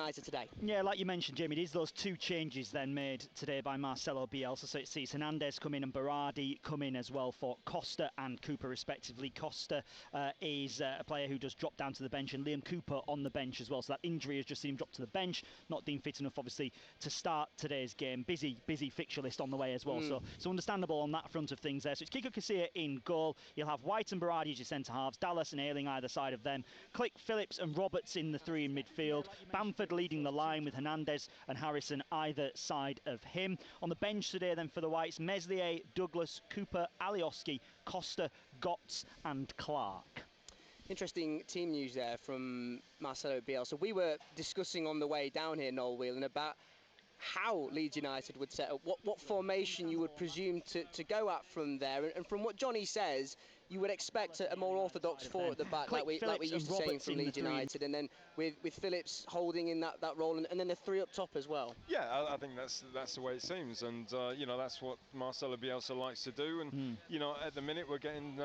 United today? Yeah, like you mentioned, Jamie, it is those two changes then made today by Marcelo Bielsa. So it sees Hernandez come in and Berardi come in as well for Costa and Cooper respectively. Costa is a player who does drop down to the bench, and Liam Cooper on the bench as well. So that injury has just seen him drop to the bench, not deemed fit enough obviously to start today's game. Busy fixture list on the way as well. So understandable on that front of things there. So it's Kiko Casilla in goal. You'll have White and Berardi as your centre halves, Dallas and Ayling either side of them. Click, Phillips and Roberts in the three in midfield. Bamford leading the line with Hernandez and Harrison either side of him. On the bench today then for the Whites, Meslier, Douglas, Cooper, Alioski, Costa, Gotts and Clark. Interesting team news there from Marcelo Bielsa. We were discussing on the way down here, Noel Whelan, about how Leeds United would set up, what formation you would presume to go at from there, and from what Johnny says, you would expect a more orthodox four at the back, like we used to saying from Leeds United, and then with Phillips holding in that role, and then the three up top as well. Yeah, I think that's the way it seems, and that's what Marcelo Bielsa likes to do, and at the minute we're getting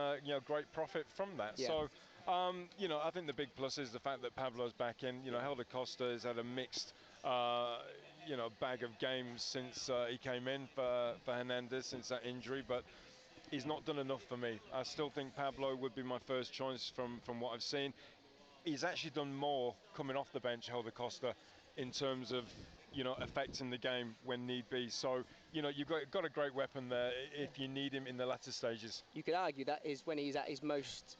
great profit from that. Yeah. So I think the big plus is the fact that Pablo's back in. Helder Costa has had a mixed bag of games since he came in for Hernandez since that injury, but he's not done enough for me. I still think Pablo would be my first choice from what I've seen. He's actually done more coming off the bench, Helder Costa, in terms of affecting the game when need be. So you've got a great weapon there if you need him in the latter stages. You could argue that is when he's at his most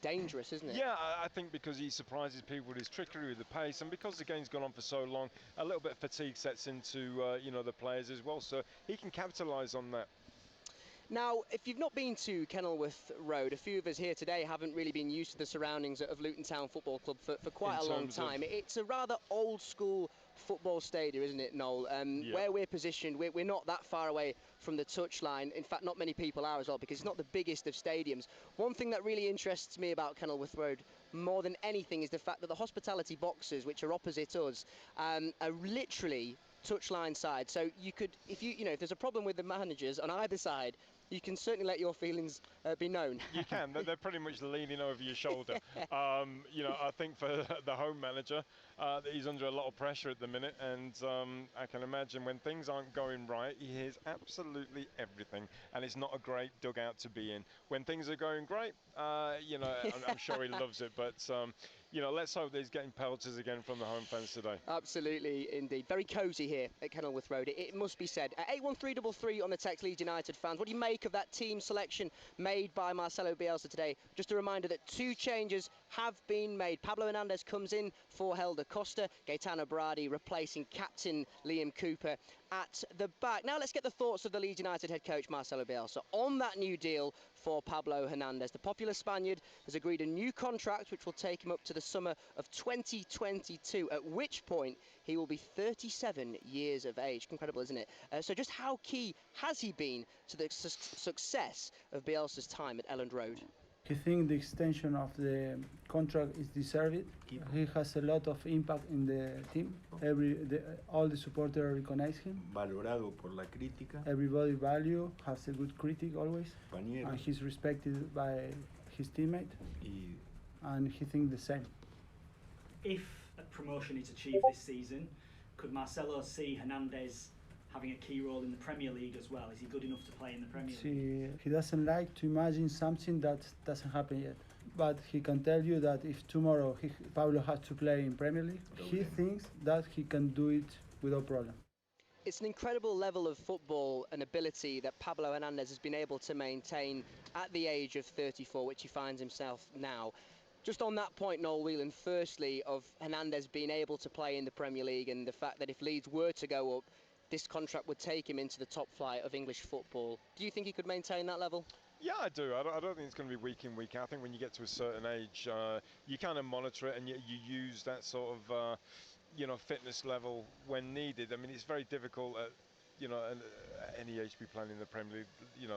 dangerous, isn't it? Yeah, I think because he surprises people with his trickery, with the pace, and because the game's gone on for so long, a little bit of fatigue sets into the players as well, so he can capitalise on that. Now, if you've not been to Kenilworth Road, a few of us here today haven't really been used to the surroundings of Luton Town Football Club for quite a long time. It's a rather old school football stadium, isn't it, Noel? Where we're positioned, we're not that far away from the touchline. In fact, not many people are as well, because it's not the biggest of stadiums. One thing that really interests me about Kenilworth Road more than anything is the fact that the hospitality boxes, which are opposite us, are literally touchline side. So you could, if there's a problem with the managers on either side, you can certainly let your feelings be known. You can. They're pretty much leaning over your shoulder. I think for the home manager, he's under a lot of pressure at the minute, and I can imagine when things aren't going right, he hears absolutely everything, and it's not a great dugout to be in. When things are going great, I'm sure he loves it, but let's hope that he's getting pelters again from the home fans today. Absolutely, indeed. Very cosy here at Kenilworth Road, it must be said. 81333 on the text, Leeds United fans. What do you make of that team selection made by Marcelo Bielsa today? Just a reminder that two changes have been made. Pablo Hernandez comes in for Helder Costa, Gaetano Berardi replacing captain Liam Cooper at the back. Now let's get the thoughts of the Leeds United head coach Marcelo Bielsa on that new deal for Pablo Hernandez. The popular Spaniard has agreed a new contract which will take him up to the summer of 2022, at which point he will be 37 years of age. Incredible, isn't it? So just how key has he been to the success of Bielsa's time at Elland Road? I think the extension of the contract is deserved. He has a lot of impact in the team. All the supporters recognize him. Valorado por la crítica. Everybody has a good critic always. Compañero. And he's respected by his teammate. And he thinks the same. If a promotion is achieved this season, could Marcelo see Hernandez having a key role in the Premier League as well? Is he good enough to play in the Premier League? He doesn't like to imagine something that doesn't happen yet. But he can tell you that if tomorrow Pablo has to play in Premier League, he thinks that he can do it without problem. It's an incredible level of football and ability that Pablo Hernandez has been able to maintain at the age of 34, which he finds himself now. Just on that point, Noel Whelan, firstly, of Hernandez being able to play in the Premier League and the fact that if Leeds were to go up, this contract would take him into the top flight of English football. Do you think he could maintain that level? Yeah, I do. I don't think it's going to be week in, week out. I think when you get to a certain age, you kind of monitor it and you use that sort of, fitness level when needed. I mean, it's very difficult at, any age to be playing in the Premier League,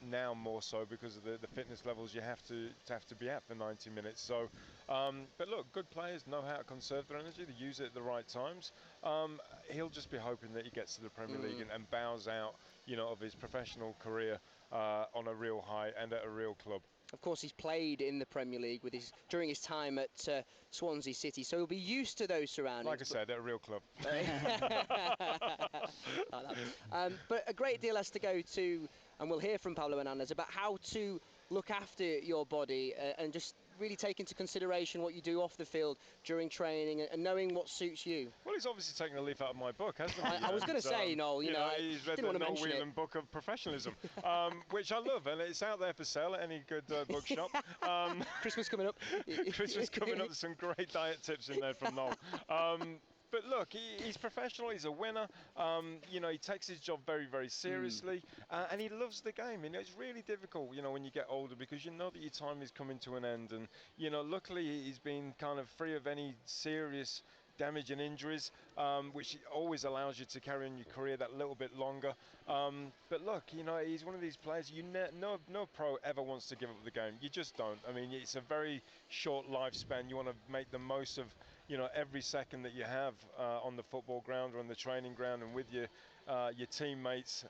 now more so because of the fitness levels you have to be at for 90 minutes. So, but look, good players know how to conserve their energy. They use it at the right times. He'll just be hoping that he gets to the Premier League and bows out, of his professional career on a real high and at a real club. Of course, he's played in the Premier League during his time at Swansea City, so he'll be used to those surroundings. Like I said, they're a real club. But a great deal has to go to, and we'll hear from Pablo Hernandez about how to look after your body and just really take into consideration what you do off the field during training and knowing what suits you. Well, he's obviously taken a leaf out of my book, hasn't he? I was going to say, Noel, you know, he's read didn't the want to Noel mention Whelan book of professionalism, which I love, and it's out there for sale at any good bookshop. Christmas coming up. Christmas coming up, there's some great diet tips in there from Noel. But look, he's professional, he's a winner, you know, he takes his job very, very seriously, and he loves the game. You know, it's really difficult, you know, when you get older, because you know that your time is coming to an end, and, you know, luckily he's been kind of free of any serious damage and injuries, which always allows you to carry on your career that little bit longer. But look, you know, he's one of these players, no pro ever wants to give up the game. You just don't. I mean, it's a very short lifespan. You want to make the most of, you know, every second that you have on the football ground or on the training ground and with your teammates.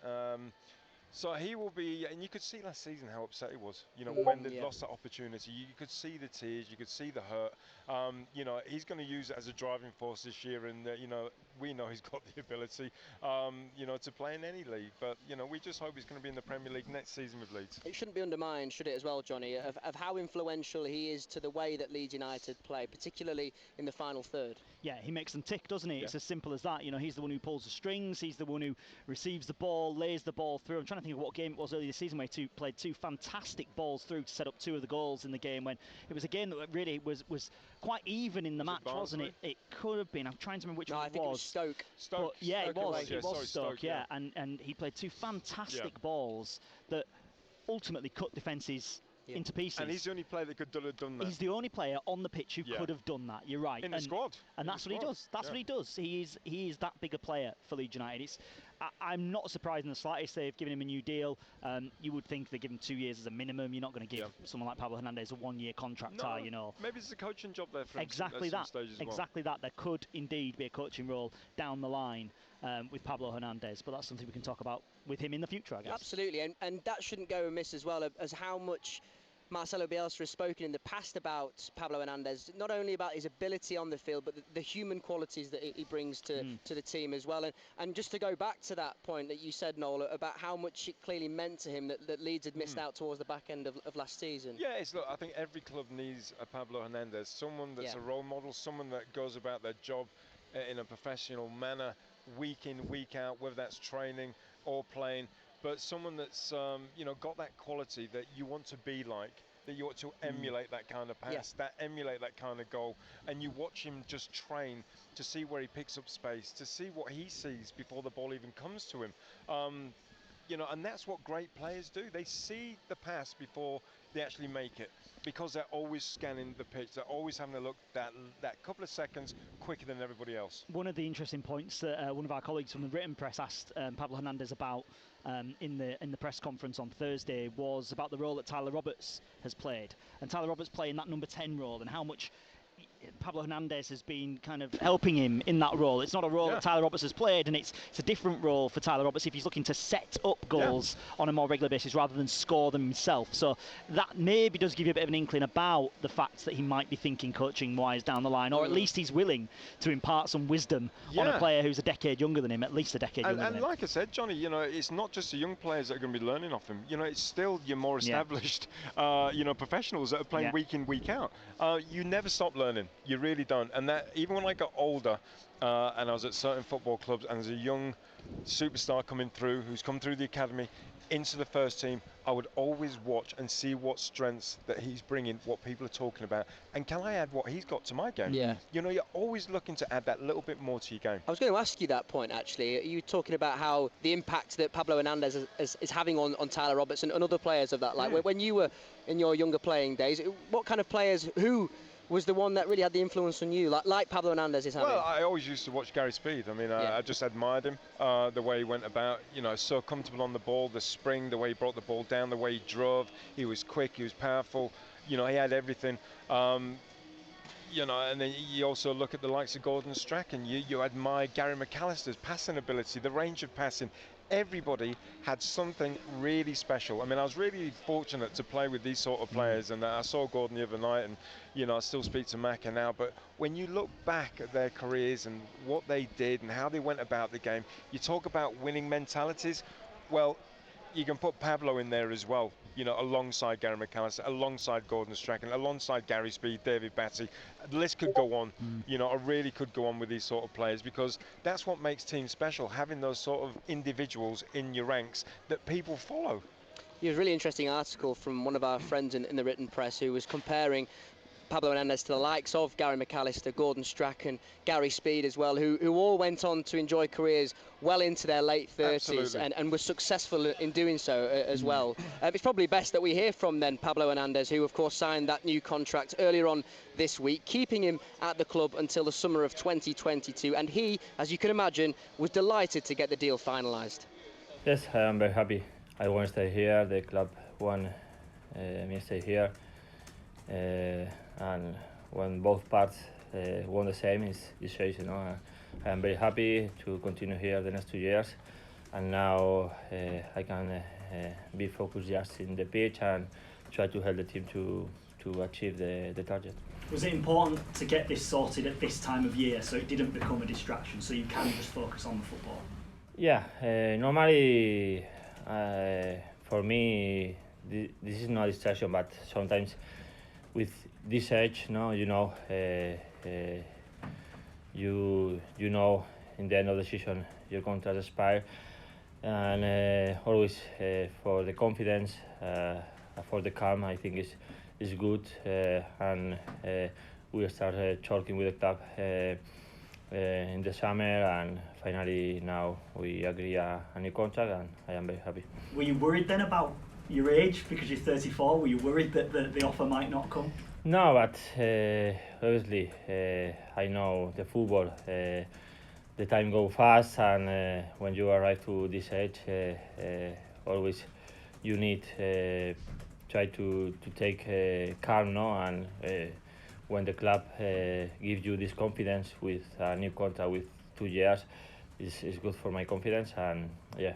So he will be, and you could see last season how upset he was, you know, when they lost that opportunity. You could see the tears, you could see the hurt. You know, he's going to use it as a driving force this year, and, you know, we know he's got the ability, you know, to play in any league. But, you know, we just hope he's going to be in the Premier League next season with Leeds. It shouldn't be undermined, should it, as well, Johnny, of how influential he is to the way that Leeds United play, particularly in the final third. Yeah, he makes them tick, doesn't he? Yeah. It's as simple as that. You know, he's the one who pulls the strings. He's the one who receives the ball, lays the ball through. I'm trying to think of what game it was earlier this season where he played two fantastic balls through to set up two of the goals in the game, when it was a game that really was quite even in the match, wasn't it? It could have been. I'm trying to remember which one I think it was Stoke. But yeah, Stoke it was. It was sorry, Stoke, yeah. And he played two fantastic balls that ultimately cut defences into pieces. And he's the only player that could have done that. He's the only player on the pitch who could have done that. You're right. In the squad. And that's what he does. That's what he does. He is that big a player for Leeds United. I'm not surprised in the slightest they've given him a new deal. You would think they give him 2 years as a minimum. You're not going to give someone like Pablo Hernandez a 1-year contract, you know. Maybe it's a coaching job there for him. Exactly that. Exactly that. There could indeed be a coaching role down the line with Pablo Hernandez, but that's something we can talk about with him in the future, I guess. Absolutely, and that shouldn't go amiss as well, as how much Marcelo Bielsa has spoken in the past about Pablo Hernandez, not only about his ability on the field, but the human qualities that he brings to the team as well. And just to go back to that point that you said, Noel, about how much it clearly meant to him that Leeds had missed out towards the back end of last season. Yeah, look, I think every club needs a Pablo Hernandez, someone that's a role model, someone that goes about their job in a professional manner, week in, week out, whether that's training or playing. But someone that's, you know, got that quality that you want to be like, that you want to emulate that kind of pass, emulate that kind of goal. And you watch him just train to see where he picks up space, to see what he sees before the ball even comes to him. You know, and that's what great players do. They see the pass before they actually make it, because they're always scanning the pitch. They're always having a look that couple of seconds quicker than everybody else. One of the interesting points that one of our colleagues from the written press asked Pablo Hernandez about in the press conference on Thursday was about the role that Tyler Roberts has played, and Tyler Roberts playing that number 10 role, and how much Pablo Hernandez has been kind of helping him in that role. It's not a role that Tyler Roberts has played, and it's a different role for Tyler Roberts if he's looking to set up goals on a more regular basis rather than score them himself. So that maybe does give you a bit of an inkling about the fact that he might be thinking coaching-wise down the line, or at least he's willing to impart some wisdom on a player who's a decade younger than him, at least a decade younger than him. And like I said, Johnny, you know, it's not just the young players that are going to be learning off him. You know, it's still your more established, you know, professionals that are playing week in, week out. You never stop learning. You really don't. And that, even when I got older and I was at certain football clubs, and there's a young superstar coming through who's come through the academy into the first team, I would always watch and see what strengths that he's bringing, what people are talking about, and can I add what he's got to my game? You know, you're always looking to add that little bit more to your game. I was going to ask you that point, actually. You were talking about how the impact that Pablo Hernandez is having on Tyler Roberts and other players of that. Like when you were in your younger playing days, what kind of players, who was the one that really had the influence on you, like Pablo Hernandez is having? Well, I always used to watch Gary Speed. I mean, I just admired him, the way he went about, you know, so comfortable on the ball, the spring, the way he brought the ball down, the way he drove. He was quick, he was powerful, you know, he had everything. you know, and then you also look at the likes of Gordon Strachan. You admire Gary McAllister's passing ability, the range of passing. Everybody had something really special. I mean, I was really fortunate to play with these sort of players, and I saw Gordon the other night, and you know, I still speak to Macca now. But when you look back at their careers and what they did and how they went about the game, you talk about winning mentalities. Well, you can put Pablo in there as well, you know, alongside Gary McAllister, alongside Gordon Strachan, alongside Gary Speed, David Batty. The list could go on. You know, I really could go on with these sort of players, because that's what makes teams special, having those sort of individuals in your ranks that people follow. It was a really interesting article from one of our friends in the written press, who was comparing Pablo Hernandez to the likes of Gary McAllister, Gordon Strachan, Gary Speed as well, who all went on to enjoy careers well into their late 30s and were successful in doing so as well. It's probably best that we hear from then Pablo Hernandez, who of course signed that new contract earlier on this week, keeping him at the club until the summer of 2022, and he, as you can imagine, was delighted to get the deal finalised. Yes, I am very happy. I want to stay here. The club want me to stay here. And when both parts want the same, it's shows, you know. I am very happy to continue here the next 2 years, and now I can be focused just in the pitch and try to help the team to achieve the target. Was it important to get this sorted at this time of year so it didn't become a distraction, so you can just focus on the football? Yeah, normally for me this is not a distraction, but sometimes with this age, no, you know, you know, in the end of the season your contract expire, and always for the confidence, for the calm, I think is good, and we started talking with the club in the summer, and finally now we agree a new contract, and I am very happy. Were you worried then about your age, because you're 34? Were you worried that the offer might not come? No, but obviously I know the football. The time goes fast, and when you arrive to this age, always you need try to take calm, no, and when the club gives you this confidence with a new contract with 2 years, is good for my confidence, and yeah,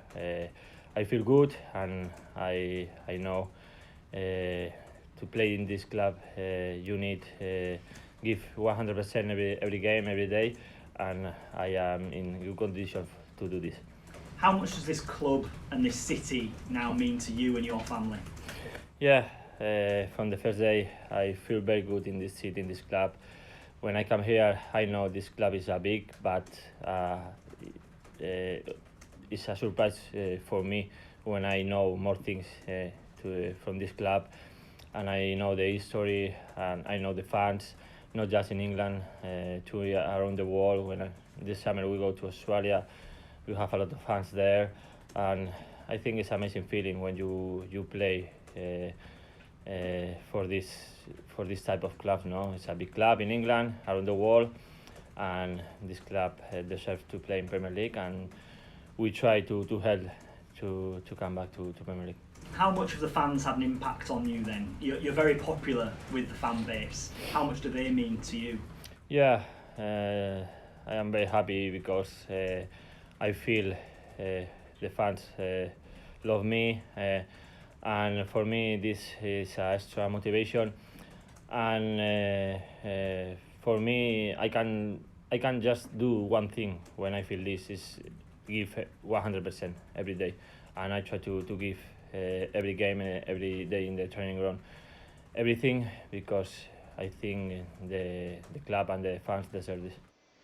I feel good, and I know to play in this club you need give 100% every game, every day, and I am in good condition to do this. How much does this club and this city now mean to you and your family? Yeah, from the first day I feel very good in this city, in this club. When I come here, I know this club is big, but it's a surprise for me when I know more things from this club, and I know the history, and I know the fans, not just in England, to around the world. When this summer we go to Australia, we have a lot of fans there, and I think it's an amazing feeling when you play for this type of club. No, it's a big club in England, around the world, and this club deserves to play in Premier League, and we try to help to come back to Premier League. How much of the fans had an impact on you then? You're very popular with the fan base. How much do they mean to you? Yeah, I am very happy because I feel the fans love me, and for me this is a extra motivation, and for me I can just do one thing when I feel this, is give 100% every day, and I try to give every game, every day in the training ground, everything, because I think the club and the fans deserve this.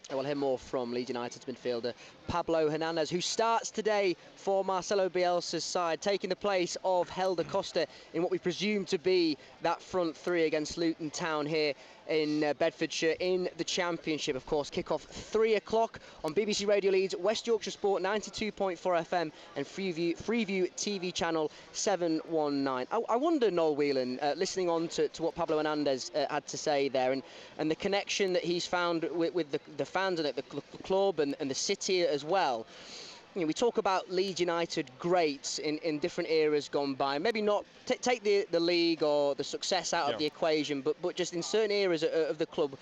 We'll hear more from Leeds United's midfielder Pablo Hernandez, who starts today for Marcelo Bielsa's side, taking the place of Helder Costa in what we presume to be that front three against Luton Town here in Bedfordshire in the Championship. Of course, kick-off 3 o'clock on BBC Radio Leeds, West Yorkshire Sport 92.4 FM and Freeview TV channel 719. I wonder, Noel Whelan, listening on to what Pablo Hernandez had to say there, and the connection that he's found with the fans and the club and the city as well. we talk about Leeds United greats in different eras gone by. Maybe not take the league or the success out of the equation, but just in certain eras of the club.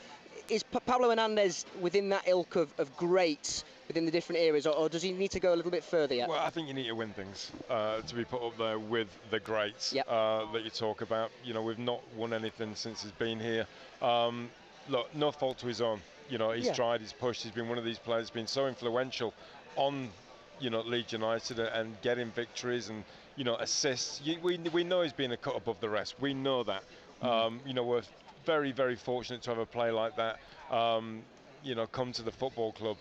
Is Pablo Hernandez within that ilk of greats within the different eras, or does he need to go a little bit further yet? Well, I think you need to win things to be put up there with the greats that you talk about. You know, we've not won anything since he's been here. Look, no fault to his own. You know, he's tried, he's pushed, he's been one of these players, been so influential on, you know, Leeds United and getting victories and, you know, assists. We know he's been a cut above the rest. We know that. You know, we're very, very fortunate to have a player like that, you know, come to the football club.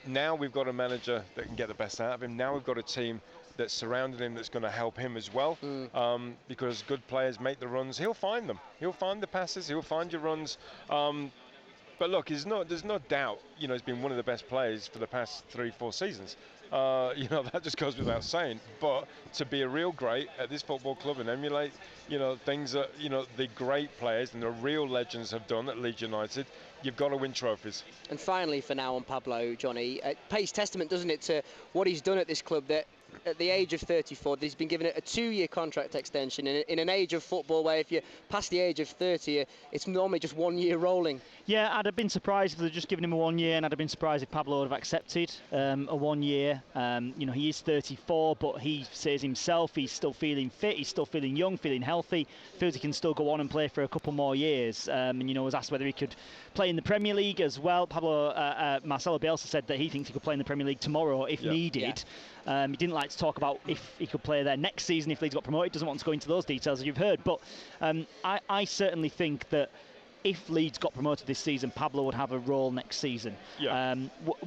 Now we've got a manager that can get the best out of him. Now we've got a team that's surrounded him that's going to help him as well. Because good players make the runs. He'll find them. He'll find the passes. He'll find your runs. But look, there's no doubt, you know, he's been one of the best players for the past 3-4 seasons. You know, that just goes without saying. But to be a real great at this football club and emulate, you know, things that, you know, the great players and the real legends have done at Leeds United, you've got to win trophies. And finally, for now on Pablo, Johnny, it pays testament, doesn't it, to what he's done at this club, that at the age of 34, he's been given a 2-year contract extension in an age of football where if you're past the age of 30, it's normally just 1 year rolling. Yeah, I'd have been surprised if they'd just given him a 1 year, and I'd have been surprised if Pablo would have accepted a 1 year. You know, he is 34, but he says himself he's still feeling fit, he's still feeling young, feeling healthy, feels he can still go on and play for a couple more years. And, you know, was asked whether he could play in the Premier League as well. Marcelo Bielsa said that he thinks he could play in the Premier League tomorrow if needed. He didn't like to talk about if he could play there next season if Leeds got promoted. Doesn't want to go into those details, as you've heard. But I certainly think that if Leeds got promoted this season, Pablo would have a role next season.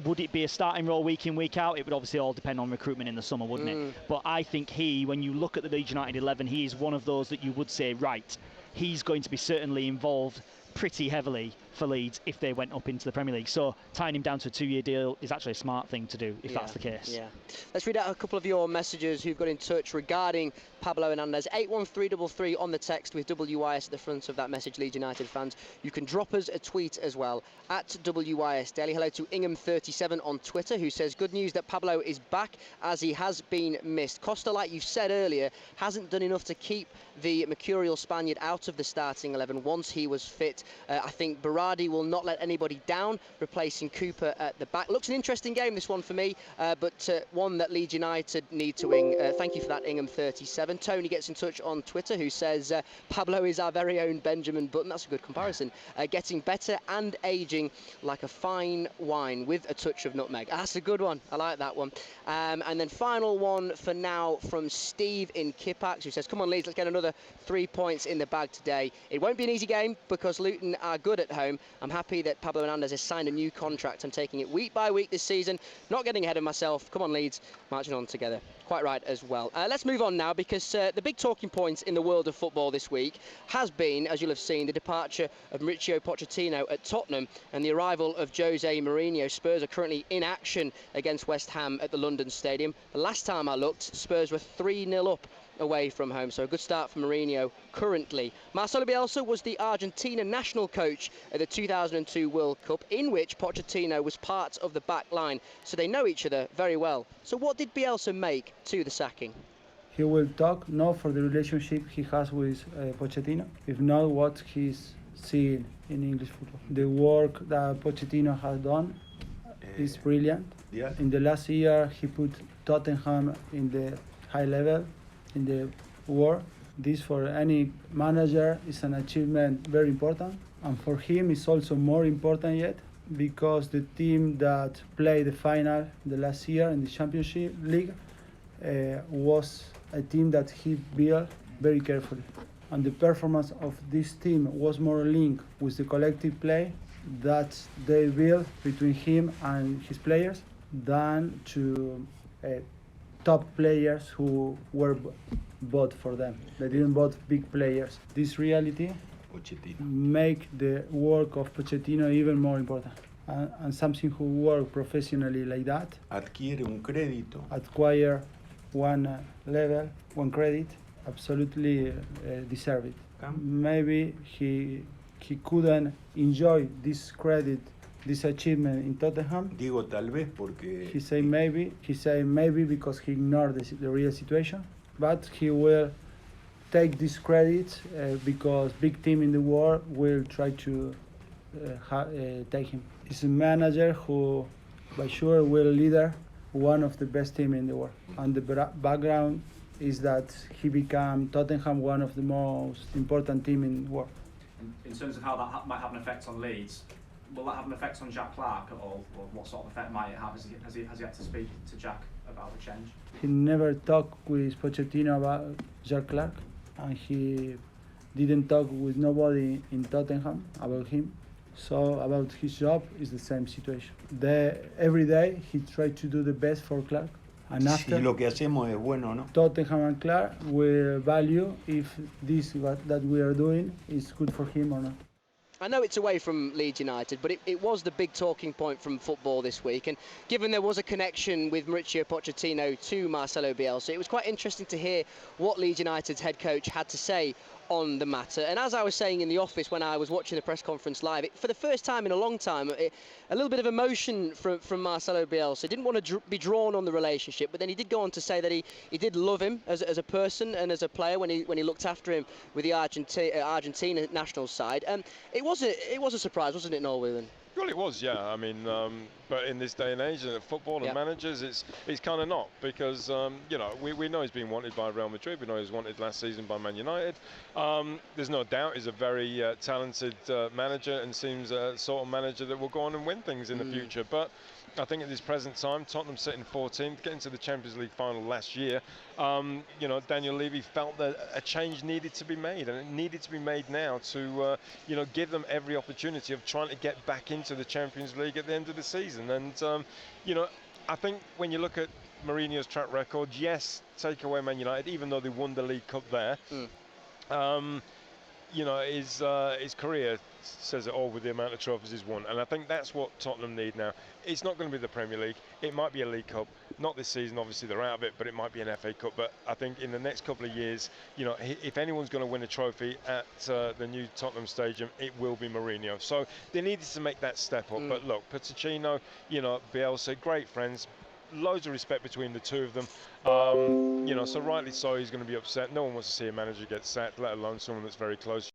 Would it be a starting role week in, week out? It would obviously all depend on recruitment in the summer, wouldn't it? But I think when you look at the Leeds United 11, he is one of those that you would say, right, he's going to be certainly involved pretty heavily for Leeds if they went up into the Premier League. So tying him down to a 2-year deal is actually a smart thing to do if that's the case. Yeah. Let's read out a couple of your messages who've got in touch regarding Pablo Hernandez. 81333 on the text with WIS at the front of that message, Leeds United fans. You can drop us a tweet as well at WIS Daily. Hello to Ingham37 on Twitter, who says good news that Pablo is back as he has been missed. Costa, like you said earlier, hasn't done enough to keep the mercurial Spaniard out of the starting 11 once he was fit. I think Berardi will not let anybody down, replacing Cooper at the back. Looks an interesting game, this one for me, but one that Leeds United need to win. Thank you for that, Ingham37. Tony gets in touch on Twitter, who says Pablo is our very own Benjamin Button. That's a good comparison. Getting better and ageing like a fine wine with a touch of nutmeg. That's a good one. I like that one. And then final one for now from Steve in Kippax, who says, come on Leeds, let's get another 3 points in the bag today. It won't be an easy game because Luton are good at home. I'm happy that Pablo Hernandez has signed a new contract. I'm taking it week by week this season, not getting ahead of myself. Come on Leeds, marching on together. Quite right as well. Let's move on now, because the big talking point in the world of football this week has been, as you'll have seen, the departure of Mauricio Pochettino at Tottenham and the arrival of Jose Mourinho. Spurs are currently in action against West Ham at the London Stadium. The last time I looked, Spurs were 3-0 up away from home, so a good start for Mourinho currently. Marcelo Bielsa was the Argentina national coach at the 2002 World Cup, in which Pochettino was part of the back line, so they know each other very well. So what did Bielsa make to the sacking? He will talk not for the relationship he has with Pochettino, if not what he's seeing in English football. The work that Pochettino has done is brilliant. In the last year, he put Tottenham in the high level in the world. This for any manager is an achievement very important, and for him it's also more important yet, because the team that played the final the last year in the Championship League was a team that he built very carefully, and the performance of this team was more linked with the collective play that they built between him and his players than to top players who were bought for them. They didn't bought big players. This reality make the work of Pochettino even more important. And something who work professionally like that acquire one level, one credit, absolutely deserve it. Maybe he couldn't enjoy this credit this achievement in Tottenham. Digo tal vez porque He say maybe. He say maybe because he ignored the real situation. But he will take this credit because big team in the world will try to take him. He's a manager who, by sure, will leader one of the best team in the world. And the background is that he became Tottenham one of the most important team in the world. In terms of how that might have an effect on Leeds, will that have an effect on Jack Clarke at all, or what sort of effect might it have? Has he had to speak to Jack about the change? He never talked with Pochettino about Jack Clarke, and he didn't talk with nobody in Tottenham about him. So about his job is the same situation. Every day he tried to do the best for Clarke, and si after lo que hacemos es bueno o no. Tottenham and Clarke will value if this that we are doing is good for him or not. I know it's away from Leeds United, but it was the big talking point from football this week. And given there was a connection with Mauricio Pochettino to Marcelo Bielsa, it was quite interesting to hear what Leeds United's head coach had to say on the matter. And as I was saying in the office when I was watching the press conference live, for the first time in a long time, a little bit of emotion from Marcelo Bielsa. Didn't want to be drawn on the relationship, but then he did go on to say that he did love him as a person and as a player when he looked after him with the Argentina national side. It was a surprise, wasn't it, Noel Whelan? Well, it was, yeah. I mean, but in this day and age, football and managers, it's kind of not, because you know, we know he's been wanted by Real Madrid. We know he was wanted last season by Man United. There's no doubt he's a very talented manager, and seems a sort of manager that will go on and win things in the future. But I think at this present time, Tottenham sitting 14th, getting to the Champions League final last year. You know, Daniel Levy felt that a change needed to be made, and it needed to be made now to, you know, give them every opportunity of trying to get back into the Champions League at the end of the season. And you know, I think when you look at Mourinho's track record, yes, take away Man United, even though they won the League Cup there. You know, his career says it all with the amount of trophies he's won, and I think that's what Tottenham need now. It's not going to be the Premier League. It might be a League Cup. Not this season, obviously they're out of it, but it might be an FA Cup. But I think in the next couple of years, you know, if anyone's going to win a trophy at the new Tottenham Stadium, it will be Mourinho. So they needed to make that step up. But look, Pochettino, you know, Bielsa, great friends. Loads of respect between the two of them. You know, so rightly so, he's going to be upset. No one wants to see a manager get sacked, let alone someone that's very close.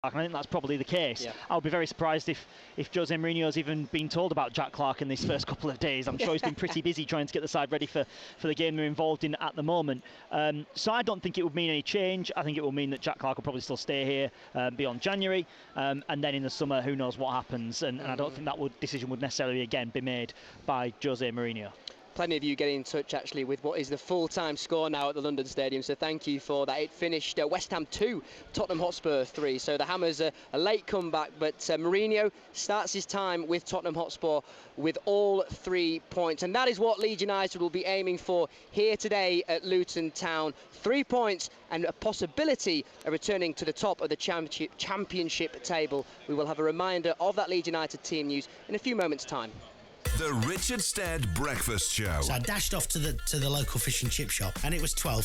I think that's probably the case. I'll be very surprised if Jose Mourinho's even been told about Jack Clarke in this first couple of days. I'm sure he's been pretty busy trying to get the side ready for the game they're involved in at the moment. So I don't think it would mean any change. I think it will mean that Jack Clarke will probably still stay here beyond January, and then in the summer, who knows what happens. And I don't think that decision would necessarily again be made by Jose Mourinho. Plenty of you getting in touch actually with what is the full-time score now at the London Stadium, so thank you for that. It finished West Ham 2, Tottenham Hotspur 3, so the Hammers a late comeback, but Mourinho starts his time with Tottenham Hotspur with all 3 points, and that is what Leeds United will be aiming for here today at Luton Town. 3 points and a possibility of returning to the top of the championship table. We will have a reminder of that Leeds United team news in a few moments' time. The Richard Stead Breakfast Show. So I dashed off to the local fish and chip shop, and it was 12.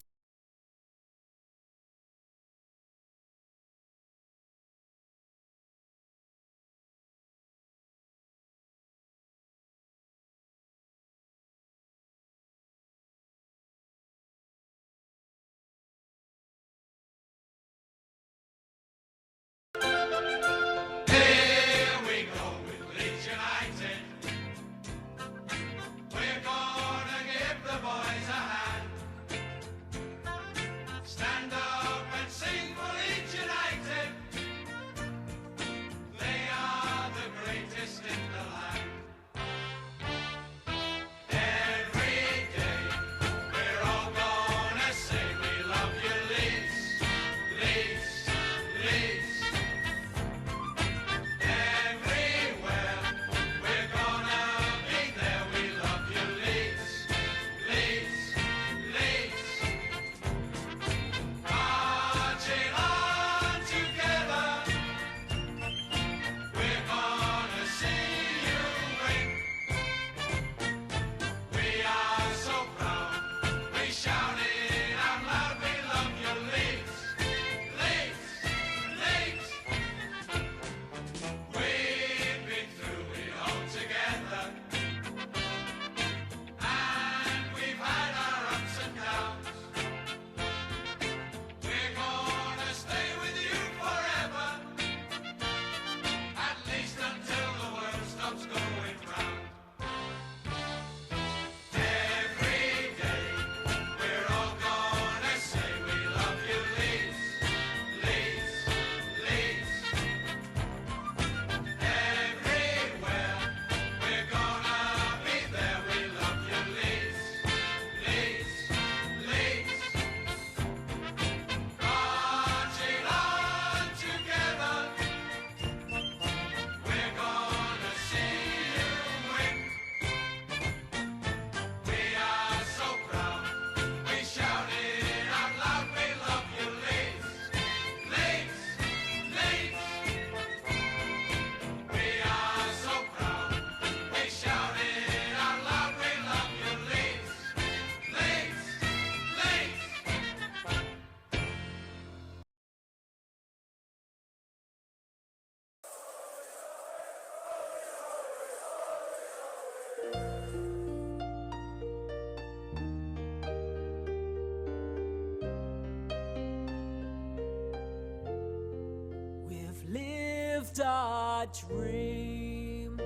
lived our dream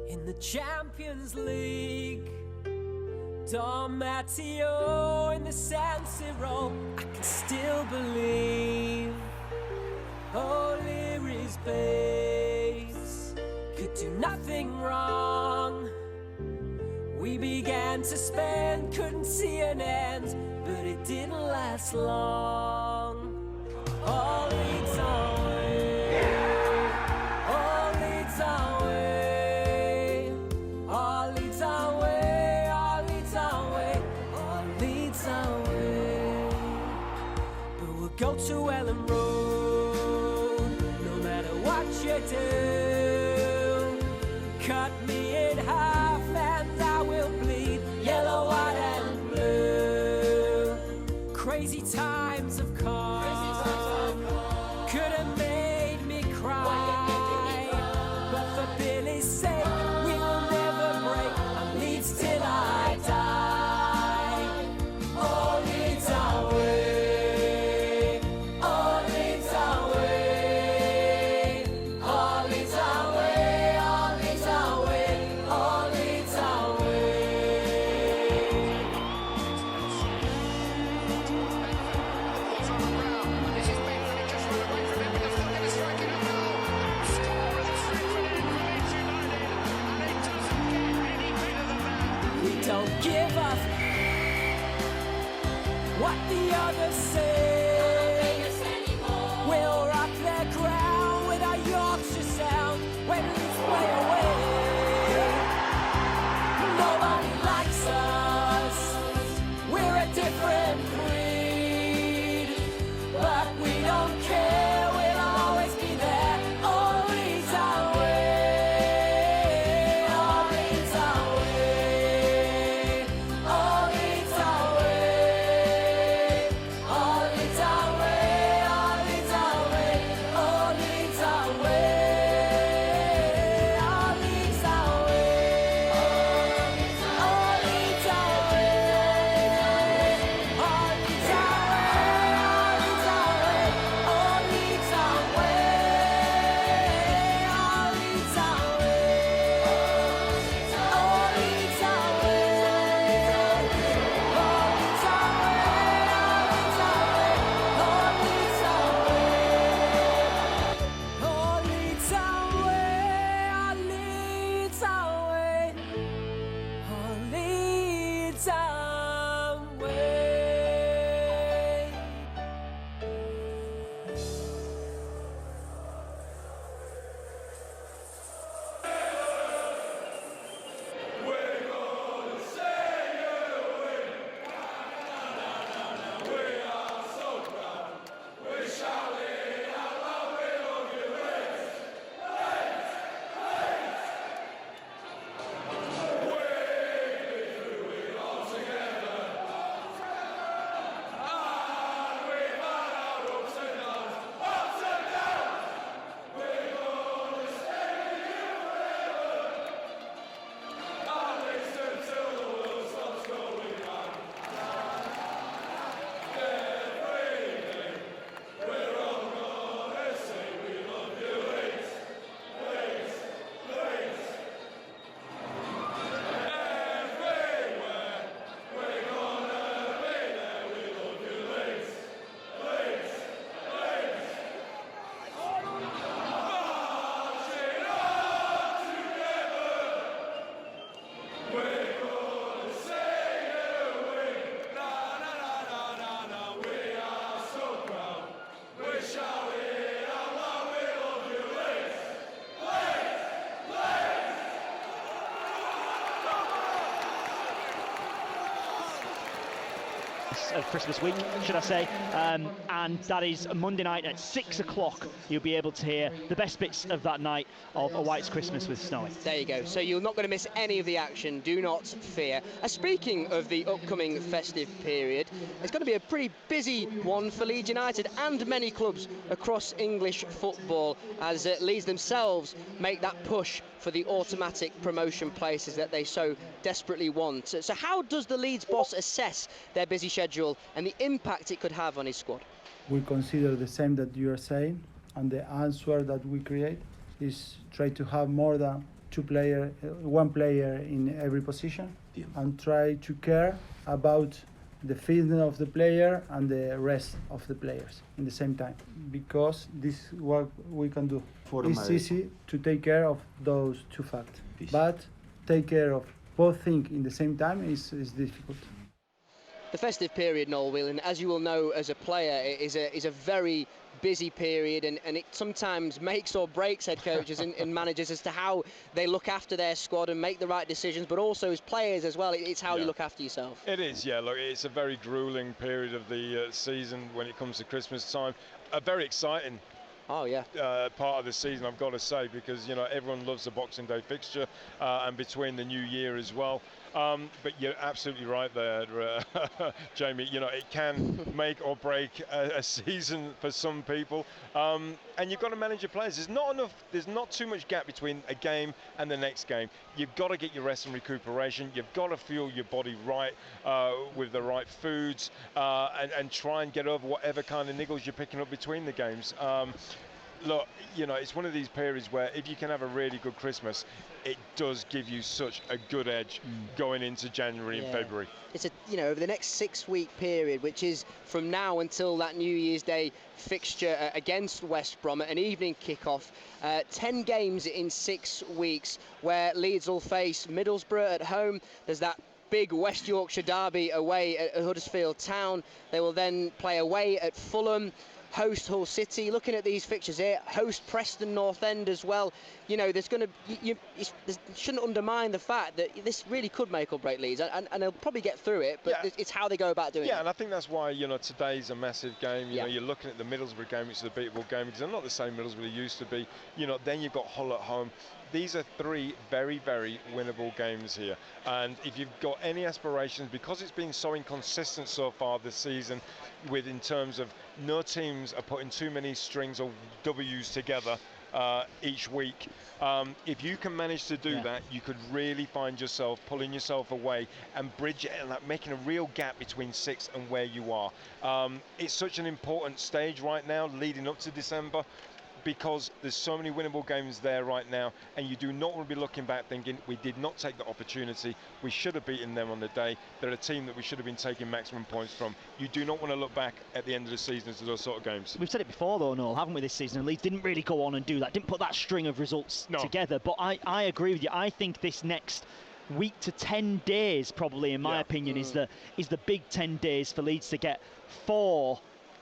in the Champions League. Don Matteo in the San Siro, I can still believe. O'Leary's babes could do nothing wrong. We began to spend, couldn't see an end, but it didn't last long. All leads our way, all leads our way, all leads our way, all leads our way, all leads our way. But we'll go to Ellen Road, no matter what you do. Cut me in half and I will bleed yellow, white and blue. Crazy times have come, could have made me cry, but for Billy's sake we will never break our leads till I die. All leads our way, all leads our way, all leads our way, all leads our way, all leads our way. We don't give up what the others say. We'll rock their ground with our Yorkshire sound when Leeds play away. Nobody likes us, we're a different breed, but we don't care, we'll always be there. All leads our way, all leads our way, all leads our way, all leads our way, all leads our way, all leads our way, all leads our way, all leads our way, all leads our way, all leads our way, all leads our way, all leads our of Christmas week, should I say, and that is Monday night at 6 o'clock. You'll be able to hear the best bits of that night of A White's Christmas with Snowy. There you go, so you're not going to miss any of the action, do not fear. Speaking of the upcoming festive period, it's going to be a pretty busy one for Leeds United and many clubs across English football as Leeds themselves make that push for the automatic promotion places that they so desperately want. So how does the Leeds boss assess their busy schedule and the impact it could have on his squad? We consider the same that you are saying. and the answer that we create is try to have more than one player in every position, and try to care about the fitness of the player and the rest of the players in the same time, because this is what we can do. It's easy to take care of those two facts, but take care of both things in the same time is difficult. The festive period, Noel Whelan, as you will know as a player, is a very busy period, and it sometimes makes or breaks head coaches and managers as to how they look after their squad and make the right decisions, but also as players as well, it's how you look after yourself. It is, yeah. Look, it's a very grueling period of the season when it comes to Christmas time. Very exciting. Oh yeah. Part of the season, I've got to say, because everyone loves the Boxing Day fixture, and between the New Year as well. But you're absolutely right there, Jamie. It can make or break a season for some people, and you've got to manage your players. There's not too much gap between a game and the next game. You've got to get your rest and recuperation. You've got to fuel your body right with the right foods, and try and get over whatever kind of niggles you're picking up between the games. Look, it's one of these periods where if you can have a really good Christmas, it does give you such a good edge going into January and February. It's over the next 6-week period, which is from now until that New Year's Day fixture against West Brom at an evening kickoff. 10 games in 6 weeks, where Leeds will face Middlesbrough at home. There's that big West Yorkshire derby away at Huddersfield Town. They will then play away at Fulham, host Hull City. Looking at these fixtures here, host Preston North End as well. There's going to you shouldn't undermine the fact that this really could make or break Leeds, and they'll probably get through it, but it's how they go about doing it. Yeah, and I think that's why today's a massive game. You're looking at the Middlesbrough game, which is a beatable game, because they're not the same Middlesbrough they used to be. Then you've got Hull at home. These are 3 very, very winnable games here, and if you've got any aspirations, because it's been so inconsistent so far this season, in terms of no teams are putting too many strings of W's together each week. If you can manage to do that, you could really find yourself pulling yourself away and bridge it, and making a real gap between 6 and where you are. It's such an important stage right now, leading up to December, because there's so many winnable games there right now, and you do not want to be looking back thinking we did not take the opportunity, we should have beaten them on the day, they're a team that we should have been taking maximum points from. You do not want to look back at the end of the season to those sort of games. We've said it before though, Noel, haven't we, this season? And Leeds didn't really go on and do that, didn't put that string of results together, but I agree with you. I think this next week to 10 days probably, in my opinion, is the big 10 days for Leeds to get 4,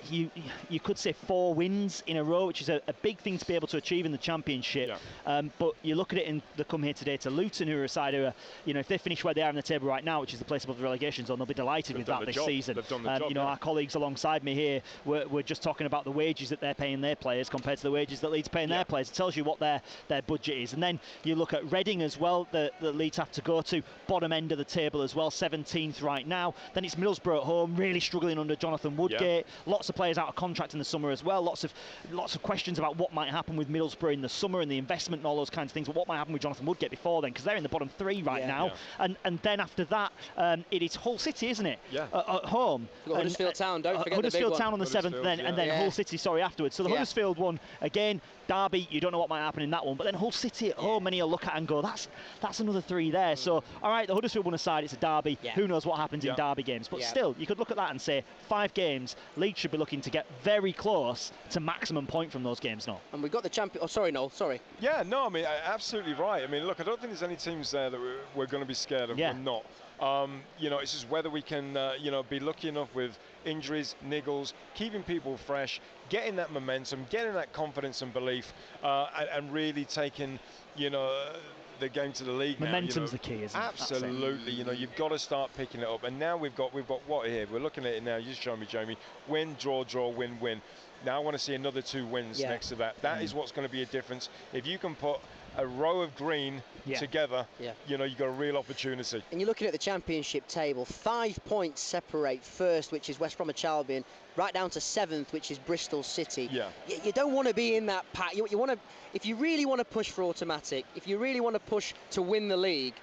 you could say 4 wins in a row, which is a big thing to be able to achieve in the Championship. But you look at it, and they come here today to Luton, who are a side who are, if they finish where they are in the table right now, which is the place above the relegation zone, they'll be delighted with that this season. They've done the job, our colleagues alongside me here were just talking about the wages that they're paying their players compared to the wages that Leeds are paying their players. It tells you what their budget is. And then you look at Reading as well, that Leeds have to go to, bottom end of the table as well, 17th right now. Then it's Middlesbrough at home, really struggling under Jonathan Woodgate. Lots of players out of contract in the summer as well. Lots of questions about what might happen with Middlesbrough in the summer and the investment and all those kinds of things. But what might happen with Jonathan Woodgate before then, because they're in the bottom 3 right now. And then after that, it is Hull City, isn't it? At home. You've got Huddersfield Town, don't forget Huddersfield the big Town on the 7th, and then Hull City, afterwards. So the Huddersfield one, again, derby, you don't know what might happen in that one. But then Hull City at home, many will look at and go, that's another 3 there. So, all right, the Huddersfield one aside, it's a derby. Who knows what happens in derby games? But still, you could look at that and say 5 games, Leeds should be looking to get very close to maximum point from those games now. And we've got the champion. Oh, sorry, Noel. Sorry. Yeah, no, I mean, absolutely right. I mean, look, I don't think there's any teams there that we're going to be scared of. We're not. It's just whether we can, be lucky enough with injuries, niggles, keeping people fresh, getting that momentum, getting that confidence and belief, and really taking, the game to the league. Momentum's the key, isn't it? Absolutely. You've got to start picking it up. And now we've got what here? We're looking at it now. You just showed me, Jamie. Win, draw, win, win. Now I want to see another 2 wins next to that. That is what's going to be a difference. If you can put a row of green together, you've got a real opportunity. And you're looking at the Championship table, 5 points separate first, which is West Bromwich Albion, right down to 7th, which is Bristol City. You don't want to be in that pack. You want to, if you really want to push for automatic, if you really want to push to win the league,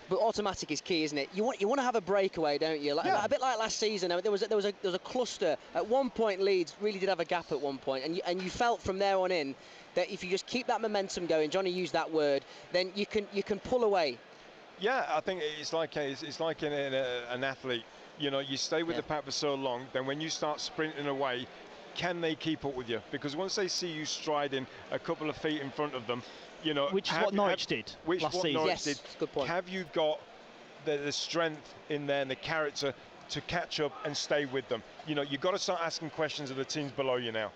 but automatic is key, isn't it? You want to have a breakaway, don't you? Like, a bit like last season. There was a cluster at one point. Leeds really did have a gap at one point, and you felt from there on in that if you just keep that momentum going, Johnny used that word, then you can pull away. Yeah, I think it's like an athlete. You know, you stay with the pack for so long, then when you start sprinting away, can they keep up with you? Because once they see you striding a couple of feet in front of them, you know, which is what Norwich did last season. Yes, good point. Have you got the strength in there and the character to catch up and stay with them? You know, you've got to start asking questions of the teams below you now.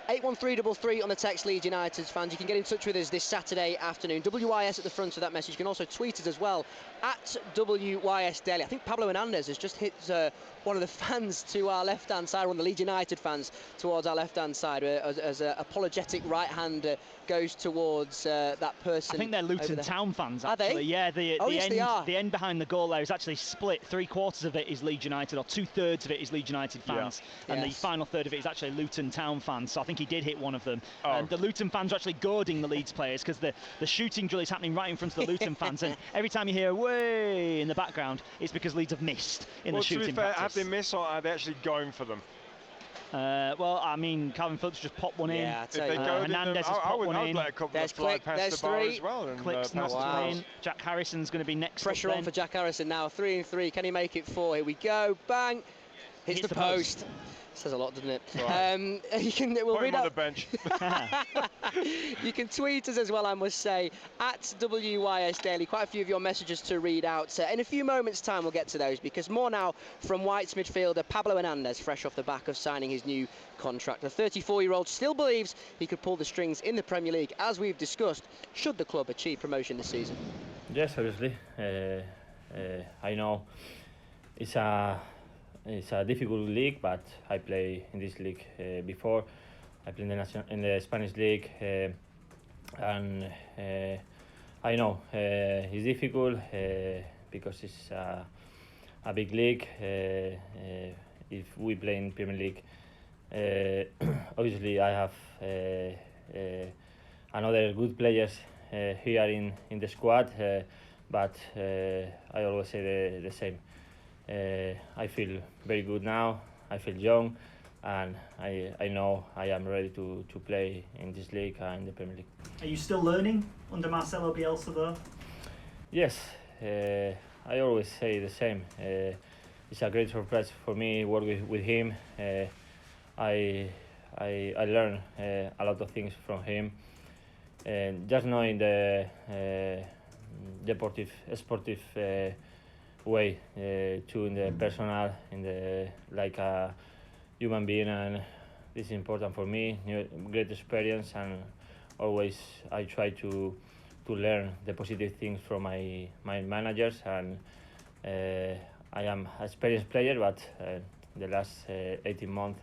81333 on the text, Leeds United fans. You can get in touch with us this Saturday afternoon. WYS at the front of that message. You can also tweet us as well at WYS Daily. I think Pablo Hernandez has just hit one of the fans to our left-hand side, one of the Leeds United fans towards our left-hand side, as an apologetic right hand goes towards that person. I think they're Luton Town fans, actually. Are they? Yeah, the end behind the goal there is actually split. 3/4 of it is Leeds United, or 2/3 of it is Leeds United fans, and the final third of it is actually Luton Town fans. So I think he did hit one of them. And the Luton fans are actually goading the Leeds players because the shooting drill is happening right in front of the Luton fans, and every time you hear "way" in the background, it's because Leeds have missed in the shooting practice. Have they missed, or are they actually going for them? Well, I mean, Calvin Phillips just popped one in. Yeah, Hernandez has popped one in. Let a couple of fly past the bar as well. Click's not playing. Jack Harrison's going to be next. Pressure on for Jack Harrison now. 3 and 3. Can he make it 4? Here we go. Bang. Hits the post. Says a lot, doesn't it? Right. We'll read him on out the bench. You can tweet us as well, I must say, at WYS Daily. Quite a few of your messages to read out. In a few moments' time, we'll get to those, because more now from White's midfielder Pablo Hernandez, fresh off the back of signing his new contract. The 34-year-old still believes he could pull the strings in the Premier League, as we've discussed, should the club achieve promotion this season. Yes, obviously. I know it's a difficult league, but I play in this league before. I play in the Spanish league, and I know it's difficult because it's a big league. If we play in Premier League, obviously I have another good players here in the squad, but I always say the same. I feel very good now. I feel young, and I know I am ready to play in this league and in the Premier League. Are you still learning under Marcelo Bielsa, though? Yes, I always say the same. It's a great surprise for me work with him. I learn a lot of things from him. Just knowing the sportive way to in the personal, in the like a human being, and this is important for me. Great experience, and always I try to learn the positive things from my managers, and I am an experienced player, but the last 18 months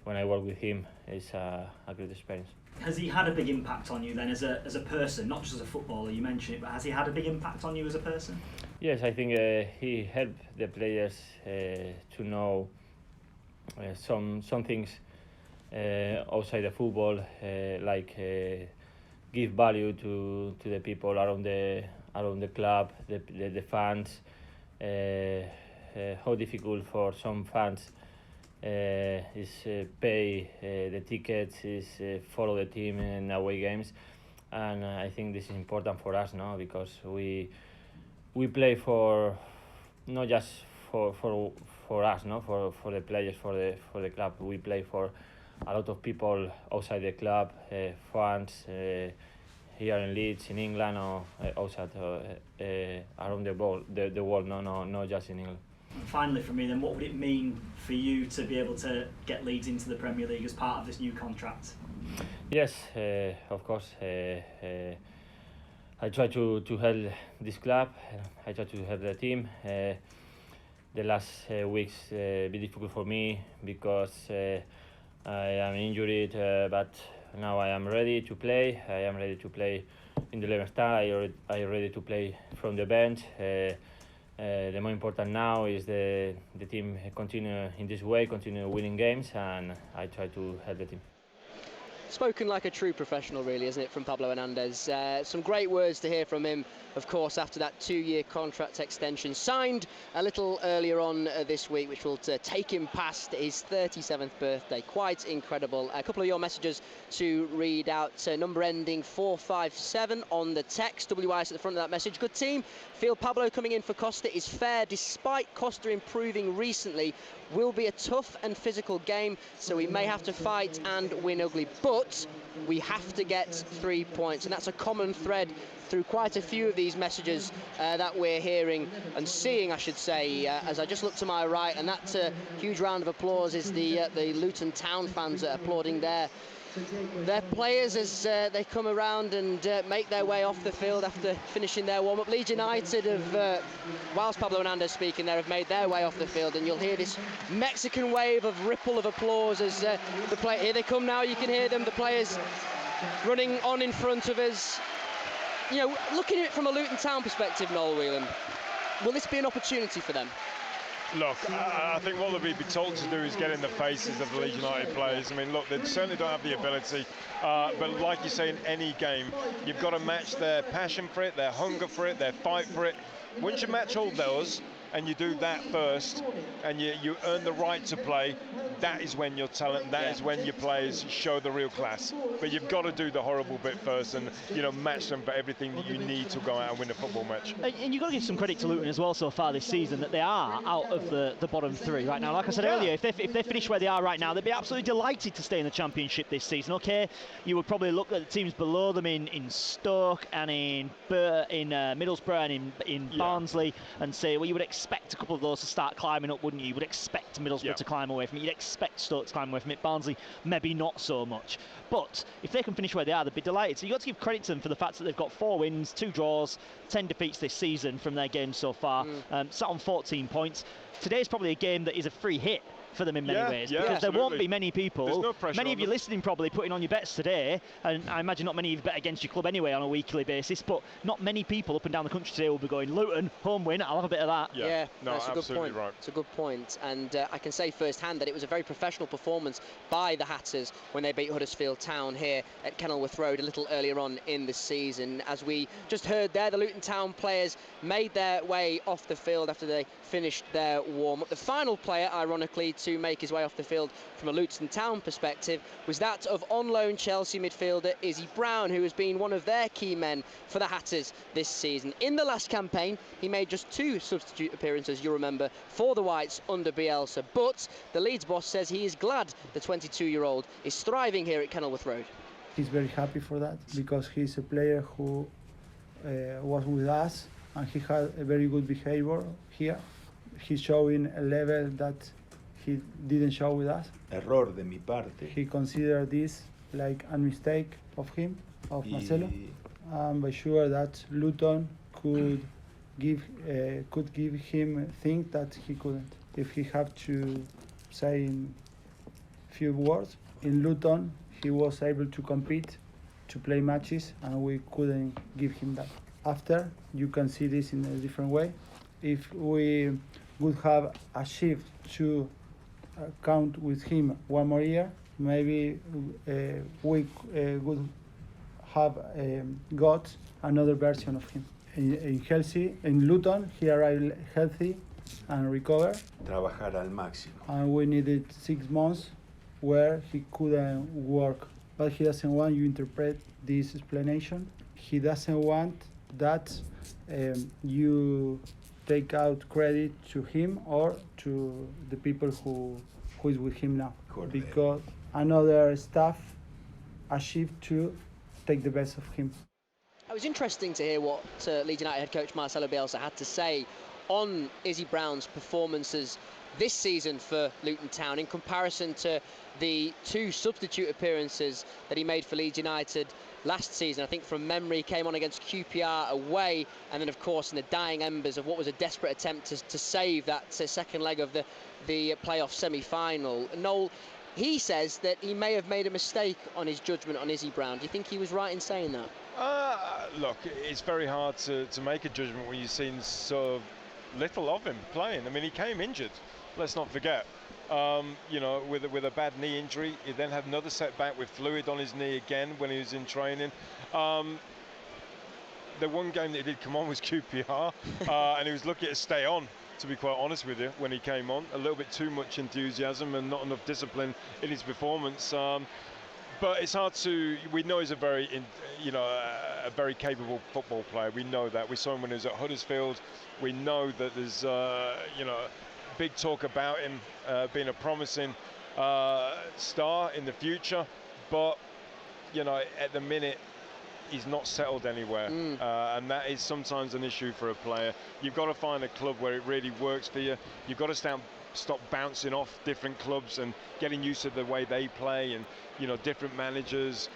when I work with him is a great experience. Has he had a big impact on you then as a person, not just as a footballer? You mentioned it, but has he had a big impact on you as a person? Yes, I think he helped the players to know some things outside the football, like give value to the people around the club, the fans. How difficult for some fans is pay the tickets, is follow the team in away games, and I think this is important for us now, because we play for not just for us, no, for the players, for the club. We play for a lot of people outside the club, fans here in Leeds, in England, or outside around the world. No, not just in England. And finally, for me, then, what would it mean for you to be able to get Leeds into the Premier League as part of this new contract? Yes, of course. I try to help this club. I try to help the team. The last weeks be difficult for me because I am injured, but now I am ready to play. I am ready to play in the 11th start. I am ready to play from the bench. The more important now is the team continue in this way, continue winning games, and I try to help the team. spoken like a true professional, really, isn't it, from Pablo Hernandez? Some great words to hear from him, of course, after that 2-year contract extension signed a little earlier on this week, which will take him past his 37th birthday. Quite incredible. A couple of your messages to read out. Number ending 457 on the text. WIS at the front of that message. Good team. Feel Pablo coming in for Costa is fair, despite Costa improving recently. Will be a tough and physical game, so we may have to fight and win ugly, but we have to get 3 points, and that's a common thread through quite a few of these messages that we're hearing and seeing, I should say, as I just look to my right, and that huge round of applause is the Luton Town fans applauding their players as they come around and make their way off the field after finishing their warm-up. Leeds United have, whilst Pablo Hernandez speaking there, have made their way off the field, and you'll hear this Mexican wave of ripple of applause as here they come now. You can hear them, the players running on in front of us. You know, looking at it from a Luton Town perspective, Noel Whelan, will this be an opportunity for them? Look, I think what they'll be told to do is get in the faces of the Leeds United players. I mean, look, they certainly don't have the ability, but like you say, in any game, you've got to match their passion for it, their hunger for it, their fight for it. Once you match all those, and you do that first, and you earn the right to play, that is when your talent, that is when your players show the real class. But you've got to do the horrible bit first and, you know, match them for everything that you need to go out and win a football match. And you've got to give some credit to Luton as well so far this season, that they are out of the bottom three right now. Like I said earlier, if they finish where they are right now, they'd be absolutely delighted to stay in the Championship this season. Okay, you would probably look at the teams below them in Stoke and in Middlesbrough and in Barnsley and say, well, you would expect a couple of those to start climbing up, wouldn't you? You would expect Middlesbrough to climb away from it. You'd expect Stoke to climb away from it. Barnsley, maybe not so much. But if they can finish where they are, they'd be delighted. So you've got to give credit to them for the fact that they've got 4 wins, 2 draws, 10 defeats this season from their games so far. Sat on 14 points. Today's probably a game that is a free hit for them in many ways, because there won't be many people, many of you listening probably putting on your bets today, and I imagine not many of you bet against your club anyway on a weekly basis, but not many people up and down the country today will be going, Luton, home win, I'll have a bit of that. Yeah, no, that's a good point. Right. It's a good point, and I can say firsthand that it was a very professional performance by the Hatters when they beat Huddersfield Town here at Kenilworth Road a little earlier on in the season. As we just heard there, the Luton Town players made their way off the field after they finished their warm-up. The final player, ironically, to make his way off the field from a Luton Town perspective was that of on-loan Chelsea midfielder Izzy Brown, who has been one of their key men for the Hatters this season. In the last campaign, he made just 2 substitute appearances, you'll remember, for the Whites under Bielsa, but the Leeds boss says he is glad the 22-year-old is thriving here at Kenilworth Road. He's very happy for that, because he's a player who was with us, and he had a very good behavior here. He's showing a level that he didn't show with us. Error de mi parte. He considered this like a mistake of him, of Marcelo. I'm very sure that Luton could give him things that he couldn't. If he had to say in few words, in Luton he was able to compete, to play matches, and we couldn't give him that. After, you can see this in a different way. If we would have achieved to count with him 1 more year, maybe we would have got another version of him. In Luton, he arrived healthy and recovered. Trabajar al máximo. And we needed 6 months where he couldn't work. But he doesn't want you interpret this explanation. He doesn't want that you take out credit to him or to the people who is with him now. Because another staff achieved to take the best of him. It was interesting to hear what Leeds United head coach Marcelo Bielsa had to say on Izzy Brown's performances this season for Luton Town in comparison to the 2 substitute appearances that he made for Leeds United last season. I think from memory he came on against QPR away, and then of course in the dying embers of what was a desperate attempt to save that second leg of the playoff semi-final. Noel, he says that he may have made a mistake on his judgment on Izzy Brown. Do you think he was right in saying that? Look, it's very hard to make a judgment when you've seen so little of him playing. I mean, he came injured, let's not forget. you know, with a bad knee injury. He then had another setback with fluid on his knee again when he was in training. The one game that he did come on was QPR, and he was lucky to stay on, to be quite honest with you, when he came on. A little bit too much enthusiasm and not enough discipline in his performance. But it's hard to. We know he's a very, a very capable football player. We know that. We saw him when he was at Huddersfield. We know that there's, big talk about him being a promising star in the future. But at the minute, he's not settled anywhere, and that is sometimes an issue for a player. You've got to find a club where it really works for you. You've got to stop bouncing off different clubs and getting used to the way they play and different managers.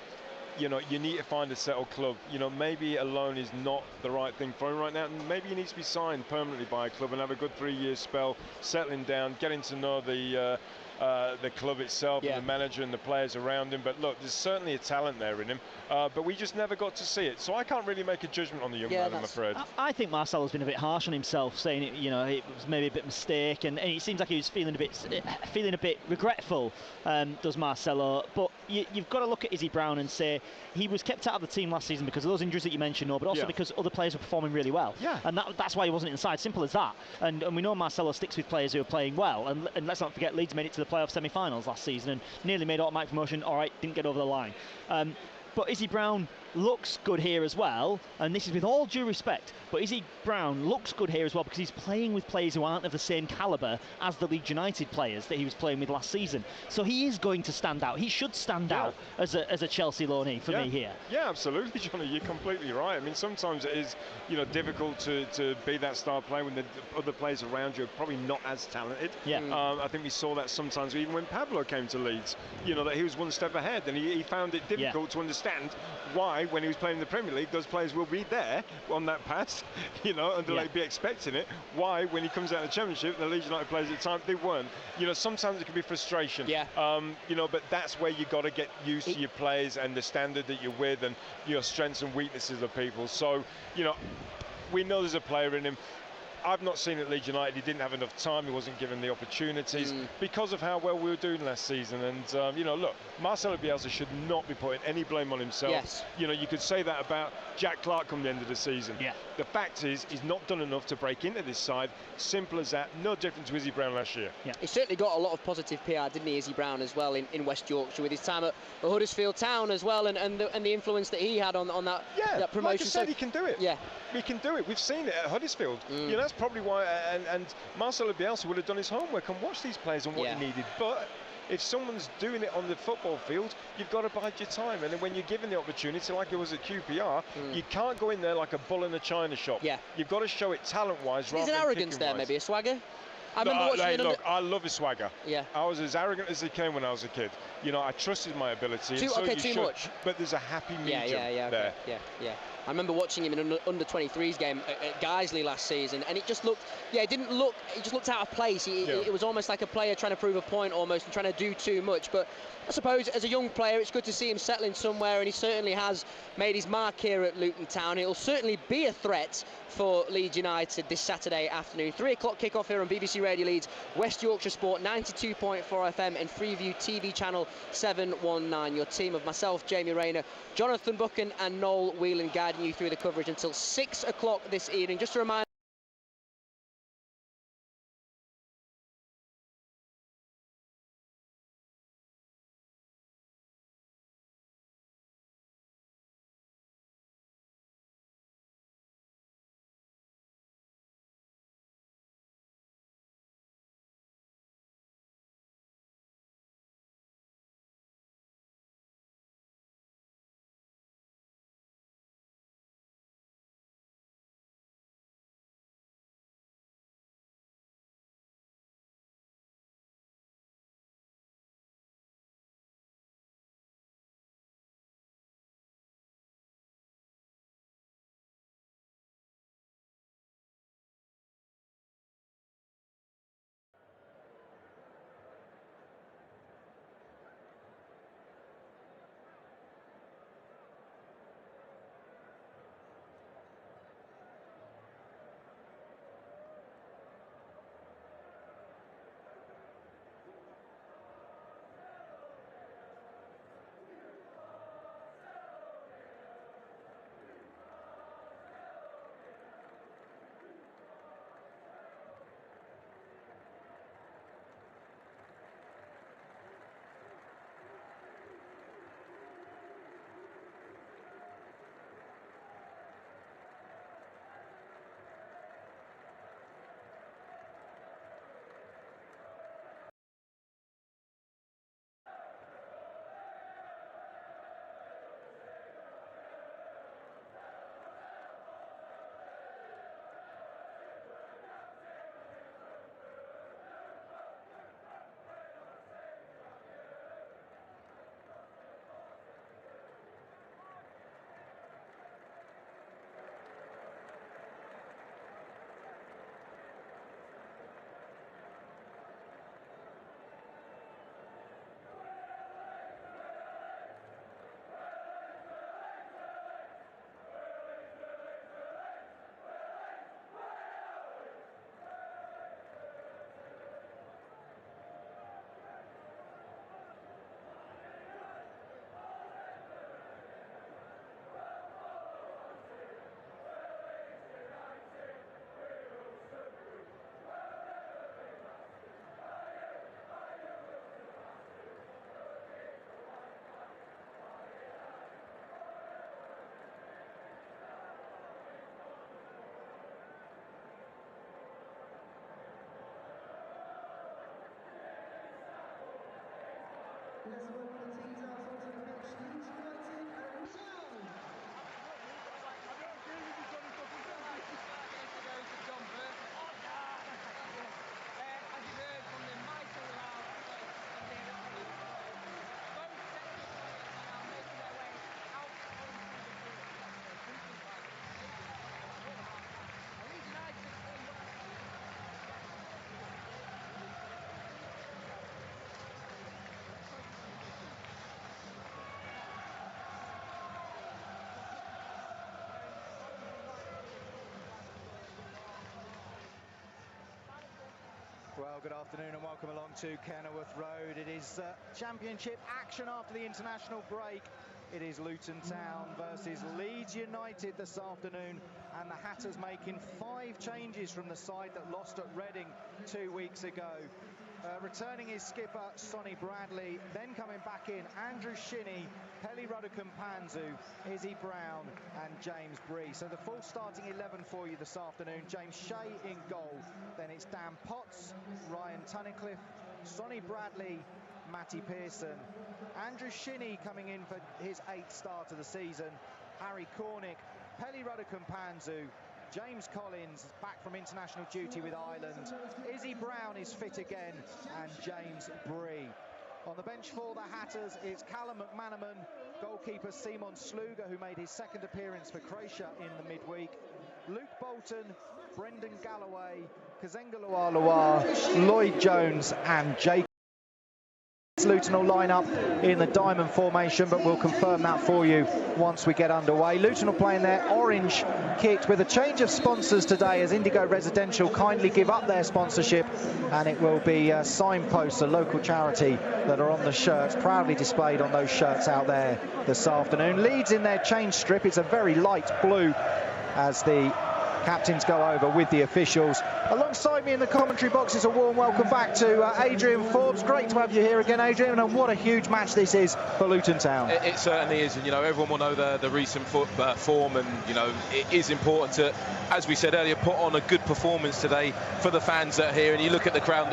You need to find a settled club. Maybe a loan is not the right thing for him right now. Maybe he needs to be signed permanently by a club and have a good 3-year spell, settling down, getting to know the club itself and the manager and the players around him. But look, there's certainly a talent there in him, but we just never got to see it. So I can't really make a judgment on the young man, I'm afraid. I think Marcelo's been a bit harsh on himself, saying it, it was maybe a bit mistake, and it seems like he was feeling a bit regretful. Does Marcelo? But you've got to look at Izzy Brown and say he was kept out of the team last season because of those injuries that you mentioned, but also because other players were performing really well. Yeah. And that's why he wasn't inside. Simple as that. And we know Marcelo sticks with players who are playing well. And let's not forget, Leeds made it to the playoff semi-finals last season and nearly made automatic promotion. All right, didn't get over the line. But Izzy Brown looks good here as well, and this is with all due respect, but Izzy Brown looks good here as well because he's playing with players who aren't of the same calibre as the Leeds United players that he was playing with last season. So he is going to stand out. He should stand out as a Chelsea loanee for me here. Yeah, absolutely, Johnny. You're completely right. I mean, sometimes it is, difficult to be that star player when the other players around you are probably not as talented. Yeah. I think we saw that sometimes even when Pablo came to Leeds, that he was one step ahead, and he found it difficult to understand why, when he was playing in the Premier League, those players will be there on that pass, and they'll be expecting it. Why, when he comes out of the Championship, the Leeds United players at the time, they weren't. Sometimes it can be frustration. Yeah. But that's where you got to get used to your players and the standard that you're with and your strengths and weaknesses of people. So, we know there's a player in him. I've not seen at Leeds United. He didn't have enough time. He wasn't given the opportunities because of how well we were doing last season. And look, Marcelo Bielsa should not be putting any blame on himself. Yes. You could say that about Jack Clark come the end of the season. Yeah. The fact is, he's not done enough to break into this side. Simple as that. No different to Izzy Brown last year. Yeah. He certainly got a lot of positive PR, didn't he, Izzy Brown, as well in West Yorkshire with his time at Huddersfield Town as well, and the influence that he had on that promotion. Like I said, he can do it. Yeah. He can do it. We've seen it at Huddersfield. That's probably why. And Marcelo Bielsa would have done his homework and watched these players and what he needed. But if someone's doing it on the football field, you've got to bide your time. And then when you're given the opportunity, like it was at QPR, you can't go in there like a bull in a china shop. Yeah. You've got to show it talent-wise rather There's than an arrogance there, maybe a swagger. I remember watching look, I love his swagger. Yeah. I was as arrogant as he came when I was a kid. I trusted my ability. Too much. But there's a happy medium there. Yeah. I remember watching him in an under-23s game at Guiseley last season, and it just looked, it just looked out of place. It was almost like a player trying to prove a point almost and trying to do too much. But I suppose as a young player, it's good to see him settling somewhere, and he certainly has made his mark here at Luton Town. It'll certainly be a threat for Leeds United this Saturday afternoon. 3 o'clock kickoff here on BBC Radio Leeds, West Yorkshire Sport 92.4 FM and Freeview TV channel 719. Your team of myself, Jamie Rayner, Jonathan Buchan and Noel Whelan guiding you through the coverage until 6 o'clock this evening. Just a reminder, Well, good afternoon and welcome along to Kenilworth Road. It is championship action after the international break. It is Luton Town versus Leeds United this afternoon, and the Hatters making 5 changes from the side that lost at Reading 2 weeks ago. Returning is skipper Sonny Bradley, then coming back in Andrew Shinnie, Pelly Ruddokampanzu, Izzy Brown and James Bree. So the full starting 11 for you this afternoon. James Shea in goal, then it's Dan Potts, Ryan Tunnicliffe, Sonny Bradley, Matty Pearson, Andrew Shinnie coming in for his 8th start of the season, Harry Cornick, Pelly Ruddokampanzu, James Collins back from international duty with Ireland, Izzy Brown is fit again, and James Bree. On the bench for the Hatters is Callum McManaman, goalkeeper Simon Sluga, who made his 2nd appearance for Croatia in the midweek, Luke Bolton, Brendan Galloway, Kazenga Luar, Lloyd Jones and Jake. Luton will line up in the diamond formation, but we'll confirm that for you once we get underway. Luton will play in their orange kit with a change of sponsors today, as Indigo Residential kindly give up their sponsorship, and it will be Signposts, a local charity, that are on the shirts, proudly displayed on those shirts out there this afternoon. Leeds in their change strip, it's a very light blue as the captains go over with the officials. Alongside me in the commentary box is a warm welcome back to Adrian Forbes. Great to have you here again, Adrian, and what a huge match this is for Luton Town. It certainly is, and you know, everyone will know the recent form, and you know, it is important to, as we said earlier, put on a good performance today for the fans that are here. And you look at the ground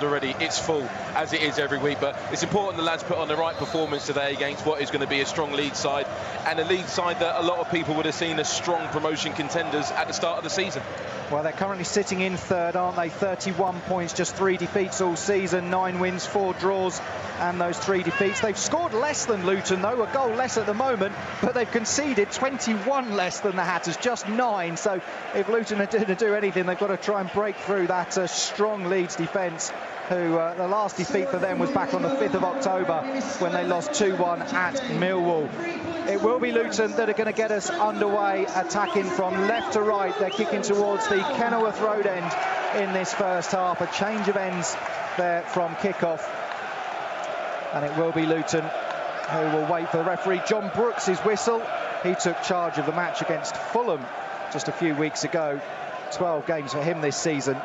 already, it's full, as it is every week, but it's important the lads put on the right performance today against what is going to be a strong Leeds side, and a Leeds side that a lot of people would have seen as strong promotion contenders at the start of the season. Well, they're currently sitting in 3rd, aren't they? 31 points, just 3 defeats all season, 9 wins, 4 draws, and those 3 defeats. They've scored less than Luton, though, a goal less at the moment, but they've conceded 21 less than the Hatters, just 9. So if Luton are going to do anything, they've got to try and break through that strong Leeds defence, who the last defeat for them was back on the 5th of October when they lost 2-1 at Millwall. It will be Luton that are going to get us underway, attacking from left to right. They're kicking towards the Kenilworth Road end in this first half. A change of ends there from kick-off. And it will be Luton who will wait for the referee. John Brooks' whistle. He took charge of the match against Fulham just a few weeks ago. 12 games for him this season.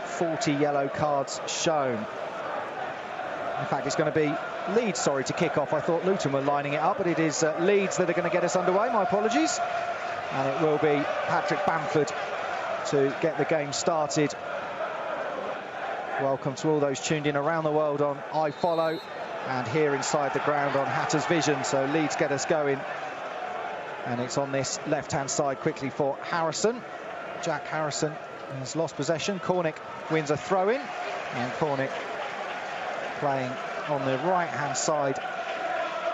40 yellow cards shown. In fact, it's going to be Leeds, to kick off. I thought Luton were lining it up, but it is Leeds that are going to get us underway. My apologies. And it will be Patrick Bamford to get the game started. Welcome to all those tuned in around the world on iFollow and here inside the ground on Hatters Vision. So Leeds get us going. And it's on this left-hand side quickly for Harrison. Jack Harrison has lost possession. Cornick wins a throw-in, and Cornick playing on the right-hand side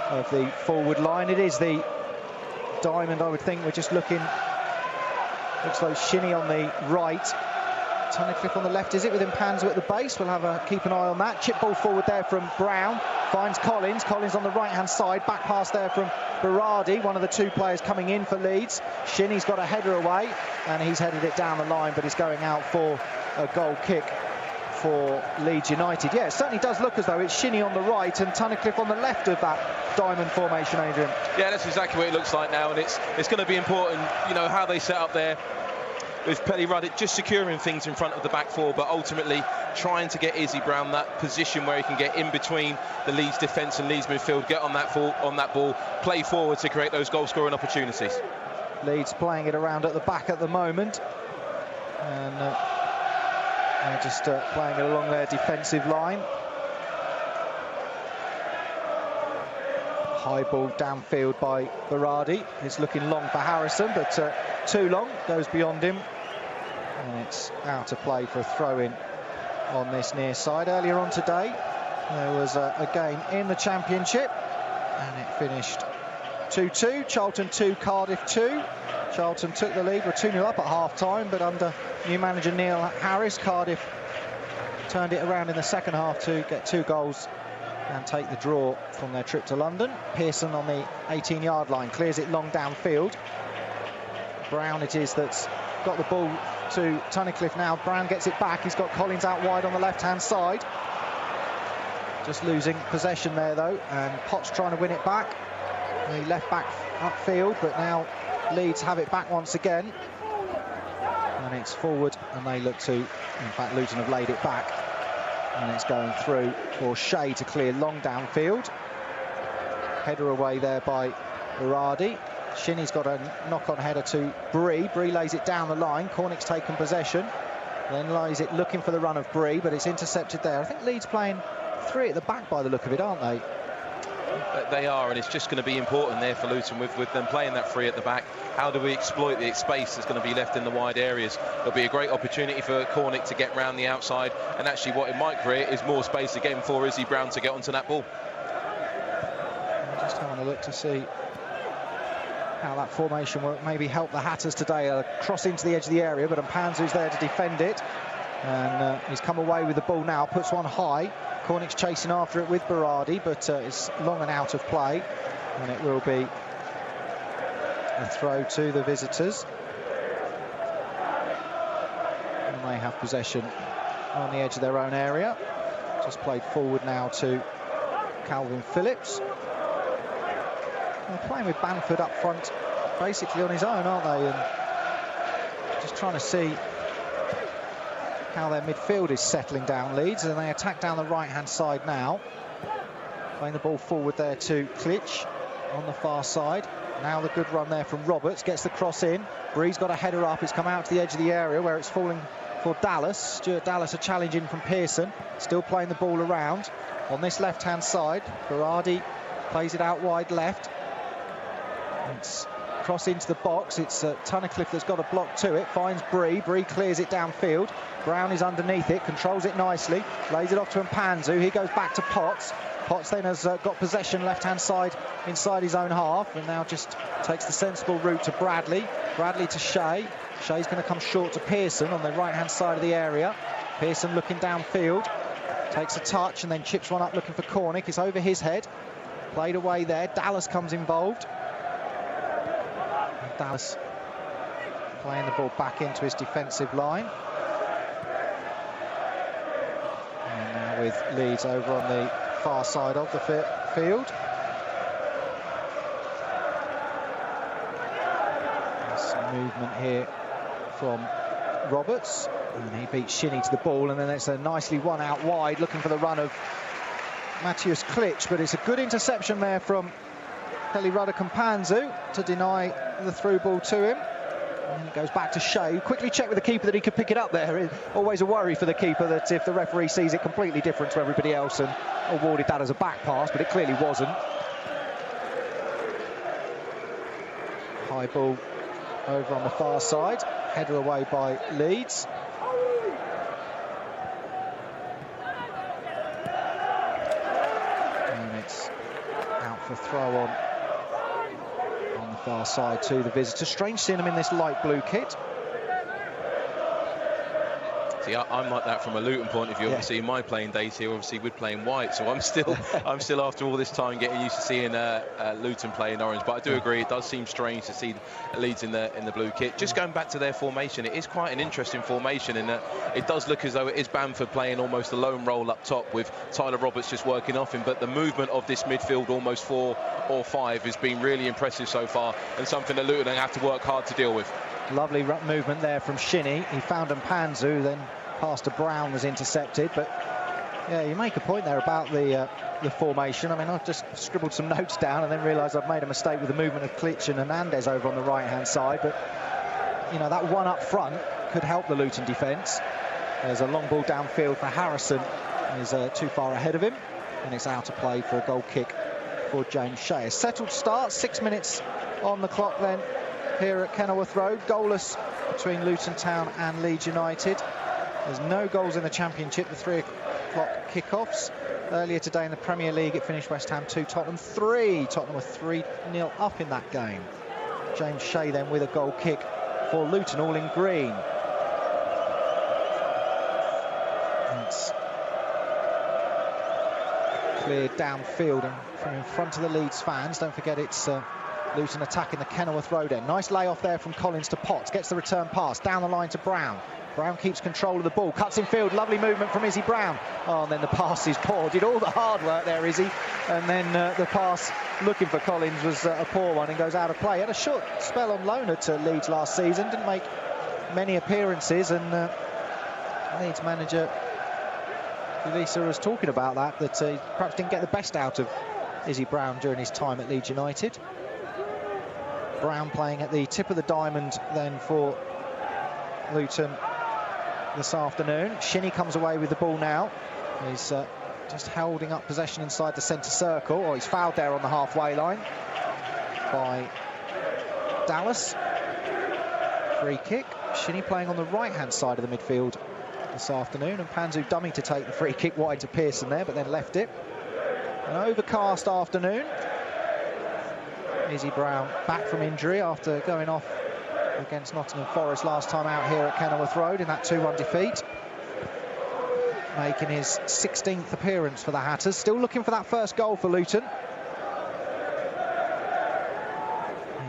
of the forward line. It is the diamond, I would think. We're just looking. Looks like Shinnie on the right. Tunnicliffe on the left, is it, with Mpanzu at the base? We'll have keep an eye on that. Chip ball forward there from Brown. Finds Collins. Collins on the right-hand side. Back pass there from Berardi, one of the 2 players coming in for Leeds. Shinnie's got a header away, and he's headed it down the line, but he's going out for a goal kick for Leeds United. Yeah, it certainly does look as though it's Shinnie on the right and Tunnicliffe on the left of that diamond formation, Adrian. Yeah, that's exactly what it looks like now, and it's going to be important, you know, how they set up there with Pelly Ruddock just securing things in front of the back 4, but ultimately trying to get Izzy Brown that position where he can get in between the Leeds defence and Leeds midfield, get on that ball, play forward to create those goal-scoring opportunities. Leeds playing it around at the back at the moment, and they're just playing it along their defensive line. High ball downfield by Berardi. It's looking long for Harrison, but too long, goes beyond him. And it's out of play for a throw-in on this near side. Earlier on today, there was a game in the Championship, and it finished 2-2. Charlton 2, Cardiff 2. Charlton took the lead, were 2-0 up at half-time, but under new manager Neil Harris, Cardiff turned it around in the second half to get 2 goals and take the draw from their trip to London. Pearson on the 18-yard line, clears it long downfield. Brown it is that's got the ball to Tunnicliffe now. Brown gets it back. He's got Collins out wide on the left-hand side. Just losing possession there, though, and Potts trying to win it back. He left back upfield, but now Leeds have it back once again. And it's forward, and they look to... In fact, Luton have laid it back. And it's going through for Shea to clear long downfield. Header away there by Berardi. Shinnie's got a knock-on header to Bree. Bree lays it down the line. Cornick's taken possession. Then lays it looking for the run of Bree, but it's intercepted there. I think Leeds playing 3 at the back by the look of it, aren't they? They are, and it's just going to be important there for Luton with them playing that 3 at the back. How do we exploit the space that's going to be left in the wide areas? There'll be a great opportunity for Cornick to get round the outside, and actually what it might create is more space again for Izzy Brown to get onto that ball. Just having a look to see how that formation will maybe help the Hatters today. Cross into the edge of the area, but Mpanzu's there to defend it. And he's come away with the ball now, puts one high. Cornick's chasing after it with Berardi, but it's long and out of play. And it will be a throw to the visitors. And they have possession on the edge of their own area. Just played forward now to Calvin Phillips. They're playing with Bamford up front, basically on his own, aren't they? And just trying to see how their midfield is settling down, Leeds, and they attack down the right-hand side now. Playing the ball forward there to Klitsch on the far side. Now the good run there from Roberts, gets the cross in. Bree's got a header up, it's come out to the edge of the area where it's falling for Dallas. Stuart Dallas a challenge in from Pearson, still playing the ball around. On this left-hand side, Berardi plays it out wide left. It's cross into the box, it's Tunnicliffe that's got a block to it, finds Bree, Bree clears it downfield, Brown is underneath it, controls it nicely, lays it off to Mpanzu, he goes back to Potts. Potts then has got possession left-hand side inside his own half, and now just takes the sensible route to Bradley. Bradley to Shea. Shea's going to come short to Pearson on the right-hand side of the area. Pearson looking downfield, takes a touch and then chips one up looking for Cornick. It's over his head, played away there. Dallas comes involved. Dallas playing the ball back into his defensive line. And now with Leeds over on the far side of the field. There's some movement here from Roberts, and he beats Shinnie to the ball, and then it's a nicely one out wide looking for the run of Matthias Klitsch, but it's a good interception there from Kelly Ruddock-Mpanzu to deny the through ball to him. And it goes back to Shea. Quickly check with the keeper that he could pick it up there. Always a worry for the keeper that if the referee sees it completely different to everybody else and awarded that as a back pass, but it clearly wasn't. High ball over on the far side. Header away by Leeds. And it's out for throw on the far side to the visitor. Strange seeing them in this light blue kit. See, I'm like that from a Luton point of view. Yeah. Obviously, in my playing days here, obviously we're playing white, so I'm still after all this time getting used to seeing Luton play in orange. But I do agree, it does seem strange to see Leeds in the blue kit. Just going back to their formation, it is quite an interesting formation in that it does look as though it is Bamford playing almost a lone role up top with Tyler Roberts just working off him. But the movement of this midfield, almost 4 or 5, has been really impressive so far, and something that Luton have to work hard to deal with. Lovely movement there from Shinnie. He found Mpanzu, then pass to Brown was intercepted. But yeah, you make a point there about the formation. I mean, I've just scribbled some notes down and then realised I've made a mistake with the movement of Klitsch and Hernandez over on the right-hand side. But you know, that one up front could help the Luton defence. There's a long ball downfield for Harrison. He's too far ahead of him, and it's out of play for a goal kick for James Shea. A settled start, 6 minutes on the clock then here at Kenilworth Road. Goalless between Luton Town and Leeds United. There's no goals in the Championship, the 3 o'clock kickoffs. Earlier today in the Premier League, it finished West Ham 2, Tottenham 3. Tottenham were 3-0 up in that game. James Shea then with a goal kick for Luton, all in green. It's cleared downfield and from in front of the Leeds fans. Don't forget it's Luton attacking the Kenilworth Road end. Nice layoff there from Collins to Potts. Gets the return pass down the line to Brown. Brown keeps control of the ball, cuts in field, lovely movement from Izzy Brown. Oh, and then the pass is poor. Did all the hard work there, Izzy. And then the pass looking for Collins was a poor one and goes out of play. Had a short spell on loan at Leeds last season, didn't make many appearances, and Leeds manager Lisa was talking about that he perhaps didn't get the best out of Izzy Brown during his time at Leeds United. Brown playing at the tip of the diamond then for Luton this afternoon. Shinnie comes away with the ball now. He's just holding up possession inside the centre circle. Oh, he's fouled there on the halfway line by Dallas. Free kick. Shinnie playing on the right-hand side of the midfield this afternoon, and Panzu dummy to take the free kick wide to Pearson there, but then left it. An overcast afternoon. Izzy Brown back from injury after going off against Nottingham Forest last time out here at Kenilworth Road in that 2-1 defeat. Making his 16th appearance for the Hatters. Still looking for that first goal for Luton.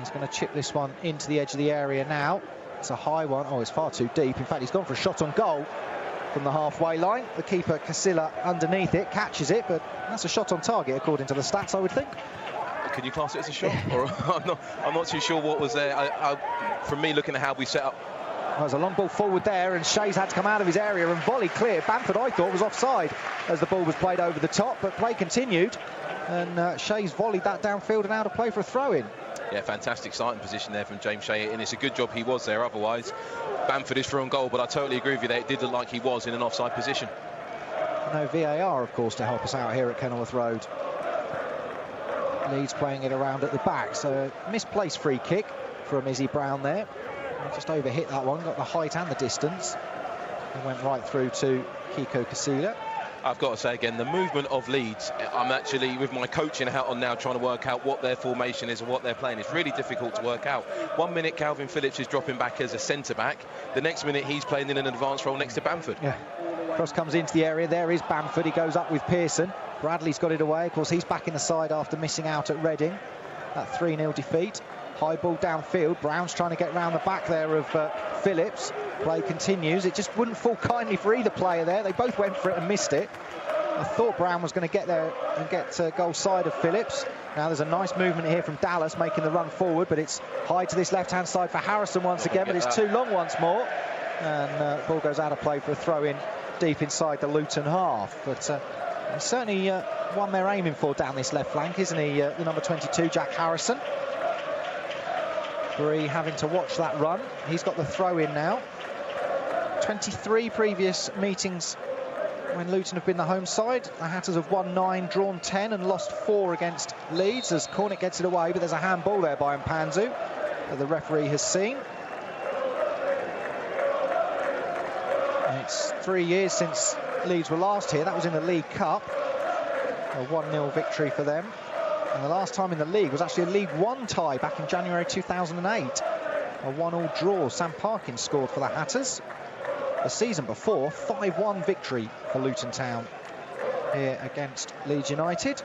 He's going to chip this one into the edge of the area now. It's a high one. Oh, it's far too deep. In fact, he's gone for a shot on goal from the halfway line. The keeper, Casilla, underneath it, catches it, but that's a shot on target according to the stats, I would think. Can you class it as a shot? Or I'm not too sure what was there. From me, looking at how we set up. Well, there's a long ball forward there, and Shea's had to come out of his area and volley clear. Bamford, I thought, was offside as the ball was played over the top, but play continued, and Shea's volleyed that downfield and out of play for a throw-in. Yeah, fantastic starting position there from James Shea, and it's a good job he was there. Otherwise, Bamford is through on goal, but I totally agree with you that it did look like he was in an offside position. No VAR, of course, to help us out here at Kenilworth Road. Leeds playing it around at the back, so misplaced free kick from Izzy Brown there. Just overhit that one, got the height and the distance, and went right through to Kiko Casilla. I've got to say again, the movement of Leeds, I'm actually, with my coaching hat on now, trying to work out what their formation is and what they're playing. It's really difficult to work out. 1 minute Calvin Phillips is dropping back as a centre-back. The next minute he's playing in an advanced role next to Bamford. Yeah. Cross comes into the area. There is Bamford. He goes up with Pearson. Bradley's got it away. Of course, he's back in the side after missing out at Reading. That 3-0 defeat. High ball downfield. Brown's trying to get round the back there of Phillips. Play continues. It just wouldn't fall kindly for either player there. They both went for it and missed it. I thought Brown was going to get there and get goal side of Phillips. Now there's a nice movement here from Dallas making the run forward, but it's high to this left-hand side for Harrison once again, but it's too long once more. And ball goes out of play for a throw-in deep inside the Luton half. But he's certainly one they're aiming for down this left flank, isn't he? The number 22, Jack Harrison. Bree having to watch that run. He's got the throw-in now. 23 previous meetings when Luton have been the home side. The Hatters have won 9, drawn 10 and lost 4 against Leeds as Cornick gets it away, but there's a handball there by Mpanzu that the referee has seen. And it's 3 years since Leeds were last here. That was in the League Cup. A 1-0 victory for them. And the last time in the league was actually a League One tie back in January 2008. A 1-1 draw. Sam Parkins scored for the Hatters. The season before, 5-1 victory for Luton Town here against Leeds United.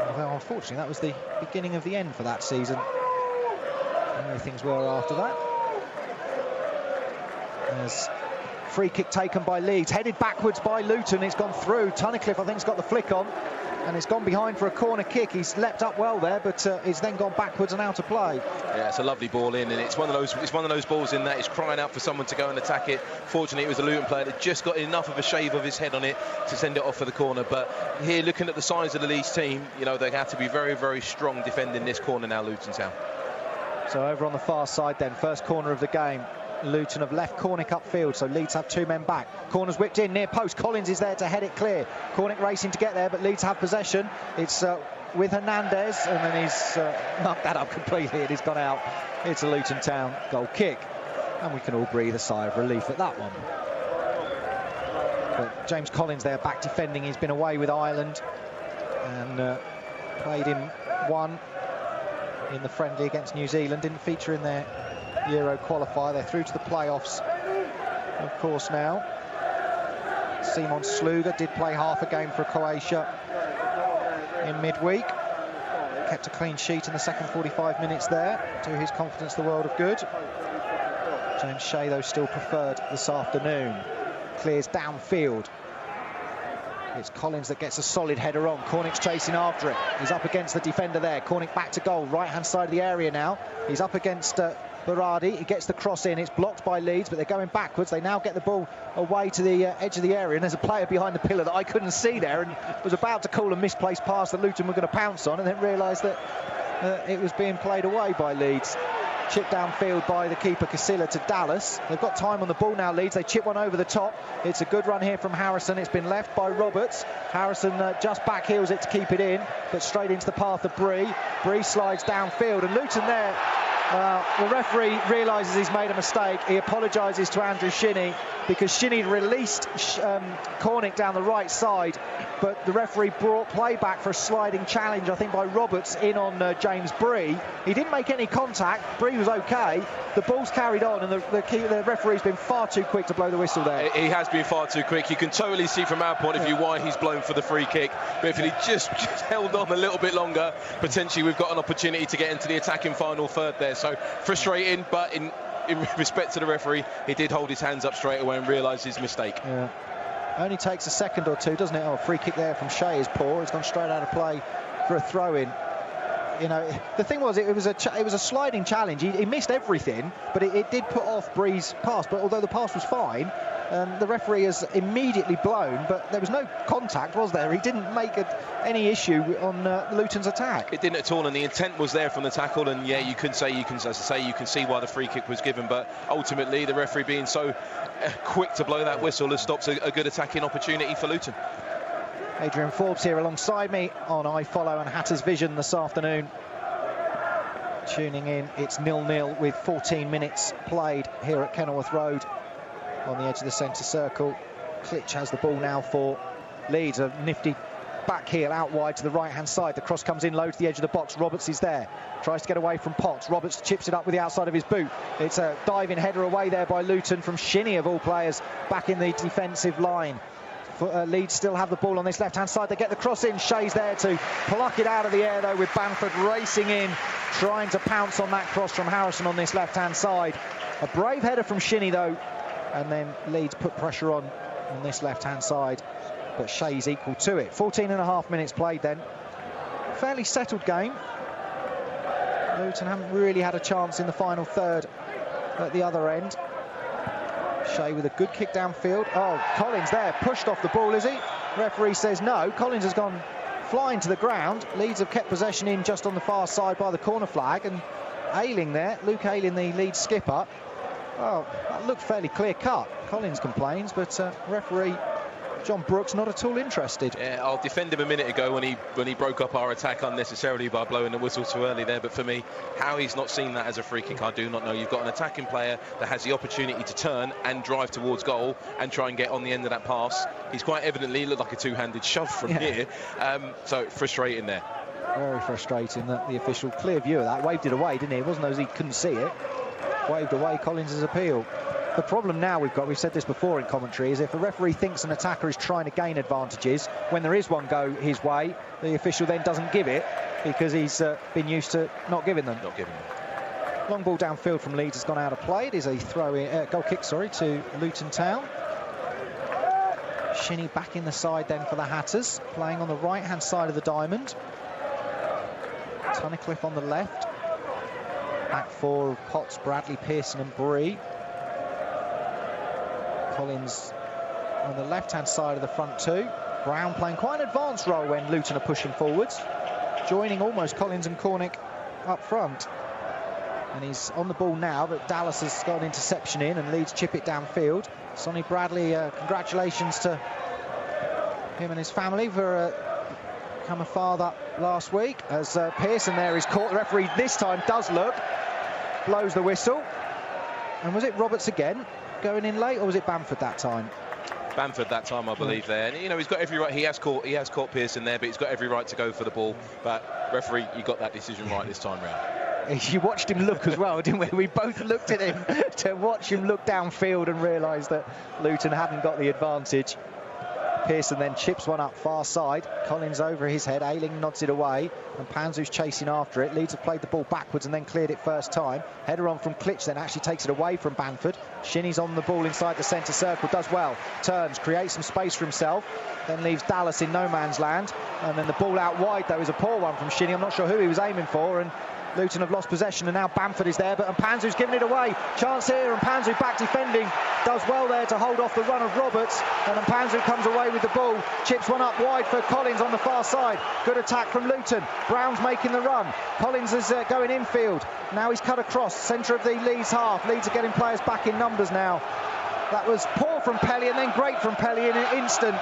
Although, unfortunately, that was the beginning of the end for that season. The way things were after that. There's free kick taken by Leeds, headed backwards by Luton. It's gone through. Tunnicliffe, I think, has got the flick on. And it's gone behind for a corner kick. He's leapt up well there, but it's then gone backwards and out of play. Yeah, it's a lovely ball in, and it's one of those balls in that it's crying out for someone to go and attack it. Fortunately, it was a Luton player that just got enough of a shave of his head on it to send it off for the corner. But here, looking at the size of the Leeds team, you know, they have to be very, very strong defending this corner now, Luton Town. So over on the far side then, first corner of the game Luton have left Cornick upfield, so Leeds have 2 men back. Corner's whipped in near post. Collins is there to head it clear. Cornick racing to get there, but Leeds have possession. It's with Hernandez, and then he's knocked that up completely. It has gone out. It's a Luton Town goal kick, and we can all breathe a sigh of relief at that one. But James Collins there back defending. He's been away with Ireland and played in one in the friendly against New Zealand. Didn't feature in their Euro qualifier. They're through to the playoffs, of course, now. Simon Sluga did play half a game for Croatia in midweek. Kept a clean sheet in the second 45 minutes there. To his confidence, the world of good. James Shea, though, still preferred this afternoon. Clears downfield. It's Collins that gets a solid header on. Cornick's chasing after it. He's up against the defender there. Cornick back to goal, right-hand side of the area now. He's up against Berardi. He gets the cross in. It's blocked by Leeds, but they're going backwards. They now get the ball away to the edge of the area, and there's a player behind the pillar that I couldn't see there and was about to call a misplaced pass that Luton were going to pounce on, and then realised that it was being played away by Leeds. Chipped downfield by the keeper Casilla to Dallas. They've got time on the ball now, Leeds. They chip one over the top. It's a good run here from Harrison. It's been left by Roberts. Harrison just back heels it to keep it in, but straight into the path of Bree. Bree slides downfield, and Luton there. The referee realises he's made a mistake. He apologises to Andrew Shinnie because Shinnie released Cornick down the right side, but the referee brought play back for a sliding challenge, I think, by Roberts in on James Bree. He didn't make any contact. Bree was OK. The ball's carried on, and the referee's been far too quick to blow the whistle there. He has been far too quick. You can totally see from our point of view why he's blown for the free kick. But if he just held on a little bit longer, potentially we've got an opportunity to get into the attacking final third there. So frustrating, but in respect to the referee, he did hold his hands up straight away and realise his mistake. Yeah. Only takes a second or two, doesn't it? Oh, free kick there from Shea is poor. It's gone straight out of play for a throw-in. You know, the thing was, it was a sliding challenge. He missed everything, but it did put off Bree's pass. But although the pass was fine, the referee has immediately blown. But there was no contact, was there? He didn't make any issue on Luton's attack. It didn't at all, and the intent was there from the tackle. And yeah, you can see why the free kick was given. But ultimately, the referee being so quick to blow that whistle has stopped a good attacking opportunity for Luton. Adrian Forbes here alongside me on iFollow and Hatters Vision this afternoon. Tuning in, it's 0-0 with 14 minutes played here at Kenilworth Road on the edge of the centre circle. Klitsch has the ball now for Leeds. A nifty back heel out wide to the right-hand side. The cross comes in low to the edge of the box. Roberts is there. Tries to get away from Potts. Roberts chips it up with the outside of his boot. It's a diving header away there by Luton from Shinnie, of all players, back in the defensive line. Leeds still have the ball on this left-hand side. They get the cross in. Shea's there to pluck it out of the air, though, with Bamford racing in, trying to pounce on that cross from Harrison on this left-hand side. A brave header from Shinnie, though, and then Leeds put pressure on this left-hand side, but Shea's equal to it. 14.5 minutes played then. Fairly settled game. Luton haven't really had a chance in the final third at the other end. Shea with a good kick downfield. Oh, Collins there, pushed off the ball, is he? Referee says no. Collins has gone flying to the ground. Leeds have kept possession in just on the far side by the corner flag, and Ayling there, Luke Ayling, the lead skipper. Oh, that looked fairly clear cut. Collins complains, but referee John Brooks not at all interested. Yeah, I'll defend him a minute ago when he broke up our attack unnecessarily by blowing the whistle too early there. But for me, how he's not seen that as a free kick, I do not know. You've got an attacking player that has the opportunity to turn and drive towards goal and try and get on the end of that pass. He's quite evidently looked like a two-handed shove from here. So frustrating there. Very frustrating that the official, clear view of that, waved it away, didn't he? It wasn't as he couldn't see it. Waved away Collins' appeal. The problem now we've said this before in commentary, is if a referee thinks an attacker is trying to gain advantages, when there is one go his way, the official then doesn't give it because he's been used to not giving them. Long ball downfield from Leeds has gone out of play. It is a goal kick, to Luton Town. Shinnie back in the side then for the Hatters, playing on the right-hand side of the diamond. Tunnicliffe on the left. Back four of Potts, Bradley, Pearson and Bree. Collins on the left-hand side of the front two. Brown playing quite an advanced role when Luton are pushing forwards, joining almost Collins and Cornick up front. And he's on the ball now, but Dallas has got an interception in and Leeds chip it downfield. Sonny Bradley, congratulations to him and his family for become a father last week. As Pearson there is caught, the referee this time does look, blows the whistle. And was it Roberts again going in late, or was it Bamford that time? Bamford that time, I believe, there. And, you know, he's got every right. He has caught Pearson there, but he's got every right to go for the ball. But referee, you got that decision right this time round. You watched him look as well, didn't we? We both looked at him to watch him look downfield and realise that Luton hadn't got the advantage. Pearson then chips one up far side. Collins over his head. Ayling nods it away. And Panzu's chasing after it. Leeds have played the ball backwards and then cleared it first time. Header on from Klitsch, then actually takes it away from Bamford. Shinnie's on the ball inside the centre circle. Does well. Turns, creates some space for himself. Then leaves Dallas in no man's land. And then the ball out wide, though, is a poor one from Shinnie. I'm not sure who he was aiming for. And Luton have lost possession, and now Bamford is there, but Panzu's given it away. Chance here, and Panzu back defending. Does well there to hold off the run of Roberts, and then Panzu comes away with the ball. Chips one up wide for Collins on the far side. Good attack from Luton. Brown's making the run. Collins is going infield. Now he's cut across, centre of the Leeds half. Leeds are getting players back in numbers now. That was poor from Pelly, and then great from Pelly in an instant.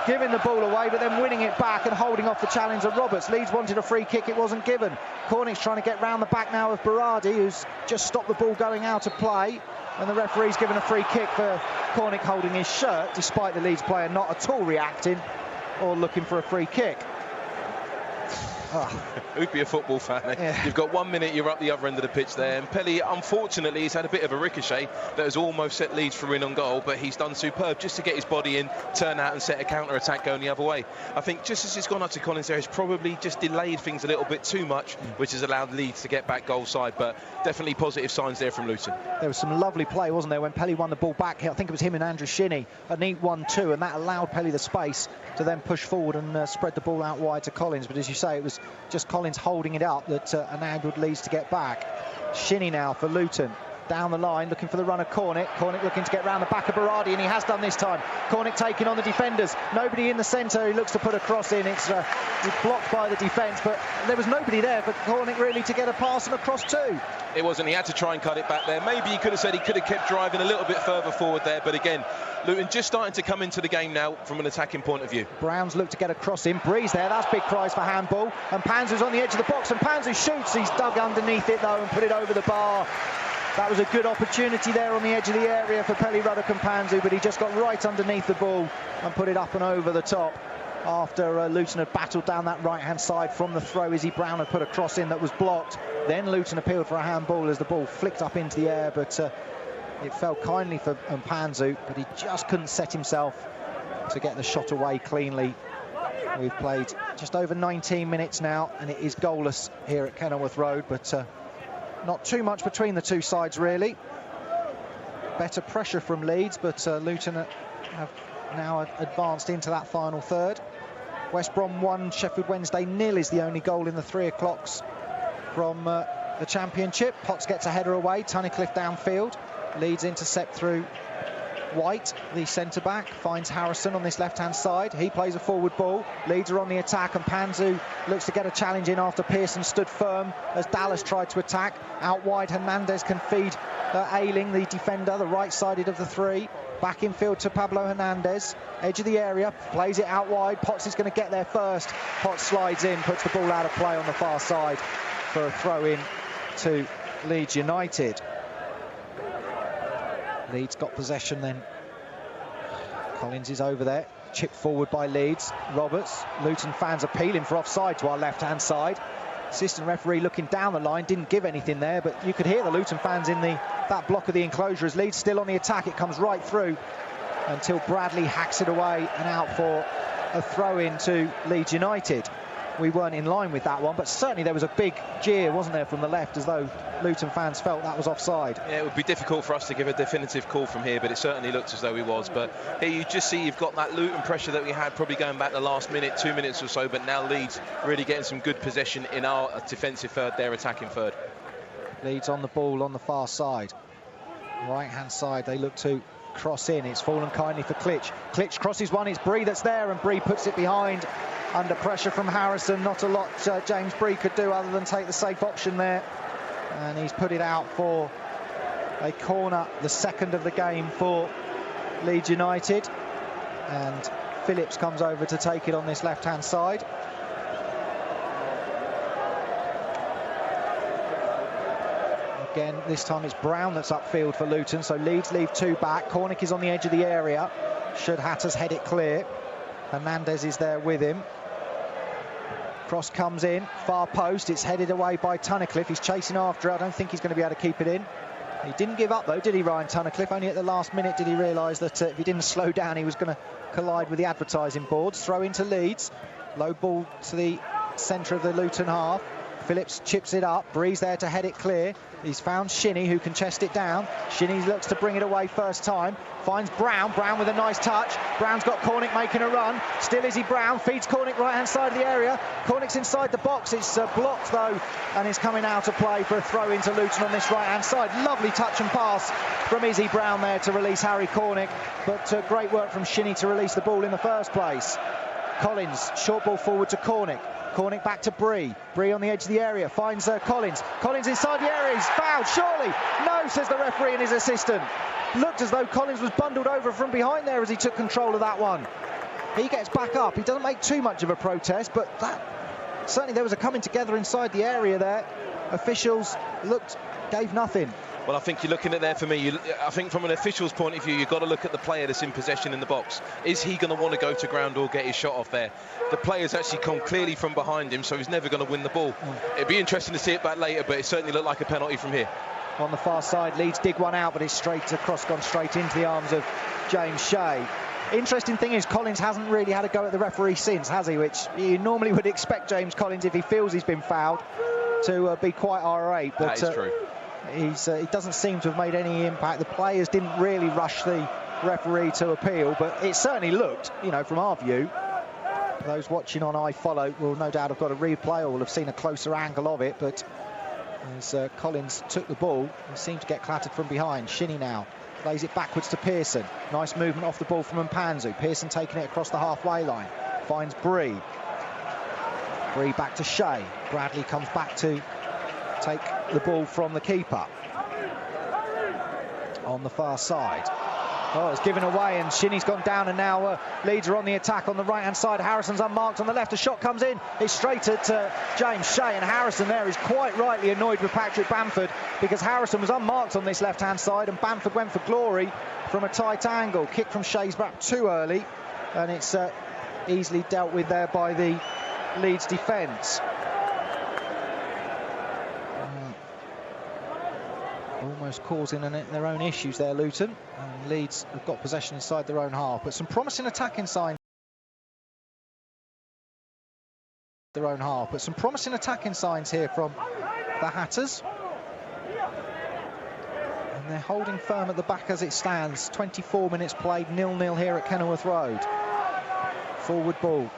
Giving the ball away, but then winning it back and holding off the challenge of Roberts. Leeds wanted a free kick, it wasn't given. Cornick's trying to get round the back now of Berardi, who's just stopped the ball going out of play. And the referee's given a free kick for Cornick holding his shirt, despite the Leeds player not at all reacting or looking for a free kick. Who'd be a football fan? Yeah. You've got 1 minute, you're up the other end of the pitch there. And Pelly, unfortunately, he's had a bit of a ricochet that has almost set Leeds through in on goal, but he's done superb just to get his body in, turn out and set a counter-attack going the other way. I think just as he's gone up to Collins there, he's probably just delayed things a little bit too much, which has allowed Leeds to get back goal side, but definitely positive signs there from Luton. There was some lovely play, wasn't there, when Pelly won the ball back. I think it was him and Andrew Shinnie, a neat 1-2, and that allowed Pelly the space to then push forward and spread the ball out wide to Collins. But as you say, it was just Collins holding it up that enabled Leeds to get back. Shinnie now for Luton. Down the line, looking for the run of Cornick. Cornick looking to get round the back of Berardi, and he has done this time. Cornick taking on the defenders. Nobody in the centre. He looks to put a cross in. It's blocked by the defence, but there was nobody there for Cornick really to get a pass and a cross too. It wasn't. He had to try and cut it back there. Maybe he could have said he could have kept driving a little bit further forward there, but again, Luton just starting to come into the game now from an attacking point of view. Browns look to get a cross in. Breeze there, that's big prize for handball. And Panzu's on the edge of the box, and Panzu shoots. He's dug underneath it though and put it over the bar. That was a good opportunity there on the edge of the area for Pelly Ruddock and Panzu, but he just got right underneath the ball and put it up and over the top after Luton had battled down that right-hand side from the throw. Izzy Brown had put a cross in that was blocked. Then Luton appealed for a handball as the ball flicked up into the air, but it fell kindly for Panzu, but he just couldn't set himself to get the shot away cleanly. We've played just over 19 minutes now, and it is goalless here at Kenilworth Road, but not too much between the two sides, really. Better pressure from Leeds, but Luton have now advanced into that final third. West Brom 1, Sheffield Wednesday 0 is the only goal in the 3 o'clocks from the Championship. Potts gets a header away, Tunnicliffe downfield. Leeds intercept through White, the centre-back, finds Harrison on this left-hand side. He plays a forward ball. Leeds are on the attack, and Panzu looks to get a challenge in after Pearson stood firm as Dallas tried to attack. Out wide, Hernandez can feed Ayling, the defender, the right-sided of the three. Back in field to Pablo Hernandez. Edge of the area, plays it out wide. Potts is going to get there first. Potts slides in, puts the ball out of play on the far side for a throw-in to Leeds United. Leeds got possession then. Collins is over there, chipped forward by Leeds. Roberts, Luton fans appealing for offside to our left-hand side. Assistant referee looking down the line, didn't give anything there, but you could hear the Luton fans in that block of the enclosure as Leeds still on the attack. It comes right through until Bradley hacks it away and out for a throw-in to Leeds United. We weren't in line with that one, but certainly there was a big jeer, wasn't there, from the left, as though Luton fans felt that was offside. Yeah, it would be difficult for us to give a definitive call from here, but it certainly looked as though he was. But here you just see you've got that Luton pressure that we had probably going back the last minute, 2 minutes or so, but now Leeds really getting some good possession in our defensive third, their attacking third. Leeds on the ball on the far side. Right-hand side, they look to cross in. It's fallen kindly for Klitsch. Klitsch crosses one, it's Bree that's there, and Bree puts it behind. Under pressure from Harrison, not a lot James Bree could do other than take the safe option there. And he's put it out for a corner, the second of the game for Leeds United. And Phillips comes over to take it on this left-hand side. Again, this time it's Brown that's upfield for Luton, so Leeds leave 2 back. Cornick is on the edge of the area. Should Hatters head it clear. Hernandez is there with him. Cross comes in, far post. It's headed away by Tunnicliffe. He's chasing after it. I don't think he's going to be able to keep it in. He didn't give up, though, did he, Ryan Tunnicliffe? Only at the last minute did he realise that if he didn't slow down, he was going to collide with the advertising boards. Throw into Leeds. Low ball to the centre of the Luton half. Phillips chips it up. Breeze there to head it clear. He's found Shinnie, who can chest it down. Shinnie looks to bring it away first time. Finds Brown. Brown with a nice touch. Brown's got Cornick making a run. Still Izzy Brown. Feeds Cornick right-hand side of the area. Cornick's inside the box. It's blocked, though, and is coming out of play for a throw into Luton on this right-hand side. Lovely touch and pass from Izzy Brown there to release Harry Cornick. But great work from Shinnie to release the ball in the first place. Collins, short ball forward to Cornick. Cornick back to Bree. Bree on the edge of the area, finds Collins. Collins inside the area, he's fouled, surely. No, says the referee and his assistant. Looked as though Collins was bundled over from behind there as he took control of that one. He gets back up. He doesn't make too much of a protest, but certainly there was a coming together inside the area there. Officials gave nothing. Well, I think you're looking at there for me. I think from an official's point of view, you've got to look at the player that's in possession in the box. Is he going to want to go to ground or get his shot off there? The player's actually come clearly from behind him, so he's never going to win the ball. It'd be interesting to see it back later, but it certainly looked like a penalty from here. On the far side, Leeds dig one out, but it's gone straight into the arms of James Shea. Interesting thing is Collins hasn't really had a go at the referee since, has he? Which you normally would expect James Collins, if he feels he's been fouled, to be quite irate. But that is true. He doesn't seem to have made any impact. The players didn't really rush the referee to appeal, but it certainly looked, from our view. Those watching on iFollow will no doubt have got a replay or will have seen a closer angle of it, but as Collins took the ball, he seemed to get clattered from behind. Shinnie now plays it backwards to Pearson. Nice movement off the ball from Mpanzu. Pearson taking it across the halfway line. Finds Bree. Bree back to Shea. Bradley comes back to take the ball from the keeper. On the far side. Oh, it's given away and Shinnie's gone down, and now Leeds are on the attack on the right-hand side. Harrison's unmarked on the left. A shot comes in. It's straight at James Shea, and Harrison there is quite rightly annoyed with Patrick Bamford because Harrison was unmarked on this left-hand side and Bamford went for glory from a tight angle. Kick from Shea's back too early, and it's easily dealt with there by the Leeds defence. Almost causing their own issues there, Luton. And Leeds have got possession inside their own half, but some promising attacking signs. Here from the Hatters. And they're holding firm at the back as it stands. 24 minutes played, 0-0 here at Kenilworth Road. Forward ball.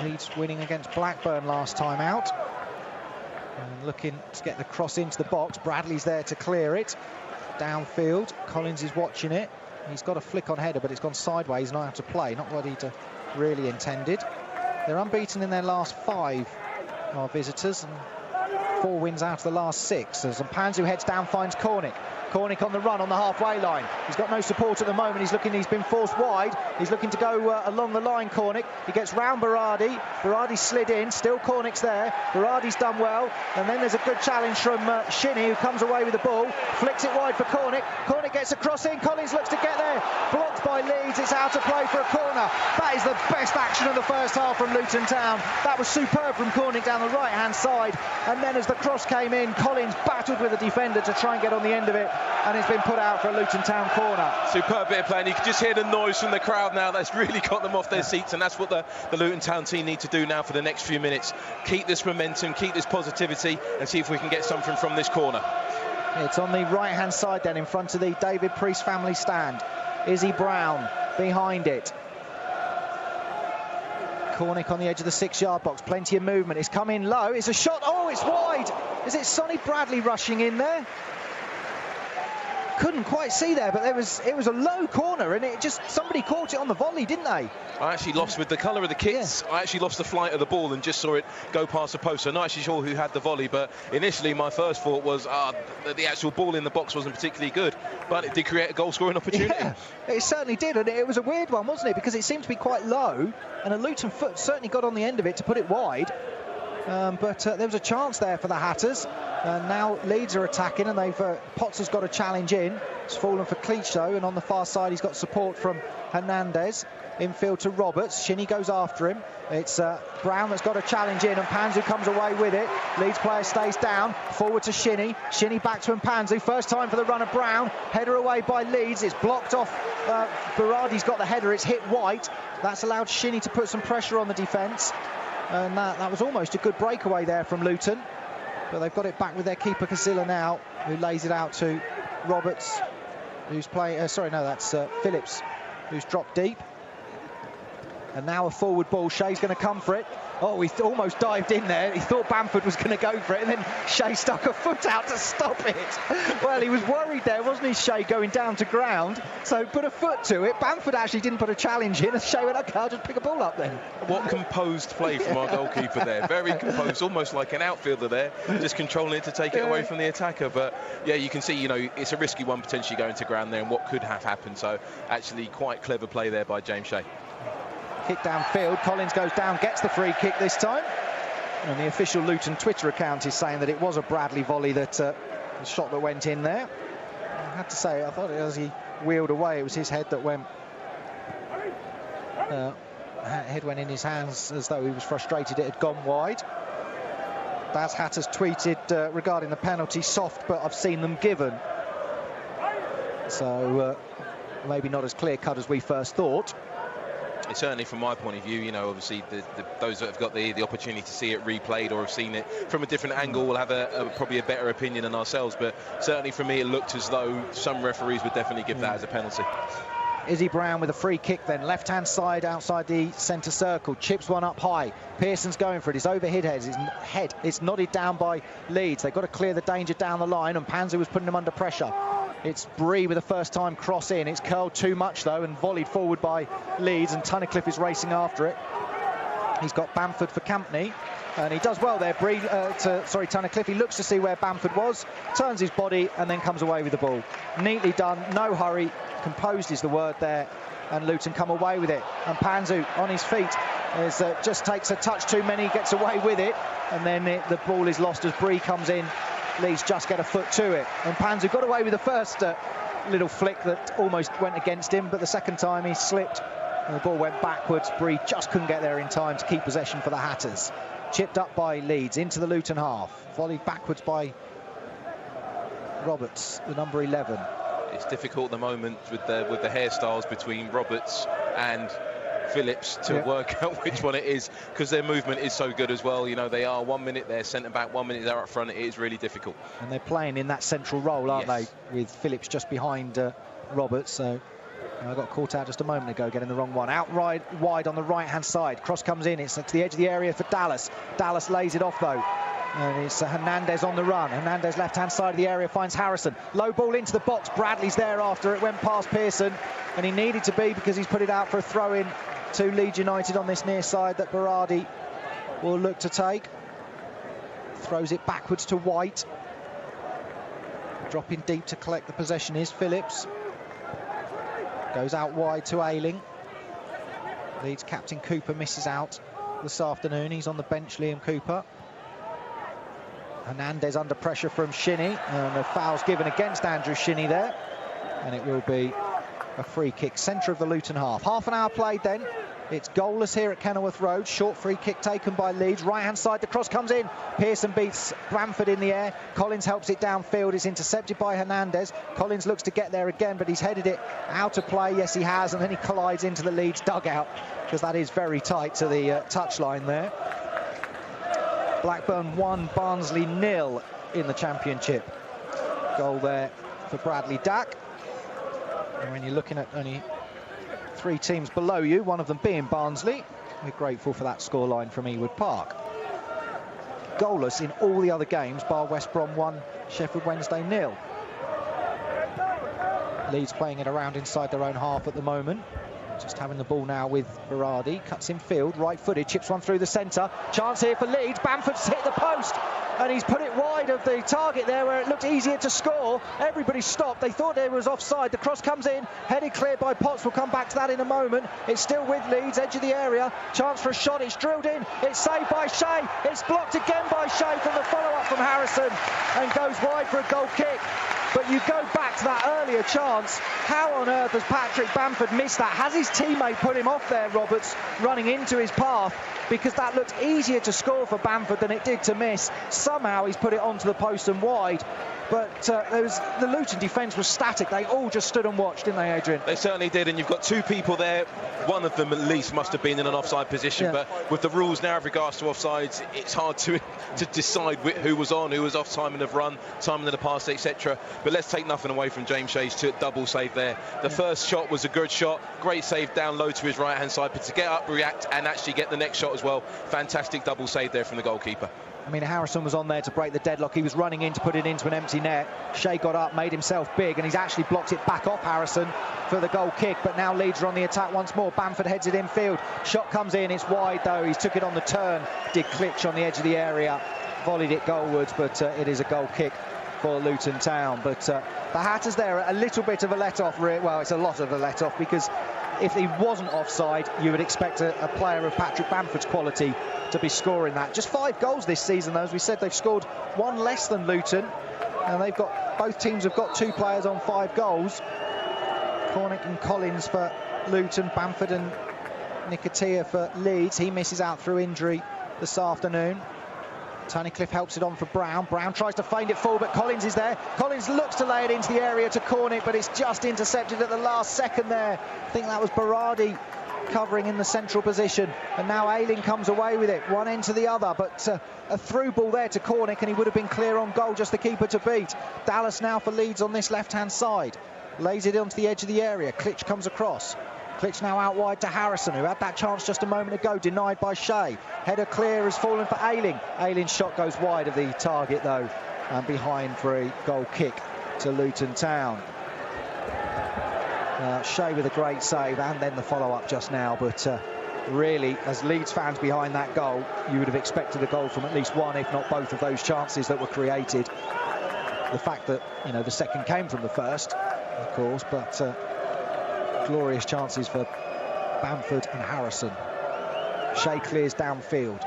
Leeds winning against Blackburn last time out. And looking to get the cross into the box. Bradley's there to clear it. Downfield, Collins is watching it. He's got a flick on header, but it's gone sideways, not out to play. Not what he'd really intended. They're unbeaten in their last 5, our visitors, and 4 wins out of the last 6. As Mpanzu heads down, finds Cornick. Cornick on the run on the halfway line. He's got no support at the moment. He's been forced wide. He's looking to go along the line, Cornick. He gets round Berardi. Berardi slid in. Still Cornick's there. Berardi's done well. And then there's a good challenge from Shinnie, who comes away with the ball. Flicks it wide for Cornick. Cornick gets a cross in. Collins looks to get there. Blocked by Leeds. It's out of play for a corner. That is the best action of the first half from Luton Town. That was superb from Cornick down the right-hand side. And then as the cross came in, Collins battled with the defender to try and get on the end of it. And it's been put out for a Luton Town corner. Superb bit of play, and you can just hear the noise from the crowd now. That's really got them off their seats, and that's what the Luton Town team need to do now for the next few minutes. Keep this momentum, keep this positivity, and see if we can get something from this corner. It's on the right-hand side then, in front of the David Priest family stand. Izzy Brown behind it. Cornick on the edge of the 6-yard box. Plenty of movement. It's come in low. It's a shot. Oh, it's wide. Is it Sonny Bradley rushing in there? couldn't quite see there, but it was a low corner, and somebody caught it on the volley, didn't they? I actually lost with the colour of the kits. Yeah. I actually lost the flight of the ball and just saw it go past the post. So not actually sure who had the volley, but initially my first thought was the actual ball in the box wasn't particularly good, but it did create a goal-scoring opportunity. Yeah, it certainly did, and it was a weird one, wasn't it? Because it seemed to be quite low, and a Luton foot certainly got on the end of it to put it wide. But there was a chance there for the Hatters, and now Leeds are attacking, and Potts has got a challenge in. It's fallen for Clichy, and on the far side he's got support from Hernandez. Infield to Roberts. Shinnie goes after him. It's Brown that's got a challenge in, and Mpanzu comes away with it. Leeds player stays down. Forward to Shinnie. Shinnie back to Mpanzu. First time for the run of Brown. Header away by Leeds. It's blocked off. Berardi's got the header. It's hit White. That's allowed Shinnie to put some pressure on the defence. And that was almost a good breakaway there from Luton. But they've got it back with their keeper Casilla now, who lays it out to Roberts, who's playing... that's Phillips, who's dropped deep. And now a forward ball. Shea's going to come for it. Oh, he almost dived in there. He thought Bamford was going to go for it, and then Shea stuck a foot out to stop it. Well, he was worried there, wasn't he, Shea, going down to ground? So put a foot to it. Bamford actually didn't put a challenge in, and Shea went, OK, I'll just pick a ball up then. What composed play from our goalkeeper there. Very composed, almost like an outfielder there, just controlling it to take it away from the attacker. But, yeah, you can see, it's a risky one potentially going to ground there, and what could have happened. So, actually, quite clever play there by James Shea. Kick downfield. Collins goes down, gets the free kick this time. And the official Luton Twitter account is saying that it was a Bradley volley, that the shot that went in there. I have to say, I thought as he wheeled away, it was his head that went... head went in his hands as though he was frustrated it had gone wide. Baz Hatter's tweeted regarding the penalty, soft, but I've seen them given. So maybe not as clear-cut as we first thought. Certainly from my point of view, obviously those that have got the opportunity to see it replayed or have seen it from a different angle will have probably a better opinion than ourselves, but certainly for me it looked as though some referees would definitely give that as a penalty. Izzy Brown with a free kick then, left-hand side outside the centre circle, chips one up high. Pearson's going for it, his overhead head, it's nodded down by Leeds. They've got to clear the danger down the line, and Mpanzu was putting them under pressure. It's Bree with a first-time cross in. It's curled too much, though, and volleyed forward by Leeds, and Tunnicliffe is racing after it. He's got Bamford for Campney, and he does well there. Tunnicliffe, he looks to see where Bamford was, turns his body, and then comes away with the ball. Neatly done, no hurry, composed is the word there, and Luton come away with it. And Mpanzu on his feet just takes a touch too many, gets away with it, and then the ball is lost as Bree comes in. Leeds just get a foot to it, and Mpanzu got away with the first little flick that almost went against him, but the second time he slipped and the ball went backwards. Bree just couldn't get there in time to keep possession for the Hatters. Chipped up by Leeds into the Luton half, volleyed backwards by Roberts, the number 11. It's difficult at the moment with the hairstyles between Roberts and Phillips to work out which one it is, because their movement is so good as well. They are 1 minute they're centre back, 1 minute they're up front. It is really difficult. And they're playing in that central role, aren't they, with Phillips just behind Roberts. So I got caught out just a moment ago getting the wrong one. Out wide on the right-hand side. Cross comes in. It's to the edge of the area for Dallas. Dallas lays it off, though. And it's Hernandez on the run. Hernandez left-hand side of the area finds Harrison. Low ball into the box. Bradley's there after it went past Pearson. And he needed to be, because he's put it out for a throw-in to Leeds United on this near side that Berardi will look to take. Throws it backwards to White. Dropping deep to collect the possession is Phillips. Goes out wide to Ayling. Leeds captain Cooper misses out this afternoon. He's on the bench, Liam Cooper. Hernandez under pressure from Shinnie, and a foul's given against Andrew Shinnie there, and it will be a free kick, centre of the Luton half. Half an hour played then. It's goalless here at Kenilworth Road. Short free kick taken by Leeds. Right-hand side, the cross comes in. Pearson beats Bamford in the air. Collins helps it downfield. It's intercepted by Hernandez. Collins looks to get there again, but he's headed it out of play. Yes, he has, and then he collides into the Leeds dugout, because that is very tight to the touchline there. Blackburn 1, Barnsley 0 in the Championship. Goal there for Bradley Dack. And when you're looking at only 3 teams below you, one of them being Barnsley, we're grateful for that scoreline from Ewood Park. Goalless in all the other games, bar West Brom 1, Sheffield Wednesday 0. Leeds playing it around inside their own half at the moment. Just having the ball now with Berardi. Cuts in field, right-footed, chips one through the centre. Chance here for Leeds. Bamford's hit the post, and he's put it wide of the target there where it looked easier to score. Everybody stopped. They thought it was offside. The cross comes in, headed clear by Potts. We'll come back to that in a moment. It's still with Leeds, edge of the area. Chance for a shot. It's drilled in. It's saved by Shea. It's blocked again by Shea from the follow-up from Harrison, and goes wide for a goal kick. But you go back to that earlier chance. How on earth has Patrick Bamford missed that? Has his teammate put him off there, Roberts, running into his path? Because that looked easier to score for Bamford than it did to miss. Somehow he's put it onto the post and wide. But the Luton defence was static. They all just stood and watched, didn't they, Adrian? They certainly did, and you've got two people there. One of them at least must have been in an offside position, but with the rules now with regards to offsides, it's hard to decide who was on, who was off, timing of run, timing of the pass, etc. But let's take nothing away from James Shea's double save there. The first shot was a good shot, great save down low to his right-hand side, but to get up, react, and actually get the next shot as well, fantastic double save there from the goalkeeper. I mean, Harrison was on there to break the deadlock. He was running in to put it into an empty net. Shea got up, made himself big, and he's actually blocked it back off Harrison for the goal kick. But now Leeds are on the attack once more. Bamford heads it infield. Shot comes in, it's wide though. He's took it on the turn. Did Klitsch on the edge of the area. Volleyed it goalwards, but it is a goal kick for Luton Town. But the Hatters there, a little bit of a let-off. Well, it's a lot of a let-off, because if he wasn't offside, you would expect a player of Patrick Bamford's quality to be scoring that. Just 5 goals this season, though. As we said, they've scored 1 less than Luton, and they've got, both teams have got 2 players on 5 goals. Cornick and Collins for Luton, Bamford and Nicotia for Leeds. He misses out through injury this afternoon. Tunnicliffe helps it on for Brown. Brown tries to feint it forward, but Collins is there. Collins looks to lay it into the area to Cornick, but it's just intercepted at the last second there. I think that was Berardi covering in the central position, and now Ayling comes away with it, one end to the other, but a through ball there to Cornick, and he would have been clear on goal, just the keeper to beat. Dallas now for Leeds on this left-hand side. Lays it onto the edge of the area. Klitsch comes across. Klitsch now out wide to Harrison, who had that chance just a moment ago, denied by Shea. Header clear has fallen for Ayling. Ayling's shot goes wide of the target, though, and behind for a goal kick to Luton Town. Shea with a great save, and then the follow-up just now, but really, as Leeds fans behind that goal, you would have expected a goal from at least one, if not both of those chances that were created. The fact that, you know, the second came from the first, of course, but glorious chances for Bamford and Harrison. Shea clears downfield.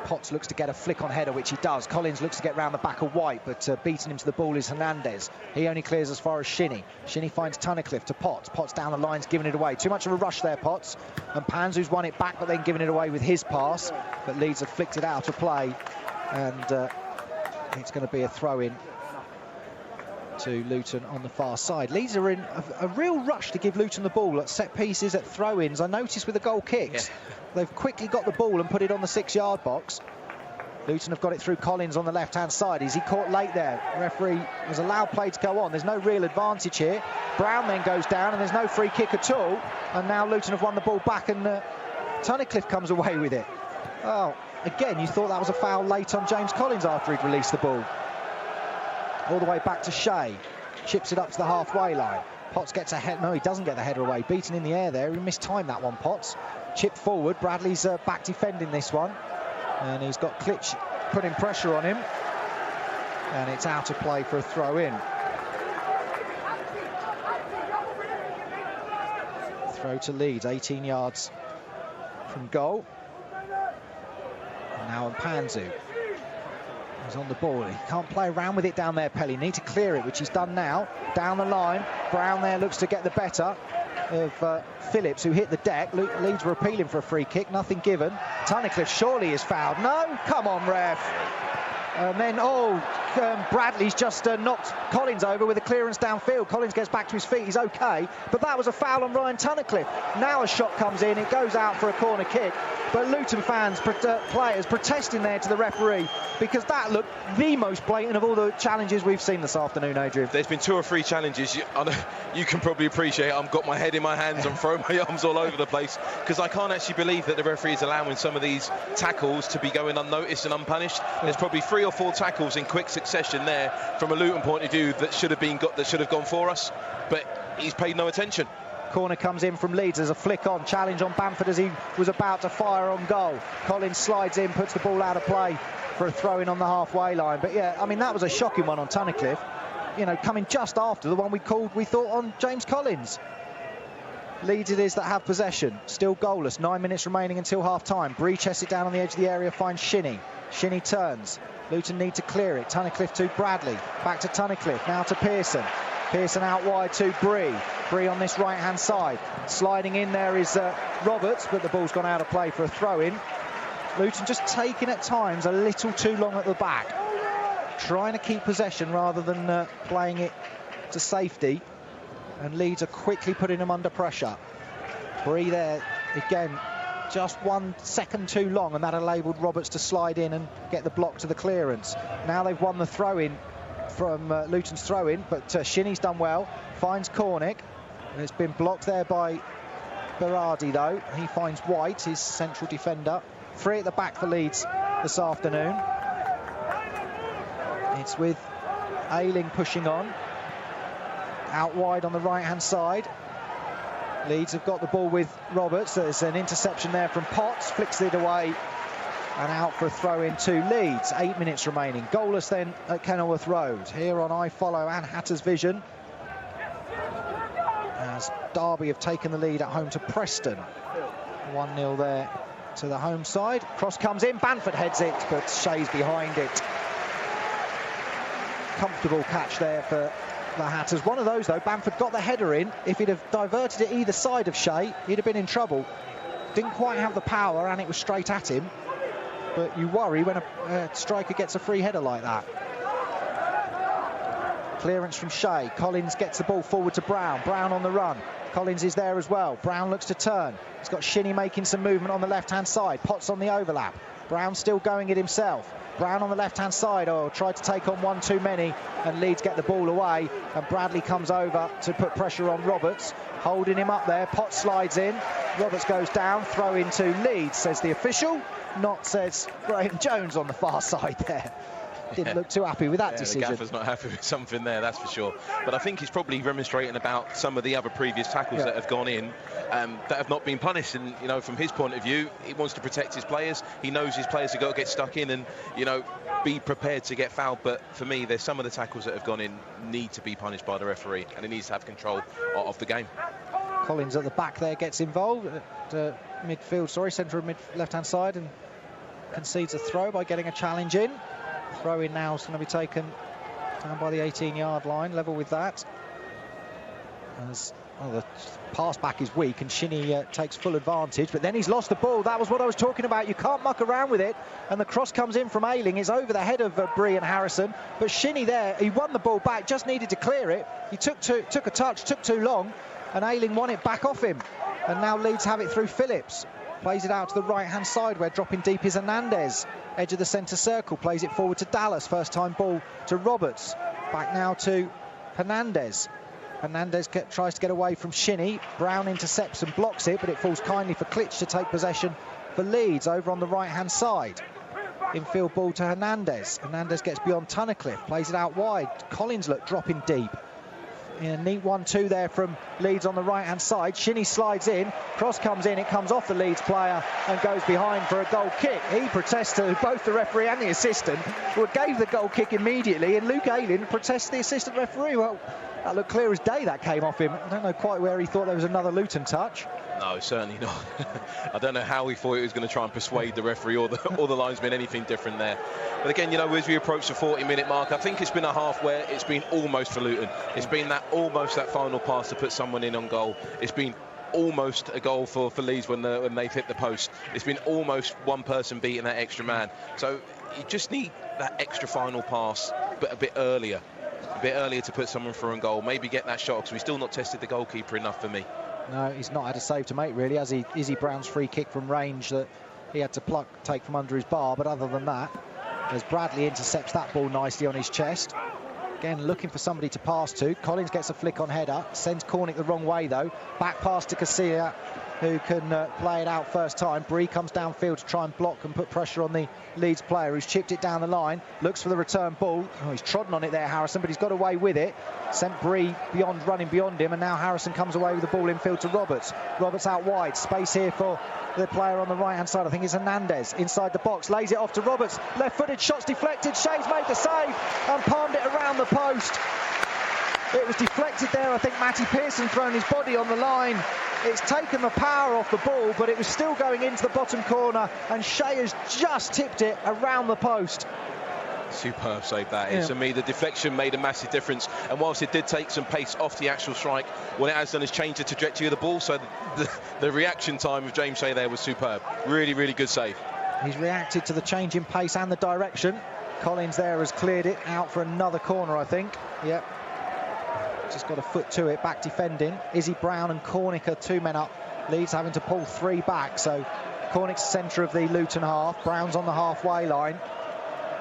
Potts looks to get a flick on header, which he does. Collins looks to get round the back of White, but beating him to the ball is Hernandez. He only clears as far as Shinnie. Shinnie finds Tunnicliffe to Potts. Potts down the lines, giving it away. Too much of a rush there, Potts. And Panzu's won it back, but then giving it away with his pass. But Leeds have flicked it out of play, and it's going to be a throw-in to Luton on the far side. Leeds are in a real rush to give Luton the ball at set pieces, at throw-ins. I noticed with the goal kicks, they've quickly got the ball and put it on the 6-yard box. Luton have got it through Collins on the left-hand side. Is he caught late there? The referee has allowed play to go on. There's no real advantage here. Brown then goes down, and there's no free kick at all. And now Luton have won the ball back, and Tunnicliffe comes away with it. Oh, again, you thought that was a foul late on James Collins after he'd released the ball. All the way back to Shea. Chips it up to the halfway line. Potts gets a head. No, he doesn't get the header away. Beaten in the air there. He mistimed that one, Potts. Chipped forward. Bradley's back defending this one. And he's got Klitsch putting pressure on him. And it's out of play for a throw-in. Throw to Leeds, 18 yards from goal. And now Panzu. He's on the ball. He can't play around with it down there, Pelly. Need to clear it, which he's done now. Down the line. Brown there looks to get the better of Phillips, who hit the deck. Leeds were appealing for a free kick. Nothing given. Tunnicliffe surely is fouled. No? Come on, ref. And then, Bradley's just knocked Collins over with a clearance downfield. Collins gets back to his feet. He's OK. But that was a foul on Ryan Tunnicliffe. Now a shot comes in. It goes out for a corner kick. But Luton fans, players, protesting there to the referee, because that looked the most blatant of all the challenges we've seen this afternoon, Adrian. There's been 2 or 3 challenges. You can probably appreciate it. I've got my head in my hands. I'm throwing my arms all over the place, because I can't actually believe that the referee is allowing some of these tackles to be going unnoticed and unpunished. There's probably 3 or 4 tackles in quick succession session there from a Luton point of view that should have gone for us, but he's paid no attention. Corner comes in from Leeds. There's a flick on, challenge on Bamford as he was about to fire on goal. Collins slides in, puts the ball out of play for a throw-in on the halfway line. But yeah, I mean, that was a shocking one on Tunnicliffe. You know, coming just after the one we thought on James Collins. Leeds it is that have possession. Still goalless. 9 minutes remaining until half-time. Bree chests it down on the edge of the area, finds Shinnie. Shinnie turns. Luton need to clear it. Tunnicliffe to Bradley. Back to Tunnicliffe. Now to Pearson. Pearson out wide to Bree. Bree on this right-hand side. Sliding in there is Roberts, but the ball's gone out of play for a throw-in. Luton just taking at times a little too long at the back. Trying to keep possession rather than playing it to safety. And Leeds are quickly putting them under pressure. Bree there, again, just 1 second too long, and that enabled Roberts to slide in and get the block to the clearance. Now they've won the throw-in from Luton's throw-in, but Shinnie's done well, finds Cornick, and it's been blocked there by Berardi though. He finds White, his central defender. 3 at the back for Leeds this afternoon. It's with Ayling pushing on. Out wide on the right-hand side. Leeds have got the ball with Roberts. There's an interception there from Potts, flicks it away and out for a throw-in to Leeds. 8 minutes remaining. Goalless then at Kenilworth Road. Here on iFollow and Hatters Vision, as Derby have taken the lead at home to Preston. 1-0 there to the home side. Cross comes in, Bamford heads it, but Shea's behind it. Comfortable catch there for the Hatters. One of those though, Bamford got the header in. If he'd have diverted it either side of Shea, he'd have been in trouble. Didn't quite have the power and it was straight at him. But you worry when a striker gets a free header like that. Clearance from Shea. Collins gets the ball forward to Brown. Brown on the run. Collins is there as well. Brown looks to turn. He's got Shinnie making some movement on the left-hand side. Potts on the overlap. Brown still going it himself. Brown on the left-hand side. Tried to take on one too many, and Leeds get the ball away. And Bradley comes over to put pressure on Roberts, holding him up there. Potts slides in. Roberts goes down. Throw into Leeds, says the official. Not, says Graham Jones on the far side there. Didn't look too happy with that decision. The gaffer's not happy with something there, that's for sure. But I think he's probably remonstrating about some of the other previous tackles that have gone in that have not been punished. And, you know, from his point of view, he wants to protect his players. He knows his players have got to get stuck in and, you know, be prepared to get fouled. But for me, there's some of the tackles that have gone in need to be punished by the referee, and he needs to have control of the game. Collins at the back there gets involved at midfield, centre mid left-hand side, and concedes a throw by getting a challenge in. Throw in now is going to be taken down by the 18-yard line, level with that. As the pass back is weak and Shinnie takes full advantage, but then he's lost the ball. That was what I was talking about. You can't muck around with it, and the cross comes in from Ayling. It's over the head of Bree and Harrison, but Shinnie there, he won the ball back, just needed to clear it. He took a touch, took too long, and Ayling won it back off him. And now Leeds have it through Phillips. Plays it out to the right-hand side where dropping deep is Hernandez. Edge of the centre circle, plays it forward to Dallas. First time ball to Roberts. Back now to Hernandez. Hernandez tries to get away from Shinnie. Brown intercepts and blocks it, but it falls kindly for Klitsch to take possession for Leeds over on the right-hand side. Infield ball to Hernandez. Hernandez gets beyond Tunnicliffe, plays it out wide. Collins dropping deep. A neat 1-2 there from Leeds on the right-hand side. Shinnie slides in, cross comes in, it comes off the Leeds player and goes behind for a goal kick. He protests to both the referee and the assistant, who gave the goal kick immediately, and Luke Ayling protests to the assistant referee. Well, that looked clear as day that came off him. I don't know quite where he thought there was another Luton touch. No, certainly not. I don't know how he thought he was going to try and persuade the referee or the linesman anything different there. But again, you know, as we approach the 40-minute mark, I think it's been a half where it's been almost for Luton. It's been almost that final pass to put someone in on goal. It's been almost a goal for Leeds when they've hit the post. It's been almost one person beating that extra man. So you just need that extra final pass, but a bit earlier to put someone through on goal. Maybe get that shot, because we've still not tested the goalkeeper enough for me. No, he's not had a save to make, really, as Izzy Brown's free kick from range that he had to take from under his bar. But other than that, as Bradley intercepts that ball nicely on his chest. Again, looking for somebody to pass to. Collins gets a flick on header, sends Cornick the wrong way, though. Back pass to Casilla. who can play it out first time. Bree comes downfield to try and block and put pressure on the Leeds player who's chipped it down the line, looks for the return ball. Oh, he's trodden on it there, Harrison, but he's got away with it. Sent Bree running beyond him, and now Harrison comes away with the ball infield to Roberts. Roberts out wide, space here for the player on the right-hand side. I think it's Hernandez inside the box, lays it off to Roberts. Left-footed, shots deflected. Shea's made the save and palmed it around the post. It was deflected there. I think Matty Pearson thrown his body on the line. It's taken the power off the ball, but it was still going into the bottom corner, and Shea has just tipped it around the post. Superb save that is. To me, the deflection made a massive difference, and whilst it did take some pace off the actual strike, what it has done is change the trajectory of the ball, so the reaction time of James Shea there was superb. Really, really good save. He's reacted to the change in pace and the direction. Collins there has cleared it out for another corner, I think. Yep. Just got a foot to it, back defending. Izzy Brown and Cornick are 2 men up. Leeds having to pull 3 back, so Cornick's centre of the Luton half. Brown's on the halfway line.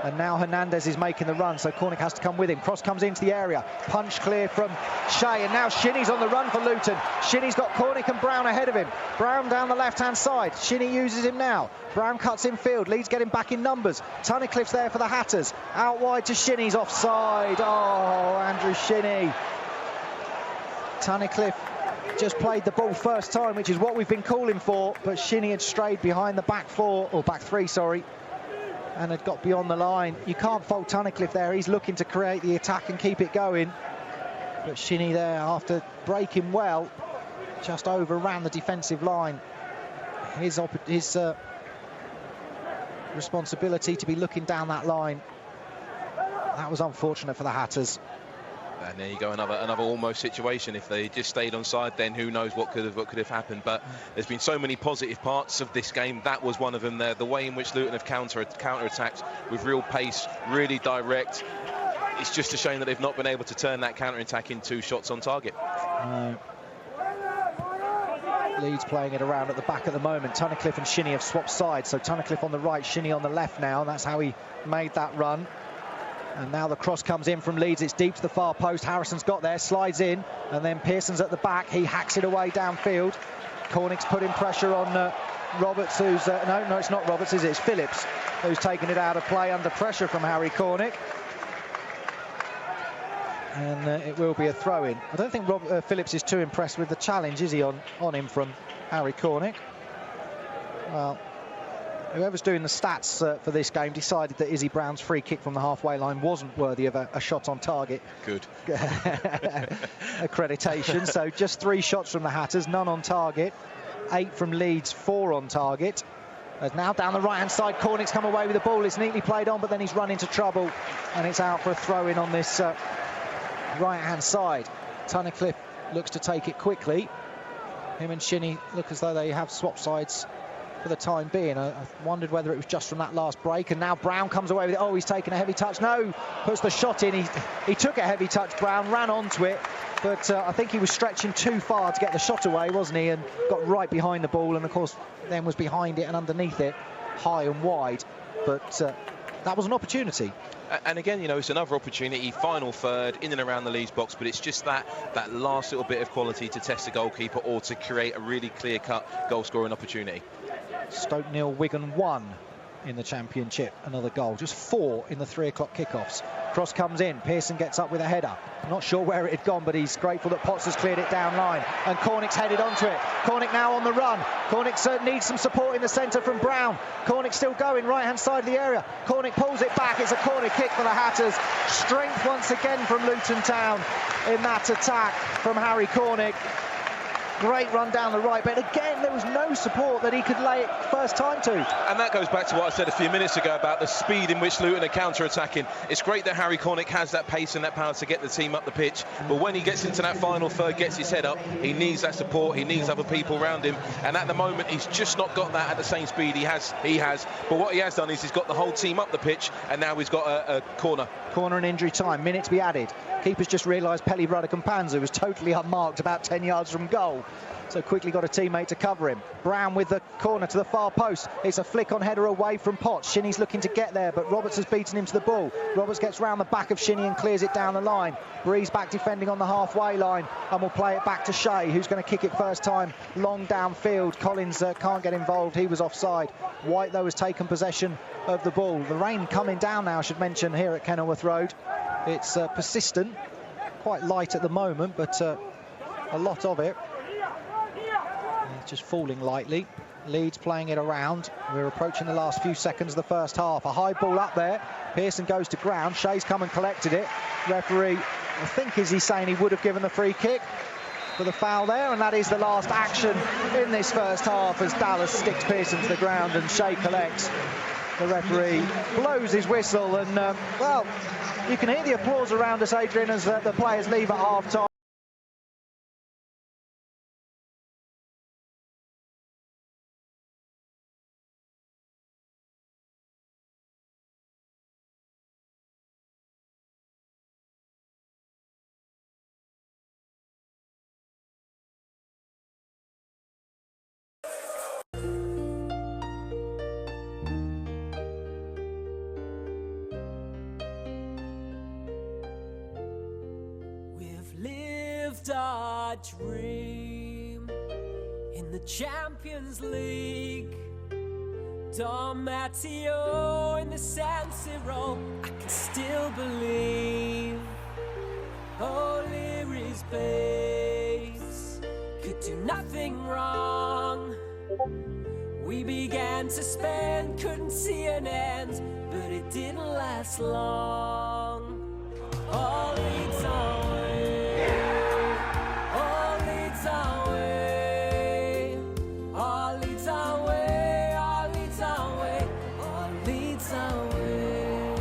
And now Hernandez is making the run, so Cornick has to come with him. Cross comes into the area. Punch clear from Shea, and now Shinnie's on the run for Luton. Shinnie's got Cornick and Brown ahead of him. Brown down the left-hand side. Shinnie uses him now. Brown cuts in field. Leeds getting back in numbers. Tunnicliffe's there for the Hatters. Out wide to Shinnie's offside. Oh, Andrew Shinnie. Tunnicliffe just played the ball first time, which is what we've been calling for, but Shinnie had strayed behind the back three, and had got beyond the line. You can't fault Tunnicliffe there. He's looking to create the attack and keep it going. But Shinnie there, after breaking well, just overran the defensive line. His responsibility to be looking down that line. That was unfortunate for the Hatters. And there you go, another almost situation. If they just stayed on side, then who knows what could have happened. But there's been so many positive parts of this game. That was one of them there. The way in which Luton have counter-attacked with real pace, really direct. It's just a shame that they've not been able to turn that counter-attack into shots on target. No. Leeds playing it around at the back at the moment. Tunnicliffe and Shinnie have swapped sides. So Tunnicliffe on the right, Shinnie on the left now. And that's how he made that run. And now the cross comes in from Leeds. It's deep to the far post. Harrison's got there, slides in, and then Pearson's at the back. He hacks it away downfield. Cornick's putting pressure on Roberts, who's... no, it's not Roberts, is it? It's Phillips, who's taken it out of play under pressure from Harry Cornick. And it will be a throw-in. I don't think Phillips is too impressed with the challenge, is he, on him from Harry Cornick? Well... Whoever's doing the stats for this game decided that Izzy Brown's free kick from the halfway line wasn't worthy of a shot on target. Good. Accreditation. So just 3 shots from the Hatters, none on target. 8 from Leeds, 4 on target. As now down the right-hand side, Cornick's come away with the ball. It's neatly played on, but then he's run into trouble, and it's out for a throw-in on this right-hand side. Tunnicliffe looks to take it quickly. Him and Shinnie look as though they have swapped sides for the time being. I wondered whether it was just from that last break, and now Brown comes away with it. Oh, he's taken a heavy touch. No, puts the shot in. He took a heavy touch, Brown, ran onto it, but I think he was stretching too far to get the shot away, wasn't he, and got right behind the ball, and of course then was behind it and underneath it, high and wide. But that was an opportunity. And again, you know, it's another opportunity, final third, in and around the Leeds box, but it's just that last little bit of quality to test the goalkeeper or to create a really clear-cut goal-scoring opportunity. Stoke 0, Wigan 1 in the Championship. Another goal. Just 4 in the 3 o'clock kickoffs. Cross comes in. Pearson gets up with a header. I'm not sure where it had gone, but he's grateful that Potts has cleared it down line. And Cornick's headed onto it. Cornick now on the run. Cornick needs some support in the centre from Brown. Cornick still going right-hand side of the area. Cornick pulls it back. It's a corner kick for the Hatters. Strength once again from Luton Town in that attack from Harry Cornick. Great run down the right, but again there was no support that he could lay it first time to. And that goes back to what I said a few minutes ago about the speed in which Luton are counter-attacking. It's great that Harry Cornick has that pace and that power to get the team up the pitch, but when he gets into that final third, gets his head up, he needs that support, he needs other people around him, and at the moment he's just not got that at the same speed he has. But what he has done is he's got the whole team up the pitch, and now he's got a corner. Corner and injury time, minute to be added. Keeper's just realised Pelly Ruddock-Panza was totally unmarked about 10 yards from goal. So quickly got a teammate to cover him. Brown with the corner to the far post. It's a flick on header away from Potts. Shinnie's looking to get there, but Roberts has beaten him to the ball. Roberts gets round the back of Shinnie and clears it down the line. Breeze back defending on the halfway line, and will play it back to Shea, who's going to kick it first time long downfield. Collins can't get involved. He was offside. White, though, has taken possession of the ball. The rain coming down now, I should mention, here at Kenilworth Road. It's persistent, quite light at the moment, but a lot of it. It's just falling lightly. Leeds playing it around. We're approaching the last few seconds of the first half. A high ball up there. Pearson goes to ground. Shea's come and collected it. Referee, I think, is he saying he would have given the free kick for the foul there, and that is the last action in this first half as Dallas sticks Pearson to the ground and Shea collects. The referee blows his whistle, and well, you can hear the applause around us, Adrian, as the players leave at half-time. Our dream in the Champions League. Don Matteo in the San Siro, I can still believe. O'Leary's base could do nothing wrong. We began to spend, couldn't see an end, but it didn't last long. All leads our way. All leads our way. All leads our way. All leads our way. All leads our way.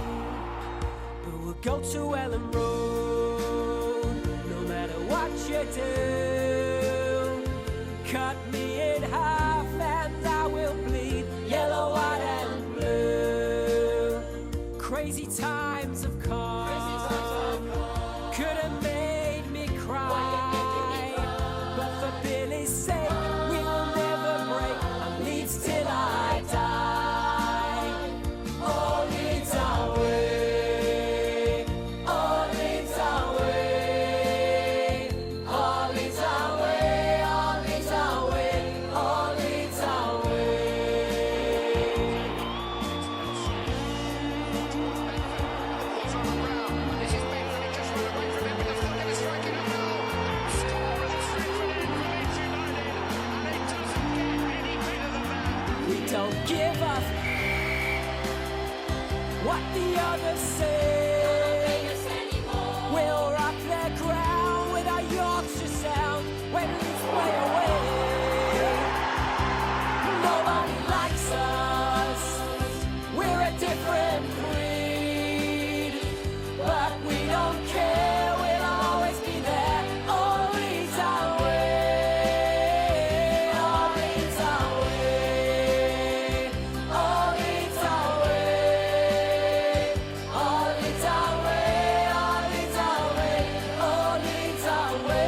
But we'll go to Ellen Road, no matter what you do. Cut me in half and I will bleed yellow, white and blue. Crazy times have come. Could have made me cry, but for Billy's sake, we will never break. I'm Leeds till I die. All Leeds our way. All Leeds our way. All Leeds our way. All Leeds our way. All Leeds our way. We don't give up what the others say. We'll rock their ground with our Yorkshire sound when Leeds play away. Nobody likes us. We're a different breed, but we don't care. We'll always be there. All Leeds our way. All Leeds our way. All Leeds our way. All Leeds our way. All Leeds our way.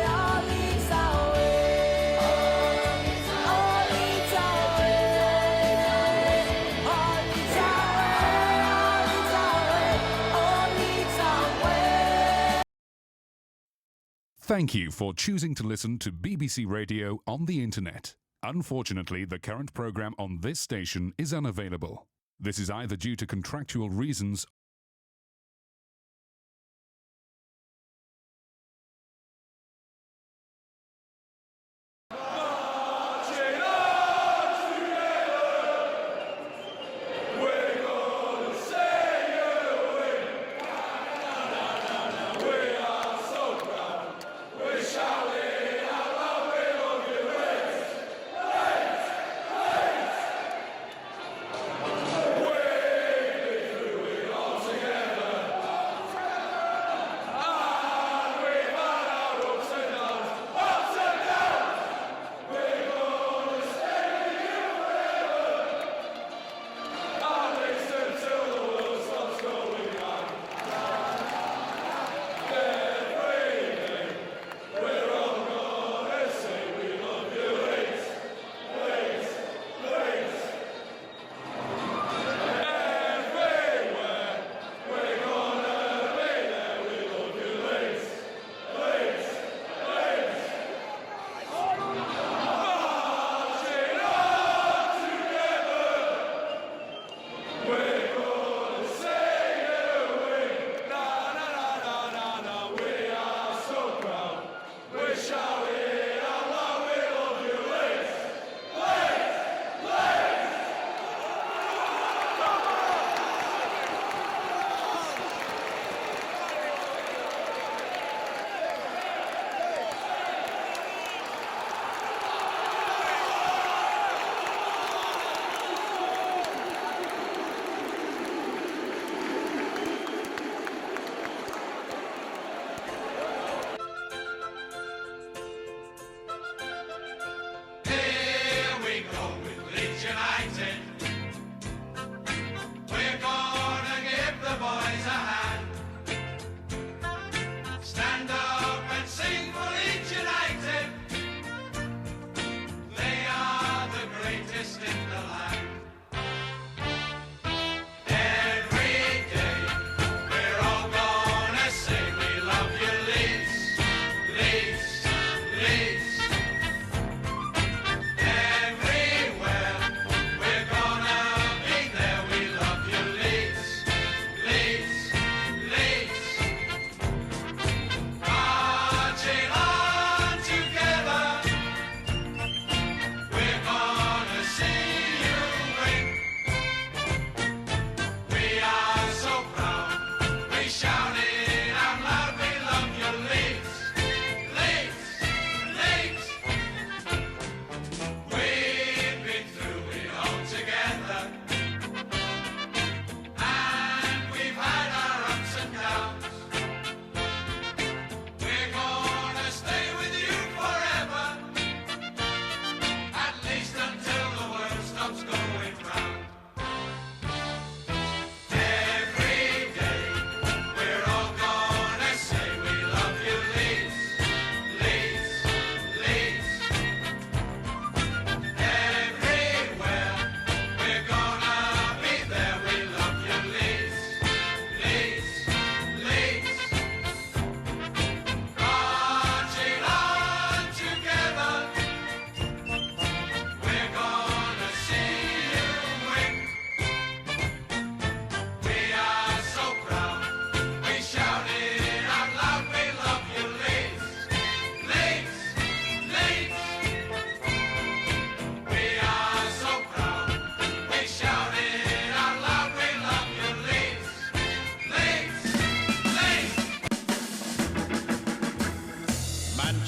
All Leeds our way. All Leeds our way. All Leeds our way. All Leeds our way. Thank you for choosing to listen to BBC Radio on the internet. Unfortunately, the current programme on this station is unavailable. This is either due to contractual reasons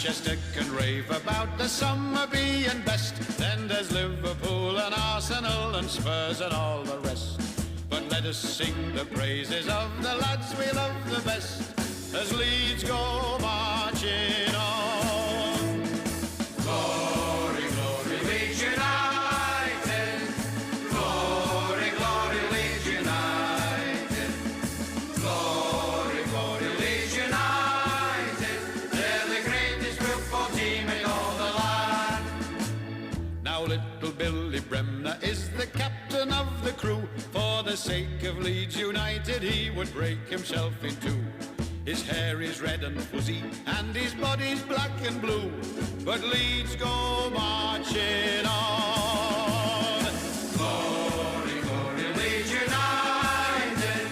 Manchester can rave about the summer being best. Then there's Liverpool and Arsenal and Spurs and all the rest. But let us sing the praises of the lads we love the best as Leeds go marching on. Glory, glory, Leeds United. Glory, glory, Leeds United. Glory, glory, Leeds United. They're the greatest football team in all the land. Now little Billy Bremner is the captain of the crew. For the sake of Leeds United he would break himself in two. His hair is red and fuzzy and his body's black and blue, but Leeds go marching on. Glory, glory, Leeds United.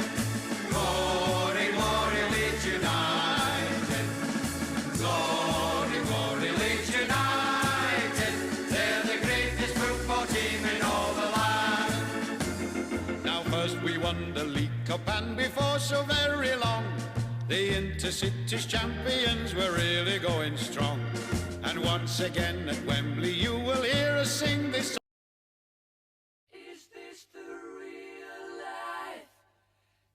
Glory, glory, Leeds United. Glory, glory, Leeds United. They're the greatest football team in all the land. Now first we won the League Cup and before so very long the Intercity's champions were really going strong. And once again at Wembley you will hear us sing this song. Is this the real life?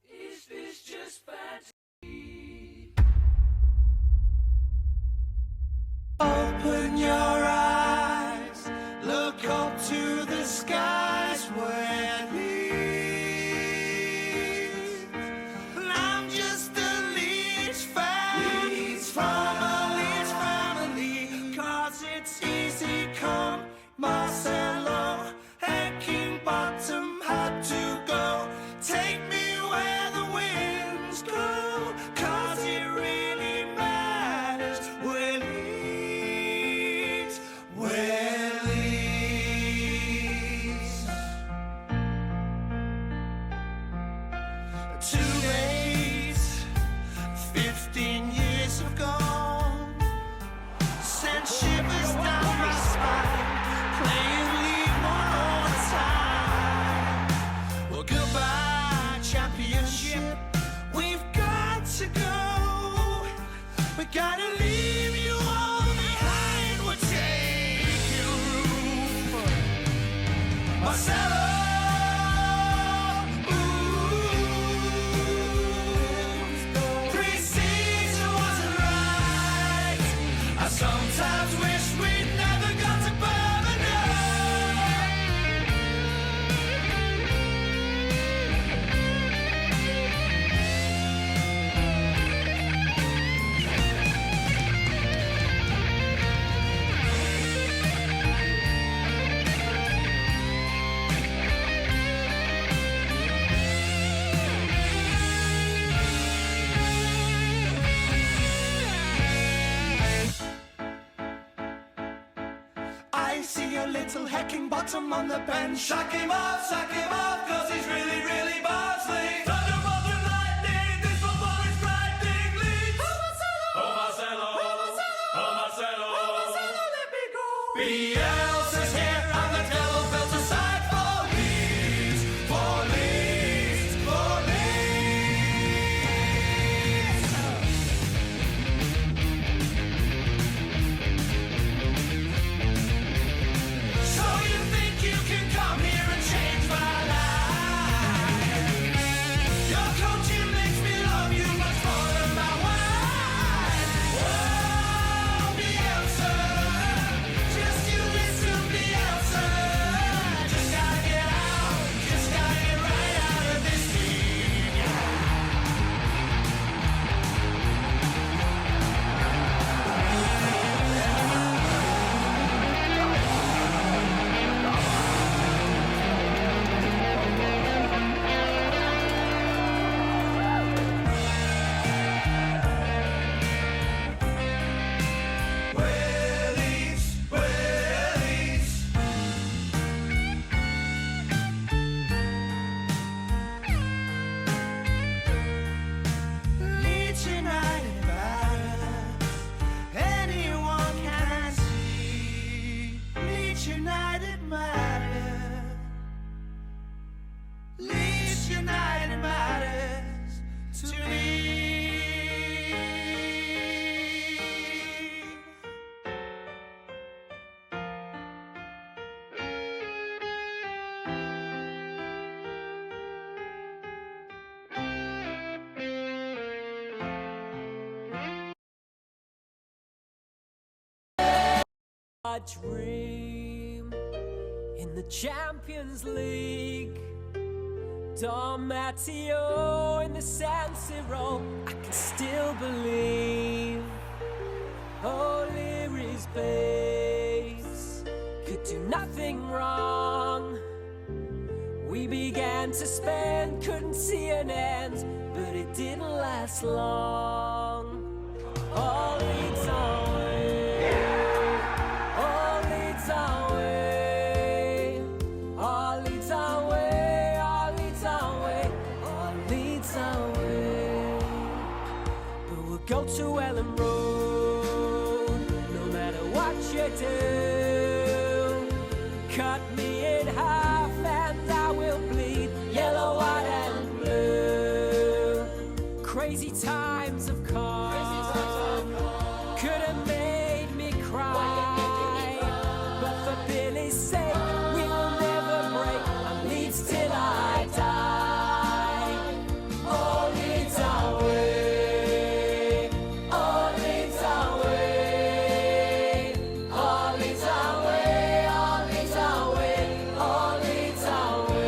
Is this just fantasy? Open your eyes, look up to the skies where leads. I'm just a Leeds fan, Leeds from a Leeds family, 'cause it's easy come Marcelo and King Bottom had to go. Take me where the winds go, 'cause it really matters where Leeds, where Leeds. 2 days, 15 years have gone, sent shivers down my spine, playing League One all the time. Well, goodbye, championship, we've got to go. We gotta leave you all behind, we're taking room. Marcelo. Sometimes wish we'd never got to I see a little hecking bottom on the bench. Sack him off, 'cause he's really, really bossy. Thunderbolt and lightning, this football is frightening. Leeds. Oh Marcelo, oh Marcelo, oh Marcelo, oh Marcelo, oh Marcelo, let me go. Bielsa's here and the devil built a side for Leeds, for Leeds, for Leeds. So you think you can come here and change my life? our dream in the Champions League. Don Matteo in the San Siro, I can still believe. O'Leary's babes could do nothing wrong. We began to spend, couldn't see an end, but it didn't last long. All leads our way, all leads our way, all leads our way, all leads our way, all leads our way. But we'll go to Ellen Road, no matter what you do. Cut me in half and I will bleed yellow, white and blue. Crazy times have come, could have made me cry, but for Billy's sake we will never break our leads till I die. All leads our way, all leads our way, all leads our way, all leads our way, all leads our way.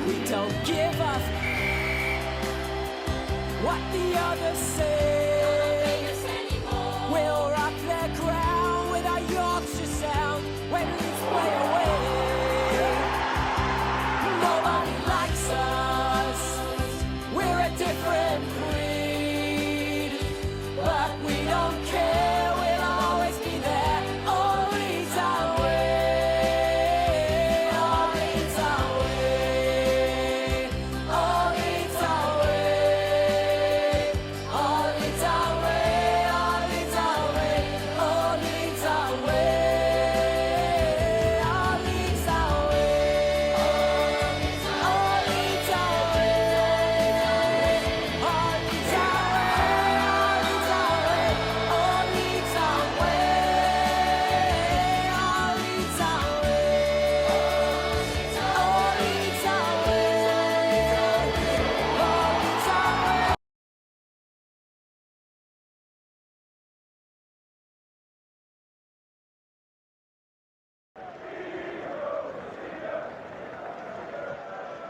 We don't give up what the others say. We'll rock their ground with our Yorkshire sound when Leeds play away. Nobody likes us, we're a different breed, but we don't care, we'll always be there. All leads our way, all leads our way, all leads our way, all leads our way, all leads our way, all leads our way, all leads our way, all leads our way, all leads our way, all leads our way, all leads our way, all leads our way.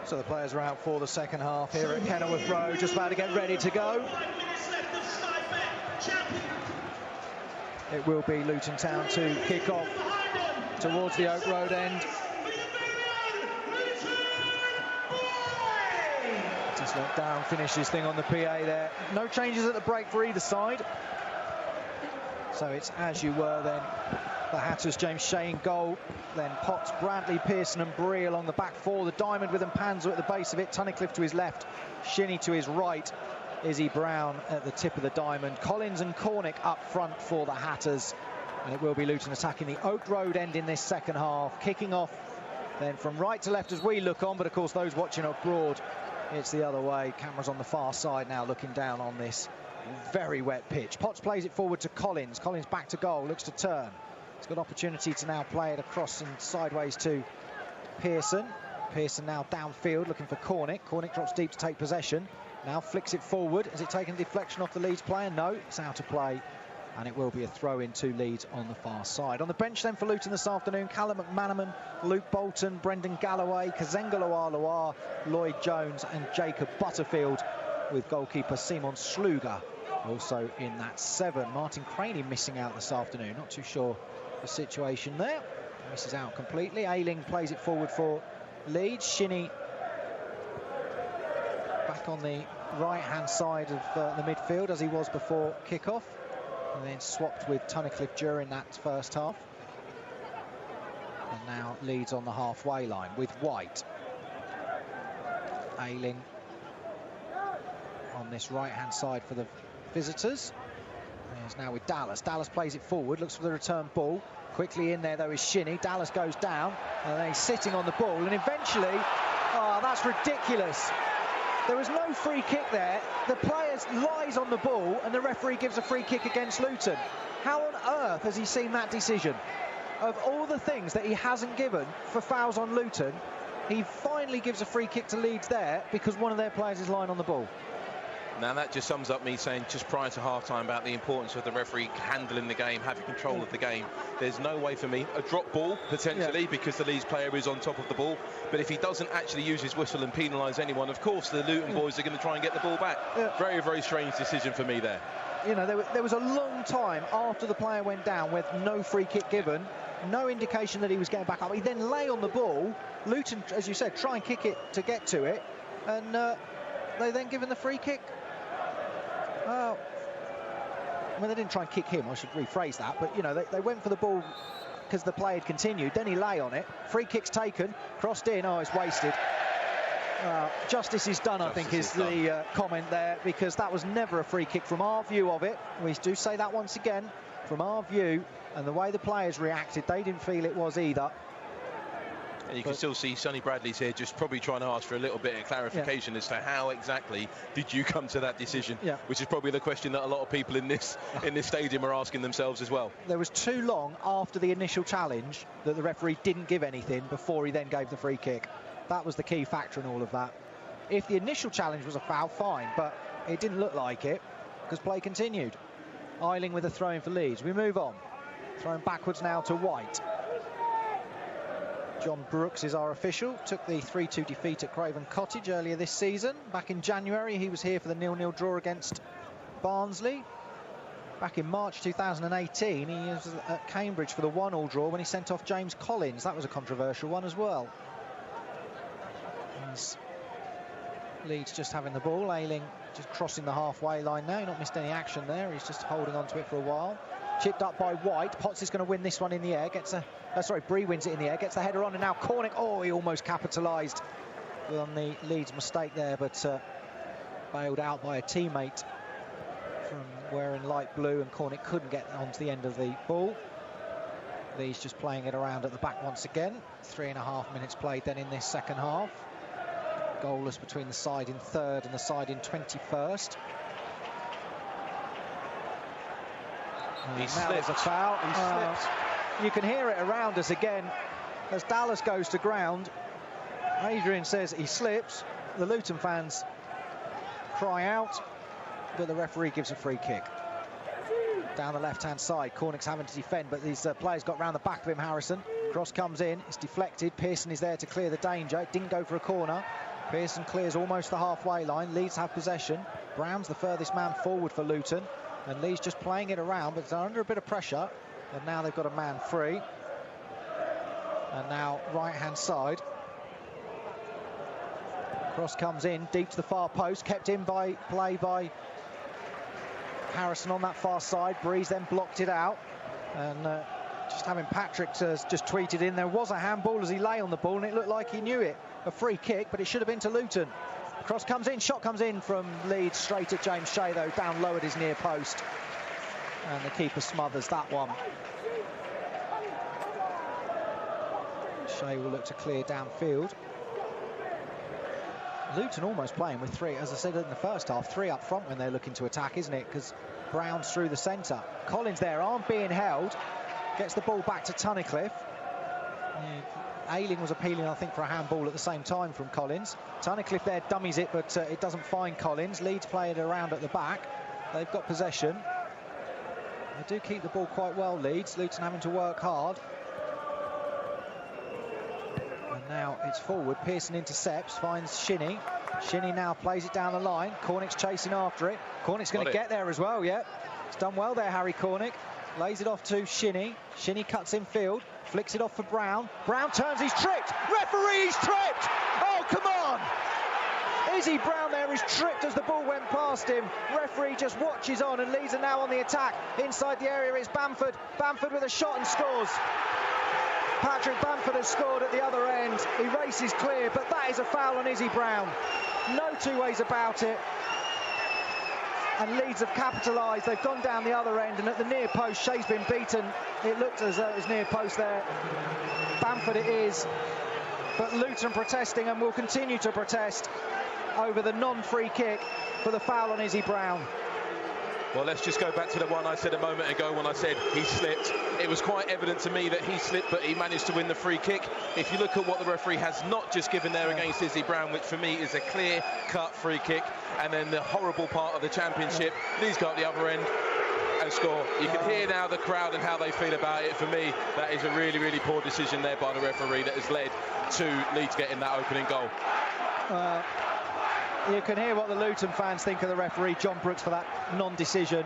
So the players are out for the second half here at Kenilworth Road, just about to get ready to go. It will be Luton Town to kick off towards the Oak Road end. Just let Darren finish his thing on the PA there. No changes at the break for either side. So it's as you were then. The Hatters, James Shea in goal, then Potts, Bradley, Pearson and Bree along the back four. The diamond with Mpanzu at the base of it, Tunnicliffe to his left, Shinnie to his right, Izzy Brown at the tip of the diamond. Collins and Cornick up front for the Hatters. And it will be Luton attacking the Oak Road end in this second half, kicking off then from right to left as we look on, but of course those watching abroad, it's the other way. Cameras on the far side now looking down on this very wet pitch. Potts plays it forward to Collins. Collins back to goal, looks to turn. He's got opportunity to now play it across and sideways to Pearson. Pearson now downfield looking for Cornick. Cornick drops deep to take possession. Now flicks it forward. Has it taken deflection off the Leeds player? No, it's out of play. And it will be a throw in to Leeds on the far side. On the bench then for Luton this afternoon, Callum McManaman, Luke Bolton, Brendan Galloway, Kazenga Loa, Lloyd Jones and Jacob Butterfield, with goalkeeper Simon Sluga also in that 7. Martin Craney missing out this afternoon. Not too sure the situation there. Misses out completely. Ayling plays it forward for Leeds. Shinnie back on the right-hand side of the midfield as he was before kick-off. And then swapped with Tunnicliffe during that first half. And now Leeds on the halfway line with White. Ayling on this right-hand side for the visitors. There's now with Dallas. Dallas plays it forward, looks for the return ball. Quickly in there, though, is Shinnie. Dallas goes down, and then he's sitting on the ball. And eventually, oh, that's ridiculous. There was no free kick there. The player lies on the ball, and the referee gives a free kick against Luton. How on earth has he seen that decision? of all the things that he hasn't given for fouls on Luton, he finally gives a free kick to Leeds there because one of their players is lying on the ball. Now that just sums up me saying just prior to half-time about the importance of the referee handling the game, having control of the game. There's no way for me, a drop ball potentially because the Leeds player is on top of the ball, but if he doesn't actually use his whistle and penalise anyone, of course the Luton boys are going to try and get the ball back. Very, very strange decision for me there. You know, there was a long time after the player went down with no free kick given, no indication that he was getting back up. He then lay on the ball. Luton, as you said, try and kick it to get to it, and they then given the free kick. Well, they didn't try and kick him, I should rephrase that, but, you know, they went for the ball because the play had continued, then he lay on it, free kick's taken, crossed in, oh, it's wasted. Justice is done, I think, is the comment there, because that was never a free kick from our view of it. We do say that once again, from our view, and the way the players reacted, they didn't feel it was either. And you can still see Sonny Bradley's here just probably trying to ask for a little bit of clarification as to how exactly did you come to that decision, which is probably the question that a lot of people in this stadium are asking themselves as well. There was too long after the initial challenge that the referee didn't give anything before he then gave the free kick. That was the key factor in all of that. If the initial challenge was a foul, fine, but it didn't look like it because play continued. Eiling with a throw-in for Leeds. We move on. Thrown backwards now to White. John Brooks is our official. Took the 3-2 defeat at Craven Cottage earlier this season. Back in January, he was here for the 0-0 draw against Barnsley. Back in March 2018, he was at Cambridge for the 1-1 draw when he sent off James Collins. That was a controversial one as well. Leeds just having the ball. Ayling just crossing the halfway line now. Not missed any action there. He's just holding on to it for a while. Chipped up by White. Potts is going to win this one in the air. Bree wins it in the air. Gets the header on, and now Cornick. Oh, he almost capitalised on the Leeds mistake there, but bailed out by a teammate from wearing light blue, and Cornick couldn't get onto the end of the ball. Leeds just playing it around at the back once again. 3.5 minutes played then in this second half. Goalless between the side in third and the side in 21st. He slipped. There's a foul. He slipped. You can hear it around us again as Dallas goes to ground. Adrian says he slips. The Luton fans cry out, but the referee gives a free kick. Down the left-hand side, Cornick's having to defend, but these players got round the back of him, Harrison. Cross comes in, it's deflected. Pearson is there to clear the danger. It didn't go for a corner. Pearson clears almost the halfway line. Leeds have possession. Brown's the furthest man forward for Luton. And Leeds just playing it around, but they're under a bit of pressure. And now they've got a man free. And now right-hand side. Cross comes in, deep to the far post. Kept in by play by Harrison on that far side. Breeze then blocked it out. And just having Patrick just tweeted in, there was a handball as he lay on the ball, and it looked like he knew it. A free kick, but it should have been to Luton. Cross comes in, shot comes in from Leeds, straight at James Shea, though, down low at his near post. And the keeper smothers that one. Shea will look to clear downfield. Luton almost playing with three, as I said in the first half, three up front when they're looking to attack, isn't it? Because Brown's through the centre. Collins there, arm being held. Gets the ball back to Tunnicliffe. Ayling was appealing, I think, for a handball at the same time from Collins. Tunnicliffe there dummies it, but it doesn't find Collins. Leeds play it around at the back. They've got possession. They do keep the ball quite well, Leeds. Luton having to work hard. And now it's forward. Pearson intercepts, finds Shinnie. Shinnie now plays it down the line. Cornick's chasing after it. Cornick's going to get there as well, yeah. It's done well there, Harry Cornick. Lays it off to Shinnie. Shinnie cuts in field. Flicks it off for Brown. Brown turns, he's tripped. Referee's tripped! Oh, come on! Izzy Brown there is tripped as the ball went past him. Referee just watches on, and Leeds are now on the attack. Inside the area, it's Bamford. Bamford with a shot and scores. Patrick Bamford has scored at the other end. He races clear, but that is a foul on Izzy Brown. No two ways about it. And Leeds have capitalised. They've gone down the other end, and at the near post, Shea's been beaten. It looked as though it was near post there. Bamford it is. But Luton protesting and will continue to protest over the non-free kick for the foul on Izzy Brown. Well, let's just go back to the one I said a moment ago when I said he slipped. It was quite evident to me that he slipped, but he managed to win the free kick. If you look at what the referee has not just given there against Izzy Brown, which for me is a clear-cut free kick, and then the horrible part of the Championship, Leeds go up the other end and score. You can hear now the crowd and how they feel about it. For me, that is a really, really poor decision there by the referee that has led to Leeds getting that opening goal. You can hear what the Luton fans think of the referee, John Brooks, for that non-decision.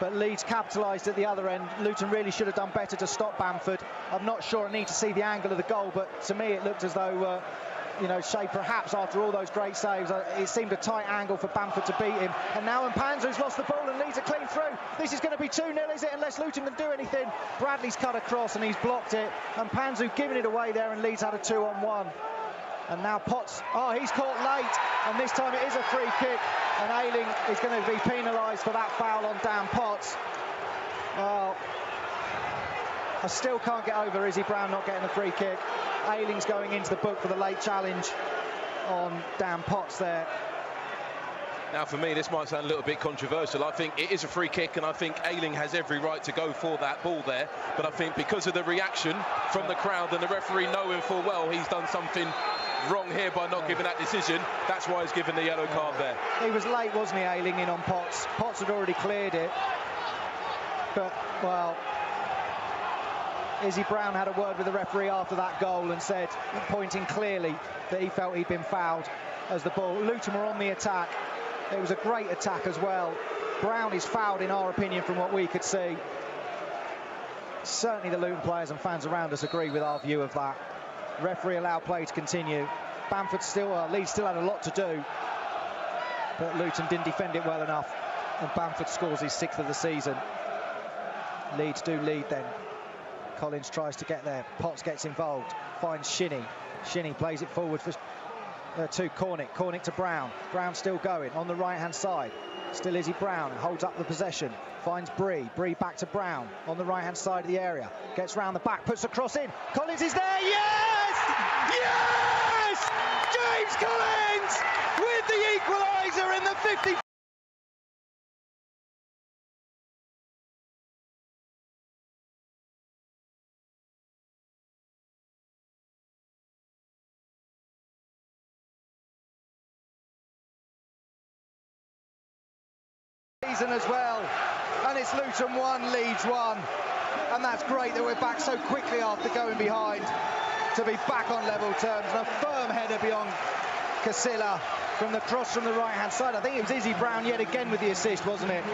But Leeds capitalised at the other end. Luton really should have done better to stop Bamford. I'm not sure I need to see the angle of the goal, but to me it looked as though, you know, Shea, perhaps after all those great saves, it seemed a tight angle for Bamford to beat him. And now Mpanzu's lost the ball and Leeds are clean through. This is going to be 2-0, is it? Unless Luton can do anything. Bradley's cut across and he's blocked it. And Mpanzu giving it away there, and Leeds had a 2-on-1. And now Potts, he's caught late, and this time it is a free kick, and Ayling is going to be penalised for that foul on Dan Potts. Well, I still can't get over Izzy Brown not getting the free kick. Ayling's going into the book for the late challenge on Dan Potts there. Now, for me, this might sound a little bit controversial. I think it is a free kick, and I think Ayling has every right to go for that ball there. But I think because of the reaction from the crowd and the referee knowing full well he's done something wrong here by not giving that decision, that's why he's given the yellow card there. He was late, wasn't he, Ayling, in on Potts? Potts had already cleared it. But, well, Izzy Brown had a word with the referee after that goal and said, pointing clearly, that he felt he'd been fouled as the ball. Luton were on the attack. It was a great attack as well. Brown is fouled, in our opinion, from what we could see. Certainly the Luton players and fans around us agree with our view of that. Referee allowed play to continue. Bamford still, Leeds still had a lot to do, but Luton didn't defend it well enough, and Bamford scores his 6th of the season. Leeds do lead then. Collins tries to get there. Potts gets involved, finds Shinnie. Shinnie plays it forward for to Cornick. Cornick to Brown. Brown still going on the right-hand side. Still Izzy Brown holds up the possession. Finds Bree. Bree back to Brown on the right-hand side of the area. Gets round the back, puts the cross in. Collins is there. Yes! Yes! James Collins with the equaliser in the 50th. As well, and it's Luton 1, Leeds 1, and that's great that we're back so quickly after going behind to be back on level terms. And a firm header beyond Casilla from the cross from the right hand side. I think it was Izzy Brown yet again with the assist, wasn't it?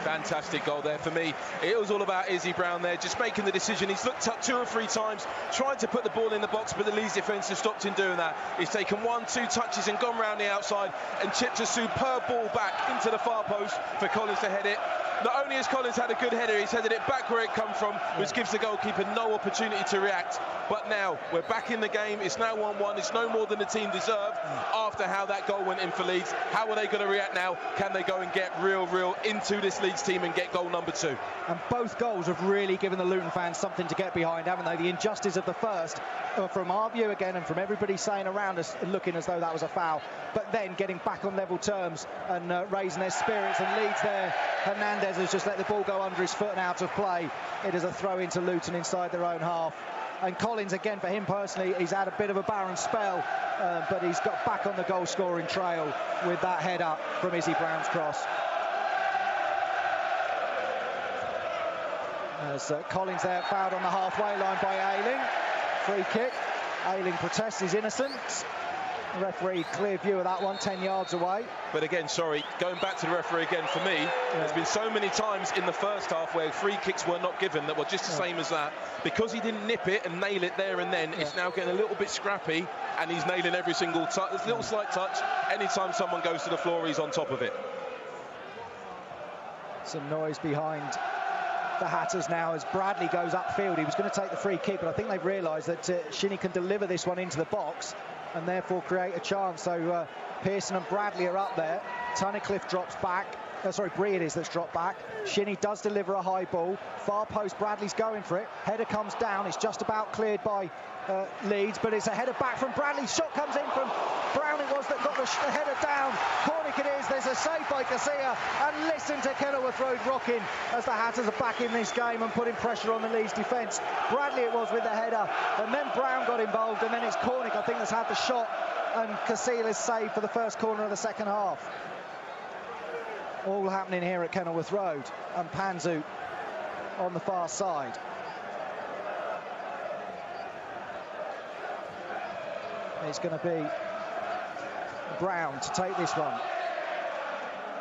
Fantastic goal there for me. It was all about Izzy Brown there, just making the decision. He's looked up 2 or 3 times, tried to put the ball in the box, but the Leeds defence has stopped him doing that. He's taken 1-2 touches and gone round the outside and chipped a superb ball back into the far post for Collins to head it. Not only has Collins had a good header, he's headed it back where it come from, which gives the goalkeeper no opportunity to react. But now we're back in the game. It's now 1-1. It's no more than the team deserved after how that goal went in for Leeds. How are they going to react now? Can they go and get real into this Leeds team and get goal number 2? And both goals have really given the Luton fans something to get behind, haven't they? The injustice of the first, from our view again, and from everybody saying around us, looking as though that was a foul, but then getting back on level terms and raising their spirits. And Leeds there, Hernandez has just let the ball go under his foot and out of play. It is a throw into Luton inside their own half. And Collins, again, for him personally, he's had a bit of a barren spell, but he's got back on the goal-scoring trail with that header from Izzy Brown's cross. As Collins there fouled on the halfway line by Ayling. Free kick. Ayling protests his innocence. The referee, clear view of that one, 10 yards away. But again, sorry, going back to the referee again, for me, there's been so many times in the first half where free kicks were not given that were just the same as that. Because he didn't nip it and nail it there and then, it's now getting a little bit scrappy, and he's nailing every single touch. There's a little slight touch. Anytime someone goes to the floor, he's on top of it. Some noise behind the Hatters now as Bradley goes upfield. He was going to take the free kick, but I think they've realised that Shinnie can deliver this one into the box and therefore create a chance. So Pearson and Bradley are up there. Tunnicliffe drops back. Sorry, Bree it is that's dropped back. Shinnie does deliver a high ball. Far post, Bradley's going for it. Header comes down. It's just about cleared by Leeds, but it's a header back from Bradley. Shot comes in from Brown, it was, that got the header down. Corner Cornick it is. There's a save by Casilla, and listen to Kenilworth Road rocking as the Hatters are back in this game and putting pressure on the Leeds defence. Bradley it was with the header, and then Brown got involved, and then it's Cornick, I think, that's had the shot, and Casilla's save for the first corner of the second half. All happening here at Kenilworth Road, and Panzu on the far side. It's going to be Brown to take this one.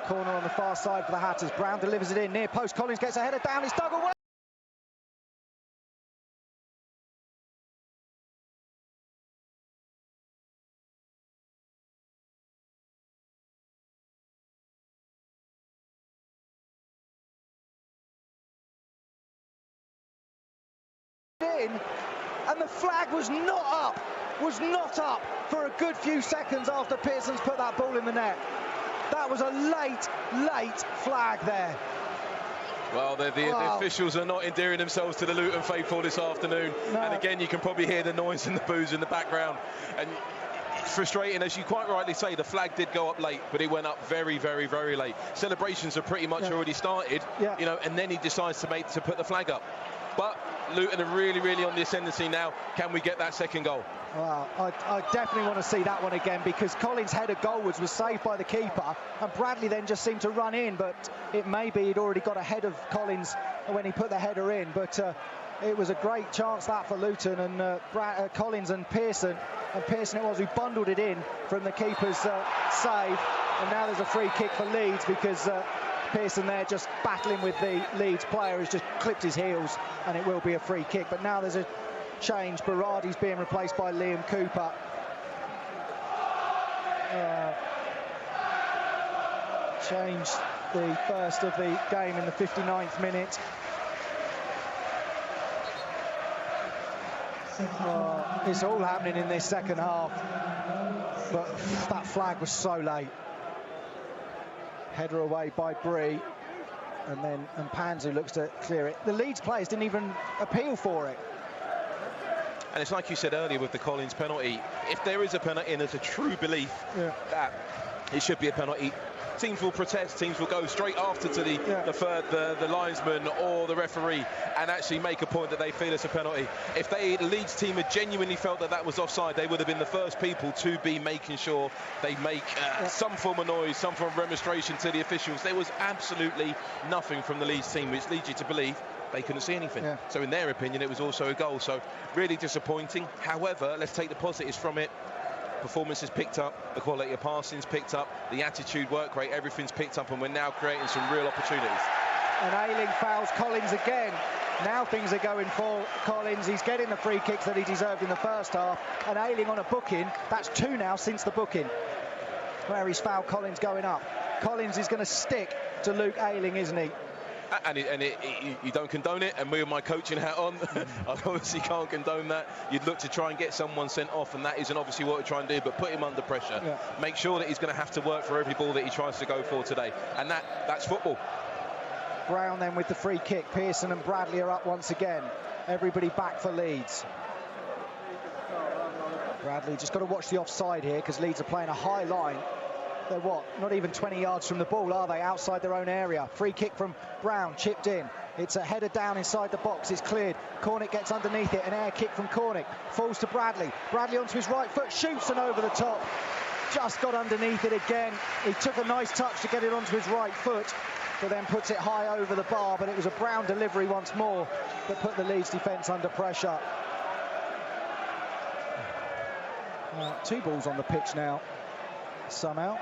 Corner on the far side for the Hatters. Brown delivers it in near post. Collins gets a header down. It's dug away. And the flag was not up for a good few seconds after Pearson's put that ball in the net. That was a late flag there. Well, the officials are not endearing themselves to the Luton faithful this afternoon. No. And again, you can probably hear the noise and the boos in the background. And it's frustrating, as you quite rightly say, the flag did go up late, but it went up very, very, very late. Celebrations have pretty much already started, you know, and then he decides to put the flag up. But Luton are really on the ascendancy now. Can we get that second goal? Well, I definitely want to see that one again, because Collins' header goalwards was saved by the keeper, and Bradley then just seemed to run in, but it may be he'd already got ahead of Collins when he put the header in. But it was a great chance that for Luton, and Collins and Pearson it was who bundled it in from the keeper's save, and now there's a free kick for Leeds, because Pearson there just battling with the Leeds player who's just clipped his heels, and it will be a free kick. But now there's a change. Berardi's being replaced by Liam Cooper. Changed the first of the game in the 59th minute. It's all happening in this second half, but that flag was so late. Header away by Bree, and Panzu looks to clear it. The Leeds players didn't even appeal for it. And it's like you said earlier with the Collins penalty, if there is a penalty and there's a true belief that it should be a penalty, teams will protest, teams will go straight after to the linesman or the referee and actually make a point that they feel it's a penalty. If the Leeds team had genuinely felt that was offside, they would have been the first people to be making sure they make some form of noise, some form of remonstration to the officials. There was absolutely nothing from the Leeds team, which leads you to believe they couldn't see anything. So in their opinion, it was also a goal. So really disappointing. However, let's take the positives from it. Performance has picked up, the quality of passing's picked up, the attitude, work rate, everything's picked up, and we're now creating some real opportunities. And Ayling fouls Collins again. Now things are going for Collins. He's getting the free kicks that he deserved in the first half, and Ayling on a booking. That's 2 now since the booking, where he's fouled Collins going up. Collins is going to stick to Luke Ayling, isn't he? And you don't condone it, and me with my coaching hat on, I obviously can't condone that. You'd look to try and get someone sent off, and that isn't obviously what we're trying to do, but put him under pressure. Make sure that he's going to have to work for every ball that he tries to go for today, and that's football. Brown then with the free kick. Pearson and Bradley are up once again. Everybody back for Leeds. Bradley just got to watch the offside here, because Leeds are playing a high line. They're not even 20 yards from the ball, are they? Outside their own area. Free kick from Brown, chipped in. It's a header down inside the box. It's cleared. Cornick gets underneath it. An air kick from Cornick. Falls to Bradley. Bradley onto his right foot, shoots and over the top. Just got underneath it again. He took a nice touch to get it onto his right foot, but then puts it high over the bar. But it was a Brown delivery once more that put the Leeds defence under pressure. 2 balls on the pitch now, somehow.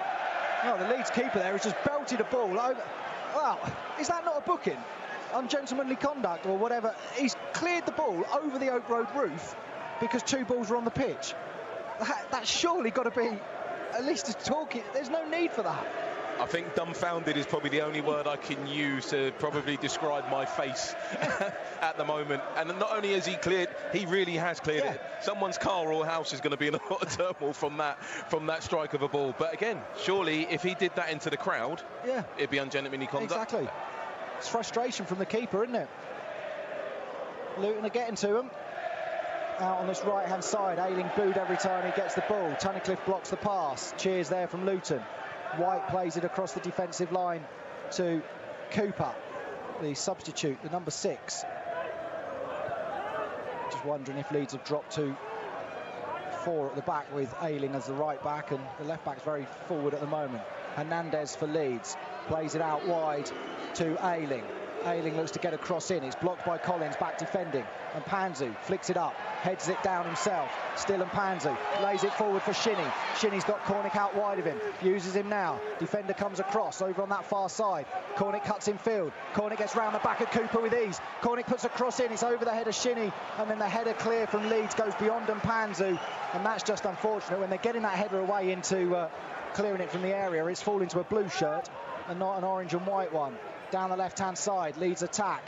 Oh, the Leeds keeper there has just belted a ball over. Wow, is that not a booking? Ungentlemanly conduct or whatever. He's cleared the ball over the Oak Road roof because 2 balls were on the pitch. That's surely got to be at least a talking. There's no need for that. I think dumbfounded is probably the only word I can use to probably describe my face at the moment. And not only has he cleared, he really has cleared it. Someone's car or house is going to be in a lot of turmoil from that strike of a ball. But again, surely if he did that into the crowd, it'd be ungentlemanly conduct. Exactly. It's frustration from the keeper, isn't it? Luton are getting to him. Out on this right-hand side, Ayling booed every time he gets the ball. Tunnicliffe blocks the pass. Cheers there from Luton. White plays it across the defensive line to Cooper, the substitute, the number 6. Just wondering if Leeds have dropped to 4 at the back with Ayling as the right back, and the left back's very forward at the moment. Hernandez for Leeds plays it out wide to Ayling. Ayling looks to get a cross in. It's blocked by Collins, back defending. And Mpanzu flicks it up, heads it down himself. Still Mpanzu lays it forward for Shinnie. Shinnie's got Cornick out wide of him, uses him now. Defender comes across over on that far side. Cornick cuts in field. Cornick gets round the back of Cooper with ease. Cornick puts a cross in, it's over the head of Shinnie, and then the header clear from Leeds goes beyond Mpanzu, and that's just unfortunate when they're getting that header away into clearing it from the area. It's falling to a blue shirt and not an orange and white one. Down the left-hand side, Leeds attack.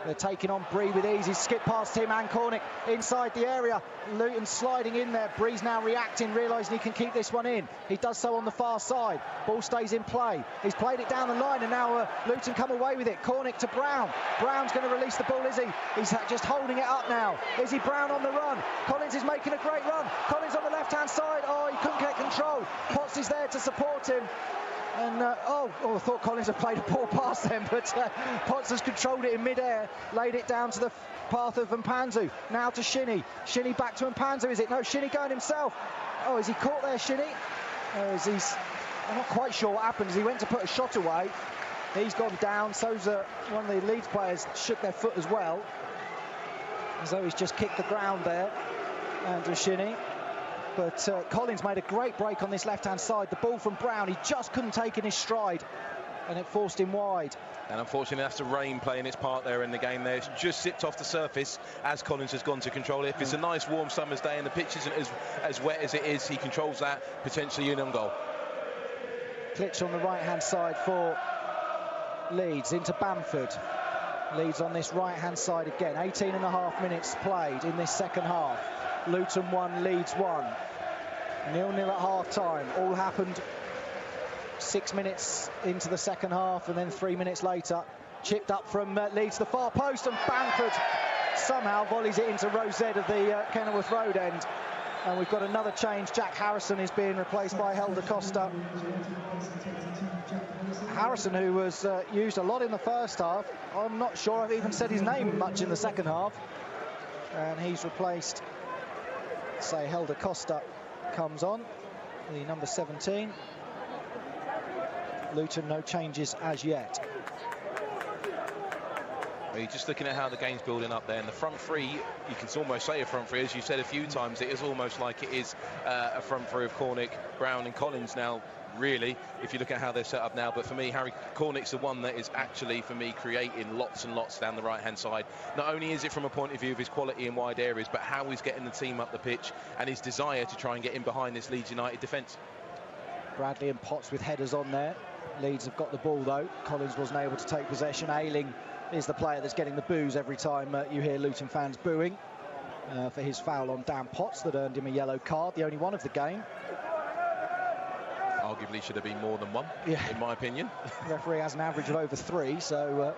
They're taking on Bree with ease. He's skipped past him and Cornick inside the area. Luton sliding in there. Bree's now reacting, realising he can keep this one in. He does so on the far side. Ball stays in play. He's played it down the line, and now Luton come away with it. Cornick to Brown. Brown's going to release the ball, is he? He's just holding it up now. Izzy Brown on the run. Collins is making a great run. Collins on the left-hand side. Oh, he couldn't get control. Potts is there to support him. And, I thought Collins had played a poor pass then, but Potts has controlled it in mid-air, laid it down to the path of Mpanzu. Now to Shinnie. Shinnie back to Mpanzu, is it? No, Shinnie going himself. Oh, is he caught there, Shinnie? I'm not quite sure what happened as he went to put a shot away. He's gone down, so's one of the Leeds players shook their foot as well, as though he's just kicked the ground there, Andrew Shinnie. But Collins made a great break on this left-hand side. The ball from Brown, he just couldn't take in his stride, and it forced him wide. And unfortunately, that's the rain playing its part there in the game there. It's just sipped off the surface as Collins has gone to control it. If it's a nice warm summer's day and the pitch isn't as wet as it is, he controls that, potentially in on goal. Klitsch on the right-hand side for Leeds, into Bamford. Leeds on this right-hand side again. 18.5 minutes played in this second half. Luton 1, Leeds 1. 0-0 at half-time. All happened 6 minutes into the second half, and then 3 minutes later, chipped up from Leeds the far post, and Bamford somehow volleys it into row Z of the Kenilworth Road end. And we've got another change. Jack Harrison is being replaced by Helder Costa. Harrison, who was used a lot in the first half. I'm not sure I've even said his name much in the second half. And he's replaced, say, Helder Costa comes on, the number 17. Luton, no changes as yet. You're just looking at how the game's building up there, and the front three, you can almost say a front three, as you've said a few times, it is almost like it is a front three of Cornick, Brown and Collins now, really, if you look at how they're set up now. But for me, Harry Cornick's the one that is actually, for me, creating lots and lots down the right-hand side. Not only is it from a point of view of his quality in wide areas, but how he's getting the team up the pitch and his desire to try and get in behind this Leeds United defence. Bradley and Potts with headers on there. Leeds have got the ball, though. Collins wasn't able to take possession. Ayling is the player that's getting the boos every time you hear Luton fans booing for his foul on Dan Potts that earned him a yellow card, the only one of the game. Arguably should have been more than one, in my opinion. The referee has an average of over 3, so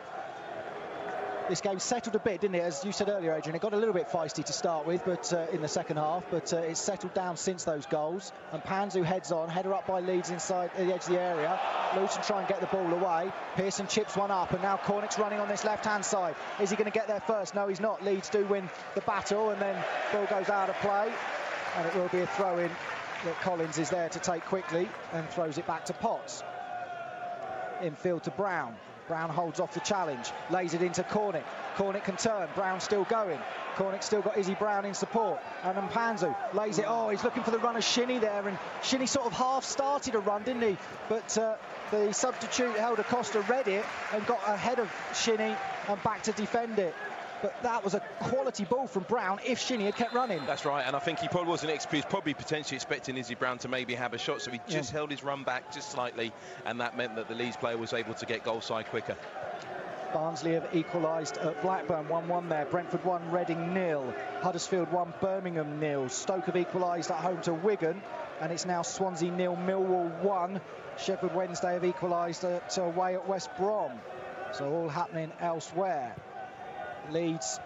this game settled a bit, didn't it? As you said earlier, Adrian, it got a little bit feisty to start with, but in the second half, but it's settled down since those goals. And Mpanzu heads on, header up by Leeds inside the edge of the area. Luton try and get the ball away. Pearson chips one up, and now Cornick's running on this left-hand side. Is he going to get there first? No, he's not. Leeds do win the battle, and then ball goes out of play, and it will be a throw-in that Collins is there to take quickly and throws it back to Potts. Infield to Brown. Brown holds off the challenge, lays it into Cornick. Cornick can turn, Brown still going. Cornick's still got Izzy Brown in support. And Mpanzu lays it, he's looking for the run of Shinnie there, and Shinnie sort of half started a run, didn't he? But the substitute, Helder Costa, read it and got ahead of Shinnie and back to defend it. But that was a quality ball from Brown if Shinnie had kept running. That's right, and I think he probably wasn't probably potentially expecting Izzy Brown to maybe have a shot, so he just held his run back just slightly, and that meant that the Leeds player was able to get goal side quicker. Barnsley have equalised at Blackburn, 1-1 there. Brentford 1, Reading 0. Huddersfield 1, Birmingham 0. Stoke have equalised at home to Wigan, and it's now Swansea 0, Millwall 1. Sheffield Wednesday have equalised away at West Brom. So all happening elsewhere. Leeds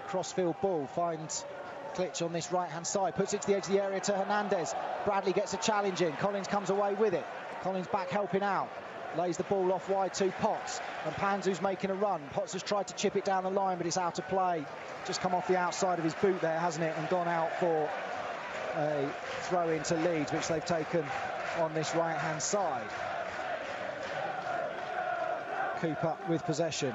crossfield ball, finds Klitsch on this right-hand side, puts it to the edge of the area to Hernandez. Bradley gets a challenge in. Collins comes away with it. Collins back helping out. Lays the ball off wide to Potts, and Panzu's making a run. Potts has tried to chip it down the line, but it's out of play. Just come off the outside of his boot there, hasn't it, and gone out for a throw into Leeds, which they've taken on this right-hand side. Cooper with possession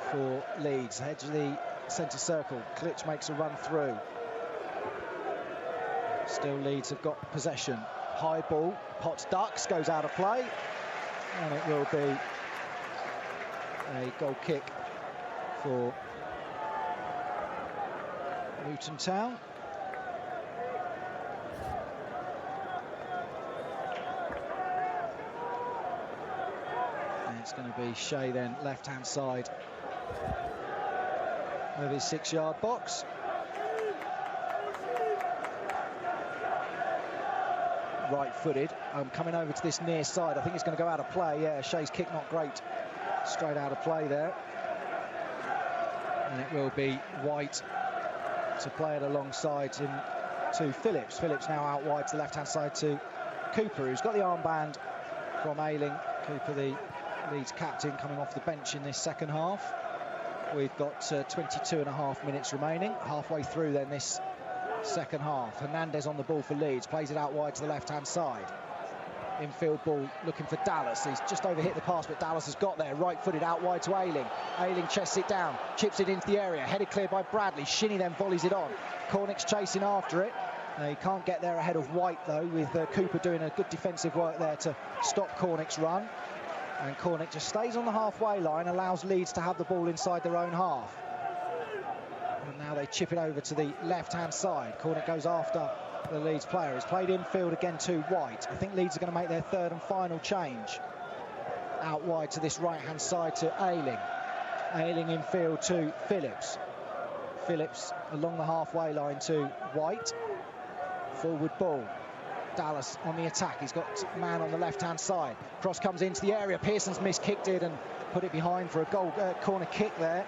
for Leeds. Edge of the centre circle. Klitsch makes a run through. Still Leeds have got possession. High ball, Potts ducks, goes out of play, and it will be a goal kick for Luton Town. And it's going to be Shea then, left-hand side of his 6-yard box. Right-footed, coming over to this near side. I think it's going to go out of play. Yeah, Shea's kick not great. Straight out of play there. And it will be White to play it alongside him to Phillips. Phillips now out wide to the left-hand side to Cooper, who's got the armband from Ayling. Cooper, the Leeds captain, coming off the bench in this second half. We've got 22.5 minutes remaining. Halfway through then this second half. Hernandez on the ball for Leeds, plays it out wide to the left-hand side. Infield ball looking for Dallas. He's just overhit the pass, but Dallas has got there. Right-footed out wide to Ayling. Ayling chests it down, chips it into the area, headed clear by Bradley. Shinnie then volleys it on. Cornick's chasing after it. He can't get there ahead of White, though, with Cooper doing a good defensive work there to stop Cornick's run. And Cornick just stays on the halfway line, allows Leeds to have the ball inside their own half. And now they chip it over to the left-hand side. Cornick goes after the Leeds player. He's played infield again to White. I think Leeds are going to make their third and final change. Out wide to this right-hand side to Ayling. Ayling infield to Phillips. Phillips along the halfway line to White. Forward ball. Dallas on the attack. He's got a man on the left-hand side. Cross comes into the area. Pearson's miskicked it and put it behind for a goal corner kick there.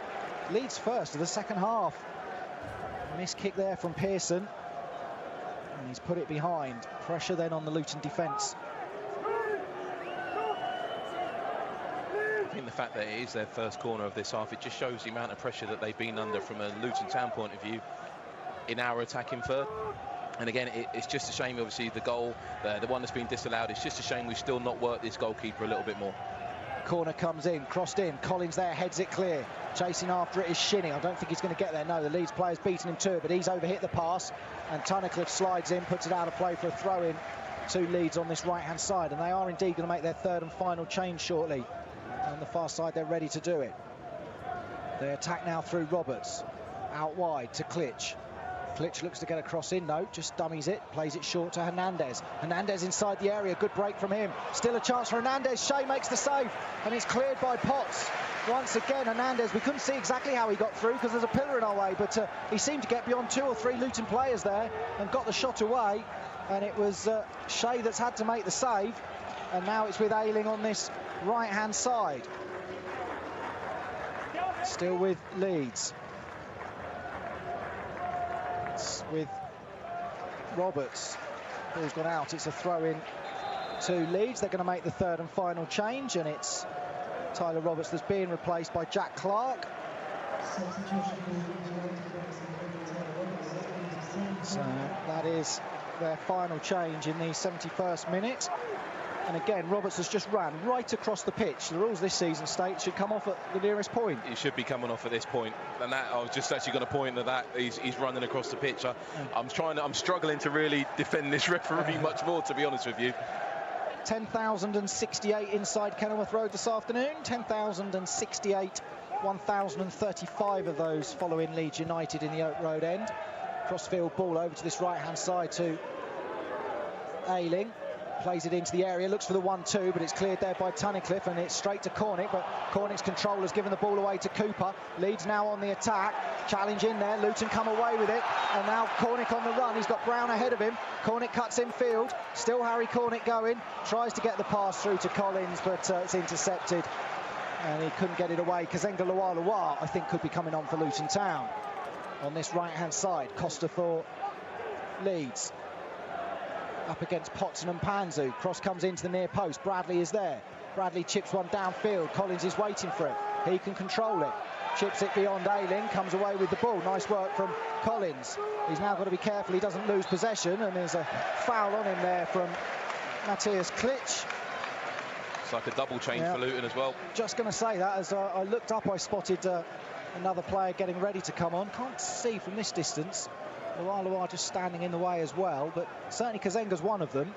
Leeds first of the second half. Missed kick there from Pearson. And he's put it behind. Pressure then on the Luton defence. I think the fact that it is their first corner of this half, it just shows the amount of pressure that they've been under from a Luton Town point of view in our attacking third. And again, it's just a shame, obviously, the goal, the one that's been disallowed, it's just a shame we've still not worked this goalkeeper a little bit more. Corner comes in, crossed in, Collins there, heads it clear. Chasing after it is Shinnie. I don't think he's going to get there. No, the Leeds player's beaten him to it, but he's overhit the pass. And Tunnicliffe slides in, puts it out of play for a throw-in to Leeds on this right-hand side. And they are indeed going to make their third and final change shortly. On the far side, they're ready to do it. They attack now through Roberts. Out wide to Klitsch. Klitsch looks to get a cross in, no, just dummies it, plays it short to Hernandez. Hernandez inside the area, good break from him. Still a chance for Hernandez, Shea makes the save, and it's cleared by Potts. Once again, Hernandez, we couldn't see exactly how he got through because there's a pillar in our way, but he seemed to get beyond 2 or 3 Luton players there and got the shot away, and it was Shea that's had to make the save, and now it's with Ayling on this right-hand side. Still with Leeds. With Roberts. Ball's gone out. It's a throw-in to Leeds. They're going to make the third and final change, and it's Tyler Roberts that's being replaced by Jack Clark. So that is their final change in the 71st minute. And again, Roberts has just ran right across the pitch. The rules this season state should come off at the nearest point. He should be coming off at this point. And that, I was just actually going to point to that. He's running across the pitch. I'm struggling to really defend this referee much more, to be honest with you. 10,068 inside Kenilworth Road this afternoon. 10,068, 1,035 of those following Leeds United in the Oak Road end. Crossfield ball over to this right-hand side to Ayling. Plays it into the area, looks for the 1-2, but it's cleared there by Tunnicliffe, and it's straight to Cornick, but Cornick's control has given the ball away to Cooper. Leeds now on the attack, challenge in there, Luton come away with it, and now Cornick on the run. He's got Brown ahead of him. Cornick cuts infield, still Harry Cornick going, tries to get the pass through to Collins, but it's intercepted, and he couldn't get it away. Kazenga Lualua, I think, could be coming on for Luton Town. On this right-hand side, Costa for Leeds. up against Potson and Panzu. Cross comes into the near post. Bradley is there. Bradley chips one downfield. Collins is waiting for it. He can control it. Chips it beyond Ayling, comes away with the ball. Nice work from Collins. He's now got to be careful he doesn't lose possession, and there's a foul on him there from Matthias Klitsch. It's like a double change for Luton as well. Just going to say that as I looked up, I spotted another player getting ready to come on. Can't see from this distance. Lualua just standing in the way as well, but certainly Kazenga's one of them.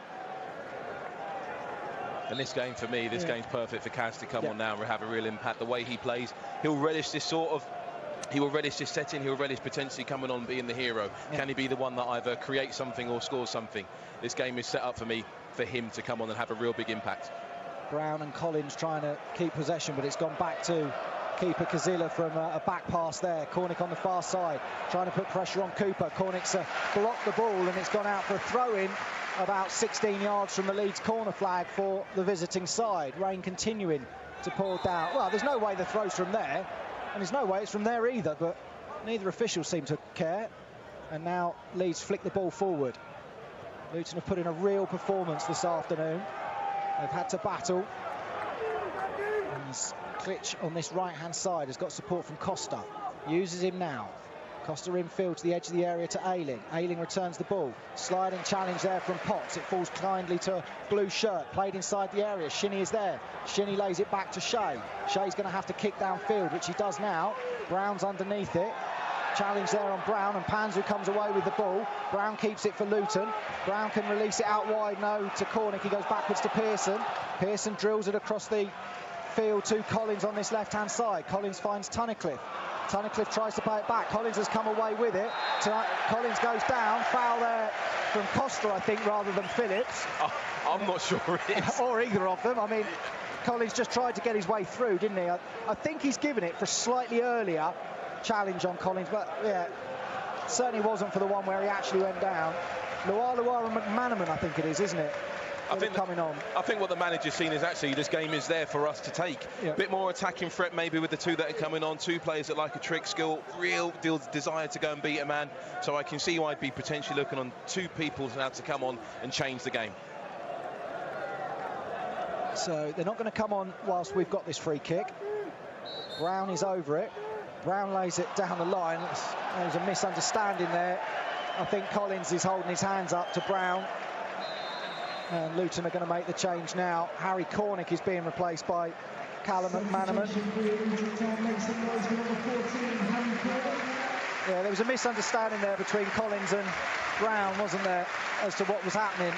And this game, for me, this game's perfect for Kaz to come on now and have a real impact. The way he plays, he'll relish this he will relish this setting. He'll relish potentially coming on being the hero. Can he be the one that either creates something or scores something? This game is set up for me, for him to come on and have a real big impact. Brown and Collins trying to keep possession, but it's gone back to keeper Kazilla from a back pass there. Cornick on the far side, trying to put pressure on Cooper. Cornick's blocked the ball, and it's gone out for a throw-in about 16 yards from the Leeds corner flag for the visiting side. Rain continuing to pour down. Well, there's no way the throw's from there, and there's no way it's from there either, but neither official seem to care. And now Leeds flick the ball forward. Luton have put in a real performance this afternoon. They've had to battle. And Klitsch on this right-hand side has got support from Costa. Uses him now. Costa infield to the edge of the area to Ayling. Ayling returns the ball. Sliding challenge there from Potts. It falls kindly to Blue Shirt. Played inside the area. Shinnie is there. Shinnie lays it back to Shea. Shea's going to have to kick downfield, which he does now. Brown's underneath it. Challenge there on Brown, and Panzu comes away with the ball. Brown keeps it for Luton. Brown can release it out wide, no, to Cornick. He goes backwards to Pearson. Pearson drills it across the field to Collins on this left-hand side. Collins finds Tunnicliffe. Tunnicliffe tries to play it back. Collins has come away with it. Collins goes down. Foul there from Costa, I think, rather than Phillips. Oh, I'm not sure it is. Or either of them. I mean, Collins just tried to get his way through, didn't he? I think he's given it for slightly earlier challenge on Collins, but yeah, certainly wasn't for the one where he actually went down. Lualua and McManaman, I think it is, isn't it? I think what the manager's seen is actually this game is there for us to take. A bit more attacking threat maybe with the two that are coming on. Two players that like a trick skill, real desire to go and beat a man. So I can see why I'd be potentially looking on two people now to come on and change the game. So they're not going to come on whilst we've got this free kick. Brown is over it. Brown lays it down the line. There's a misunderstanding there. I think Collins is holding his hands up to Brown. And Luton are going to make the change now. Harry Cornick is being replaced by Callum McManaman. Yeah, there was a misunderstanding there between Collins and Brown, wasn't there, as to what was happening.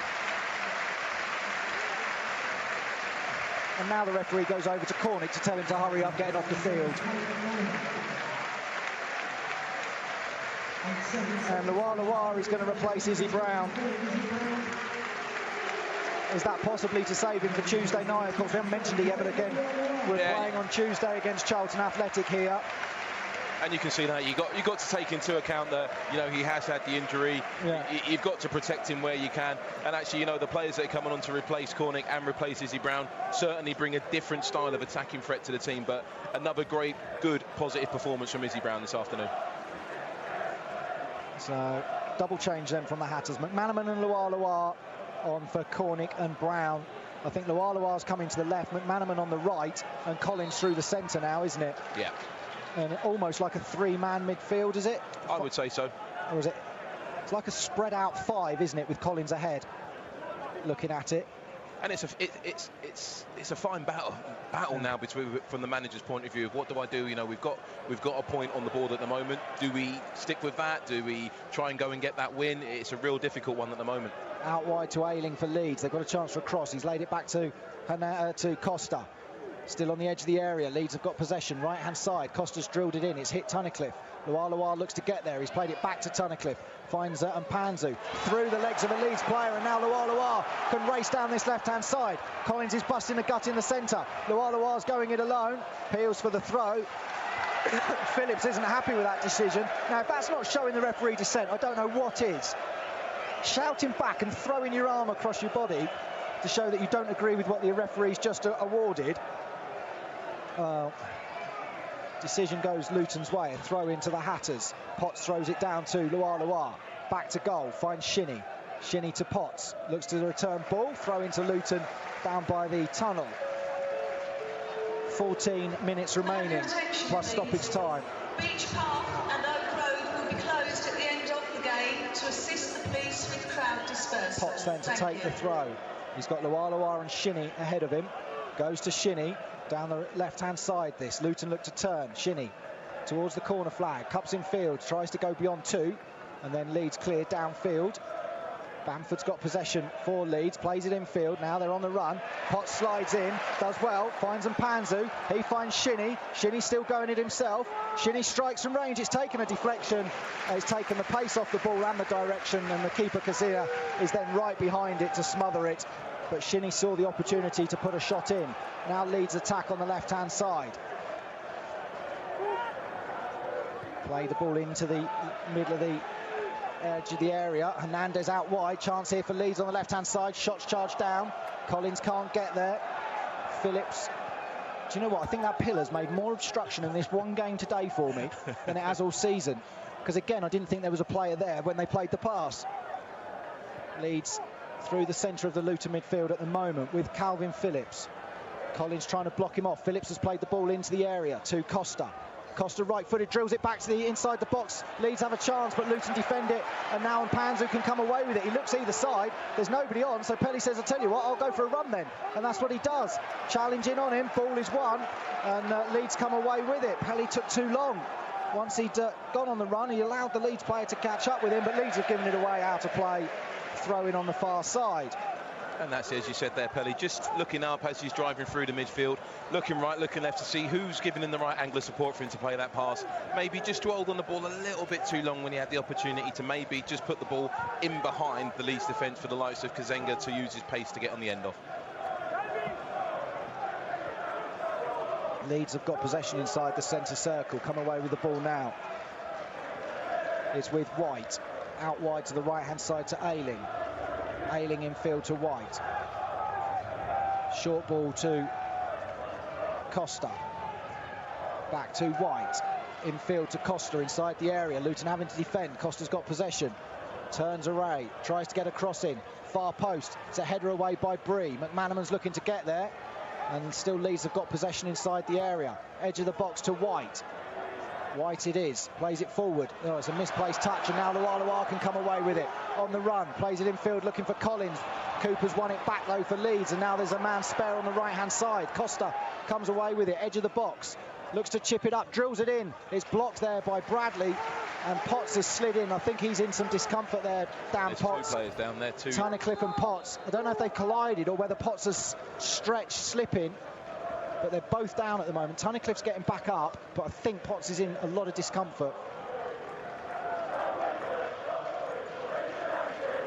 And now the referee goes over to Cornick to tell him to hurry up getting off the field. And Lualua is going to replace Izzy Brown. Is that possibly to save him for Tuesday night? Of course, we haven't mentioned it yet, but again, we're playing on Tuesday against Charlton Athletic here. And you can see that you've got to take into account that, you know, he has had the injury. You've got to protect him where you can. And actually, you know, the players that are coming on to replace Cornick and replace Izzy Brown certainly bring a different style of attacking threat to the team. But another great, good, positive performance from Izzy Brown this afternoon. So double change then from the Hatters. McManaman and Lualua on for Cornick and Brown. I think Lualua's coming to the left, McManaman on the right, and Collins through the centre now, isn't it? Yeah. And almost like a three-man midfield, is it? I would say so. Or is it? It's like a spread-out five, isn't it, with Collins ahead, looking at it. And it's a fine battle now between, from the manager's point of view of what do I do? You know, we've got a point on the board at the moment. Do we stick with that? Do we try and go and get that win? It's a real difficult one at the moment. Out wide to Ayling for Leeds. They've got a chance for a cross. He's laid it back to Costa. Still on the edge of the area. Leeds have got possession. Right-hand side. Costa's drilled it in. It's hit Tunnicliffe. Lualua looks to get there. He's played it back to Tunnicliffe. Finds Mpanzu through the legs of a Leeds player, and now Lualua can race down this left-hand side. Collins is busting the gut in the centre. Lualua's going it alone. Peels for the throw. Phillips isn't happy with that decision. Now, if that's not showing the referee dissent, I don't know what is. Shouting back and throwing your arm across your body to show that you don't agree with what the referee's just awarded. Decision goes Luton's way. A throw into the Hatters. Potts throws it down to Lualua. Back to goal. Finds Shinnie. Shinnie to Potts, looks to the return ball, throw into Luton, down by the tunnel. 14 minutes remaining, plus stoppage time. Beach Path and Oak Road will be closed at the end of the game to assist the police with crowd dispersal. Potts then to take the throw. He's got Lualua and Shinnie ahead of him. Goes to Shinnie, down the left-hand side this. Luton look to turn. Shinnie towards the corner flag, cups in field, tries to go beyond 2, and then Leeds clear downfield. Bamford's got possession for Leeds, plays it in field, now they're on the run. Potts slides in, does well, finds Mpanzu, he finds Shinnie, Shinnie's still going it himself, Shinnie strikes from range, it's taken a deflection, it's taken the pace off the ball and the direction, and the keeper Kazia is then right behind it to smother it, but Shinnie saw the opportunity to put a shot in. Now Leeds attack on the left-hand side. Play the ball into the middle of the edge of the area. Hernandez out wide, chance here for Leeds on the left-hand side. Shots charged down. Collins can't get there. Phillips. Do you know what? I think that pillar's made more obstruction in this one game today for me than it has all season. Because again, I didn't think there was a player there when they played the pass. Leeds through the centre of the Luton midfield at the moment with Calvin Phillips. Collins trying to block him off. Phillips has played the ball into the area to Costa. Costa right-footed, drills it back to the inside the box. Leeds have a chance, but Luton defend it, and now Mpanzu can come away with it. He looks either side, there's nobody on, so Pelly says, I'll tell you what, I'll go for a run then. And that's what he does. Challenging on him, ball is won, and Leeds come away with it. Pelly took too long. Once he'd gone on the run, he allowed the Leeds player to catch up with him, but Leeds have given it away out of play, throwing on the far side. And that's it, as you said there, Pelly, just looking up as he's driving through the midfield, looking right, looking left to see who's giving him the right angle of support for him to play that pass. Maybe just dwelled on the ball a little bit too long when he had the opportunity to maybe just put the ball in behind the Leeds defence for the likes of Kazenga to use his pace to get on the end off. Leeds have got possession inside the centre circle, come away with the ball now. It's with White, out wide to the right-hand side to Ayling. Ayling infield to White. Short ball to Costa. Back to White. Infield to Costa inside the area. Luton having to defend. Costa's got possession. Turns away. Tries to get a cross in. Far post. It's a header away by Bree. McManaman's looking to get there. And still Leeds have got possession inside the area. Edge of the box to White. White it is, plays it forward. Oh, it's a misplaced touch, and now Lualua can come away with it. On the run, plays it infield, looking for Collins. Cooper's won it back though for Leeds, and now there's a man spare on the right-hand side. Costa comes away with it, edge of the box. Looks to chip it up, drills it in. It's blocked there by Bradley, and Potts has slid in. I think he's in some discomfort there, Dan Potts. Two players down there too. Tunnicliffe and Potts. I don't know if they collided or whether Potts has stretched, slipping. But they're both down at the moment. Tunnicliffe's getting back up, but I think Potts is in a lot of discomfort.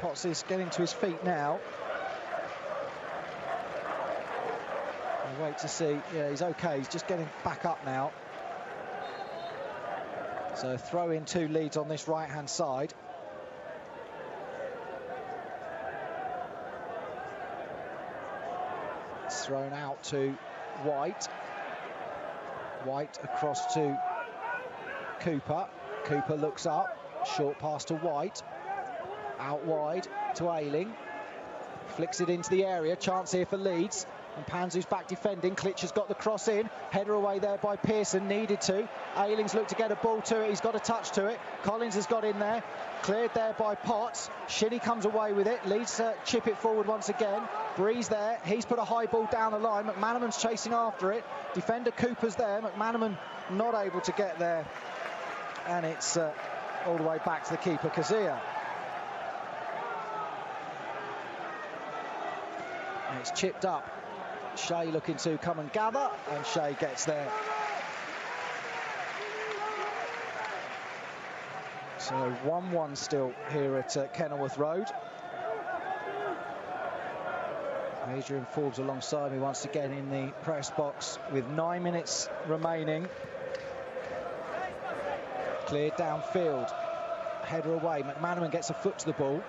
Potts is getting to his feet now. I'll wait to see. Yeah, he's okay. He's just getting back up now. So throw in 2 Leeds on this right-hand side. It's thrown out to White. White across to Cooper. Cooper looks up. Short pass to White. Out wide to Ayling. Flicks it into the area. Chance here for Leeds. And Panzu's back defending. Klitsch has got the cross in. Header away there by Pearson. Needed to. Ayling's looked to get a ball to it. He's got a touch to it. Collins has got in there. Cleared there by Potts. Shinnie comes away with it. Leeds chip it forward once again. Breeze there. He's put a high ball down the line. McManaman's chasing after it. Defender Cooper's there. McManaman not able to get there. And it's all the way back to the keeper, Kazia. And it's chipped up. Shea looking to come and gather, and Shea gets there. So 1-1 still here at Kenilworth Road. Adrian Forbes alongside me once again in the press box with 9 minutes remaining. Cleared downfield. Header away. McManaman gets a foot to the ball.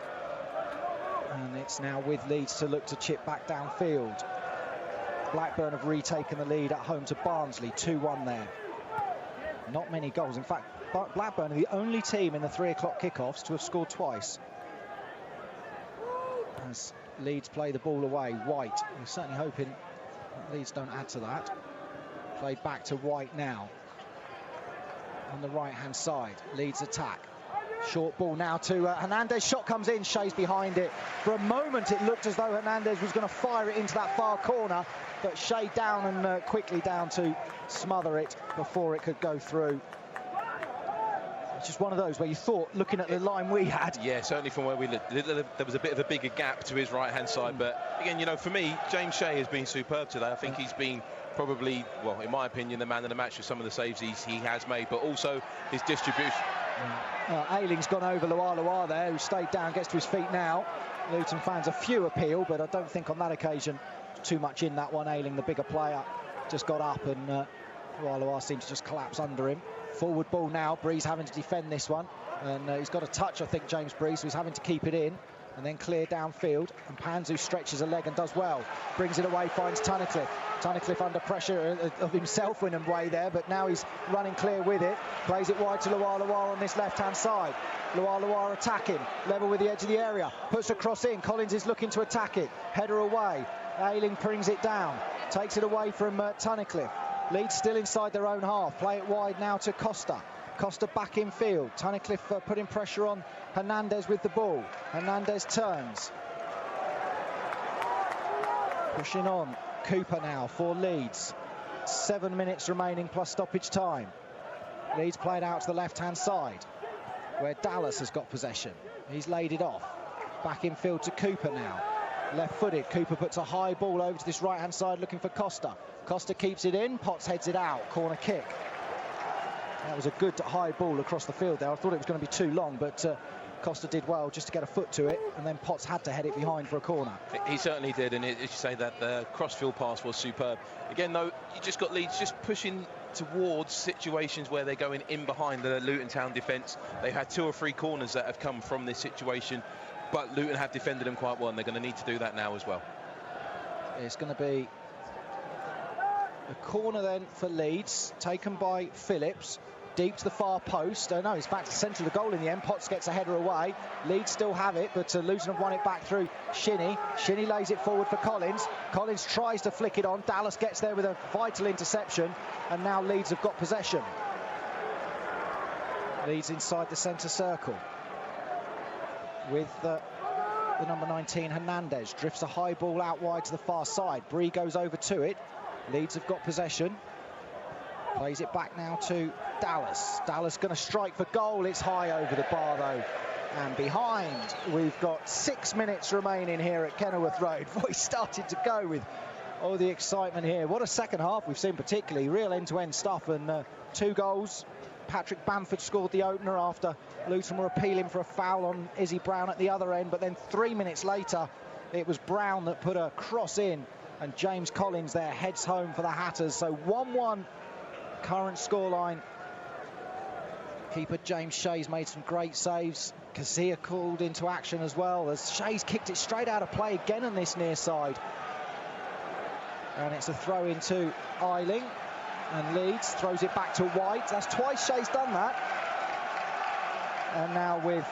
And it's now with Leeds to look to chip back downfield. Blackburn have retaken the lead at home to Barnsley, 2-1 there. Not many goals. In fact, Blackburn are the only team in the 3 o'clock kickoffs to have scored twice. as Leeds play the ball away. White, we're certainly hoping that Leeds don't add to that. Played back to White now. On the right-hand side, Leeds attack. Short ball now to Hernandez. Shot comes in, Shea's behind it. For a moment, it looked as though Hernandez was going to fire it into that far corner, but Shea down and quickly down to smother it before it could go through. It's just one of those where you thought, looking at the line we had. Yeah, certainly from where we looked, there was a bit of a bigger gap to his right-hand side. But again, you know, for me, James Shea has been superb today. I think he's been probably, well, in my opinion, the man of the match with some of the saves he has made, but also his distribution. Ayling's gone over Loa there, who stayed down, gets to his feet now. Luton fans a few appeal, but I don't think on that occasion too much in that one. Ayling, the bigger player, just got up, and Loa seems to just collapse under him. Forward ball now, Breeze having to defend this one, and he's got a touch, I think, James Breeze, so he's having to keep it in and then clear downfield, and Panzu stretches a leg and does well, brings it away, finds Tunnicliffe. Tunnicliffe under pressure of himself in a way there, but now he's running clear with it, plays it wide to Loa on this left-hand side. Loa attacking, level with the edge of the area, puts a cross in, Collins is looking to attack it, header away, Ayling brings it down, takes it away from Tunnicliffe. Leeds still inside their own half, play it wide now to Costa. Costa back in field, Tunnicliffe putting pressure on Hernandez with the ball. Hernandez turns. Pushing on, Cooper now for Leeds. 7 minutes remaining plus stoppage time. Leeds played out to the left-hand side, where Dallas has got possession. He's laid it off. Back in field to Cooper now. Left-footed, Cooper puts a high ball over to this right-hand side looking for Costa. Costa keeps it in, Potts heads it out, corner kick. That was a good high ball across the field there. I thought it was going to be too long, but Costa did well just to get a foot to it, and then Potts had to head it behind for a corner. He certainly did, and as you say, that the cross-field pass was superb. Again, though, you just got Leeds just pushing towards situations where they're going in behind the Luton Town defence. They've had 2 or 3 corners that have come from this situation, but Luton have defended them quite well, and they're going to need to do that now as well. It's going to be a corner then for Leeds, taken by Phillips. Deep to the far post. No, it's back to the centre of the goal in the end. Potts gets a header away. Leeds still have it, but Luton have won it back through Shinnie. Shinnie lays it forward for Collins. Collins tries to flick it on. Dallas gets there with a vital interception, and now Leeds have got possession. Leeds inside the centre circle with the number 19 Hernandez. Drifts a high ball out wide to the far side. Bree goes over to it. Leeds have got possession. Plays it back now to Dallas. Dallas going to strike for goal. It's high over the bar, though. And behind, we've got 6 minutes remaining here at Kenilworth Road. Voice started to go with all the excitement here. What a second half we've seen, particularly. Real end-to-end stuff, and 2 goals. Patrick Bamford scored the opener after Luton were appealing for a foul on Izzy Brown at the other end. But then 3 minutes later, it was Brown that put a cross in, and James Collins there heads home for the Hatters. So 1-1. Current scoreline. Keeper James Shea's made some great saves. Kazia called into action as well, as Shea's kicked it straight out of play again on this near side. And it's a throw into Ayling, and Leeds throws it back to White. That's twice Shea's done that. And now with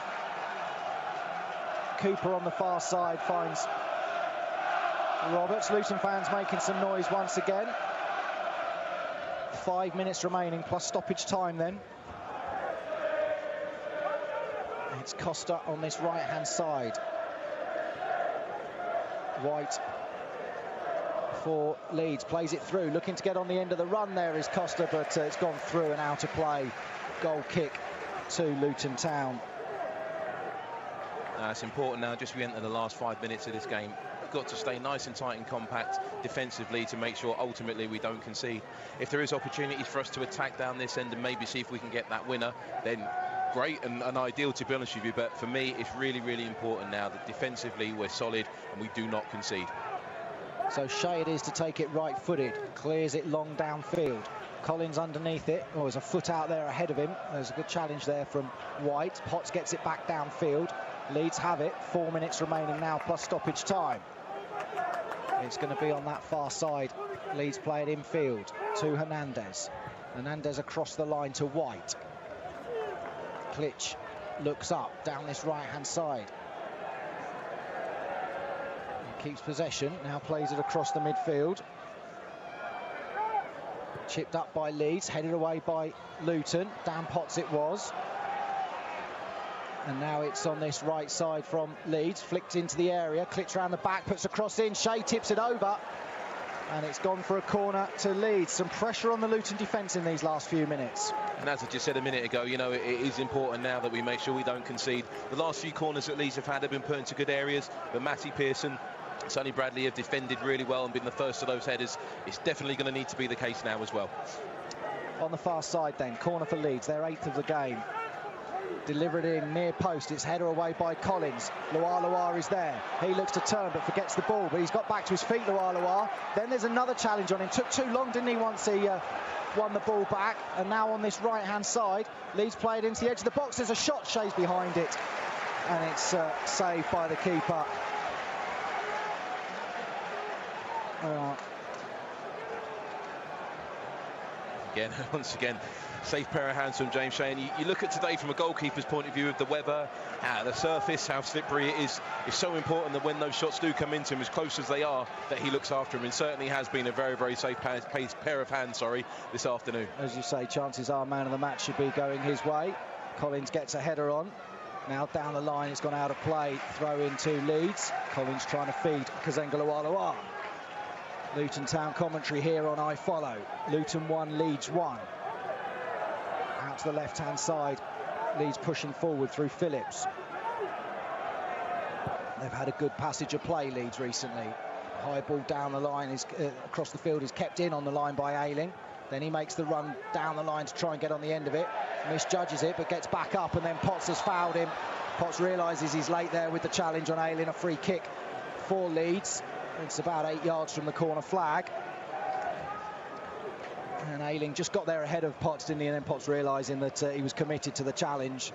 Cooper on the far side finds Roberts. Luton fans making some noise once again. 5 minutes remaining plus stoppage time then. It's Costa on this right-hand side. White for Leeds, plays it through, looking to get on the end of the run there is Costa, but it's gone through and out of play. Goal kick to Luton Town. It's important now, just we enter the last 5 minutes of this game. We've got to stay nice and tight and compact defensively to make sure ultimately we don't concede. If there is opportunities for us to attack down this end and maybe see if we can get that winner, then great and ideal, to be honest with you. But for me, it's really, really important now that defensively we're solid and we do not concede. So Shea it is to take it right-footed, clears it long downfield. Collins underneath it. Oh, there's a foot out there ahead of him. There's a good challenge there from White. Potts gets it back downfield. Leeds have it. 4 minutes remaining now plus stoppage time. It's going to be on that far side. Leeds play it infield to Hernandez. Hernandez across the line to White. Klitsch looks up down this right-hand side. Keeps possession, now plays it across the midfield. Chipped up by Leeds, headed away by Luton. Dan Potts it was. And now it's on this right side from Leeds, flicked into the area, clicks around the back, puts a cross in, Shea tips it over. And it's gone for a corner to Leeds. Some pressure on the Luton defence in these last few minutes. And as I just said a minute ago, you know, it is important now that we make sure we don't concede. The last few corners that Leeds have had have been put into good areas, but Matty Pearson, Sonny Bradley have defended really well and been the first of those headers. It's definitely going to need to be the case now as well. On the far side then, corner for Leeds, their 8th of the game. Delivered in near post, it's header away by Collins. Loire is there, he looks to turn but forgets the ball, but he's got back to his feet, Loire. Then there's another challenge on him, took too long, didn't he, once he won the ball back. And now on this right hand side, Leeds play it into the edge of the box, there's a shot, Shea's behind it, and it's saved by the keeper. Again, once again, safe pair of hands from James Shea. And you look at today from a goalkeeper's point of view of the weather, the surface, how slippery it is. It's so important that when those shots do come into him, as close as they are, that he looks after him. And certainly has been a very, very safe pair of hands, this afternoon. As you say, chances are man of the match should be going his way. Collins gets a header on. Now down the line, it's gone out of play. Throw into Leeds. Collins trying to feed Kazenga Loire. Luton Town commentary here on iFollow. Luton 1, Leeds 1. Out to the left-hand side. Leeds pushing forward through Phillips. They've had a good passage of play, Leeds, recently. High ball down the line, is across the field, is kept in on the line by Ayling. Then he makes the run down the line to try and get on the end of it. Misjudges it, but gets back up, and then Potts has fouled him. Potts realises he's late there with the challenge on Ayling. A free kick for Leeds. It's about 8 yards from the corner flag. And Ayling just got there ahead of Potts, didn't he? And then Potts realising that he was committed to the challenge.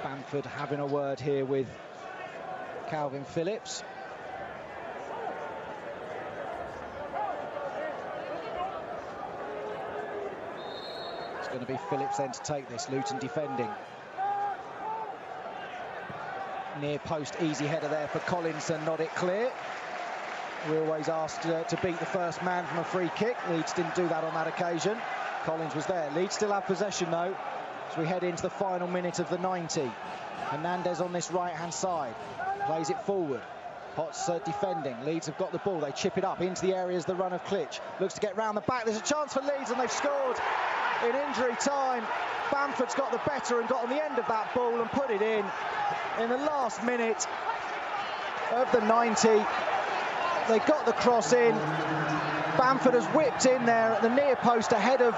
Bamford having a word here with Calvin Phillips. It's going to be Phillips then to take this. Luton defending. Near post, easy header there for Collins and not it clear. We always asked to beat the first man from a free kick. Leeds didn't do that on that occasion. Collins was there. Leeds still have possession though, as we head into the final minute of the 90. Hernandez on this right-hand side. Plays it forward. Potts defending. Leeds have got the ball. They chip it up into the areas. The run of Klitsch. Looks to get round the back. There's a chance for Leeds and they've scored in injury time. Bamford's got the better and got on the end of that ball and put it in the last minute of the 90. They got the cross in. Bamford has whipped in there at the near post ahead of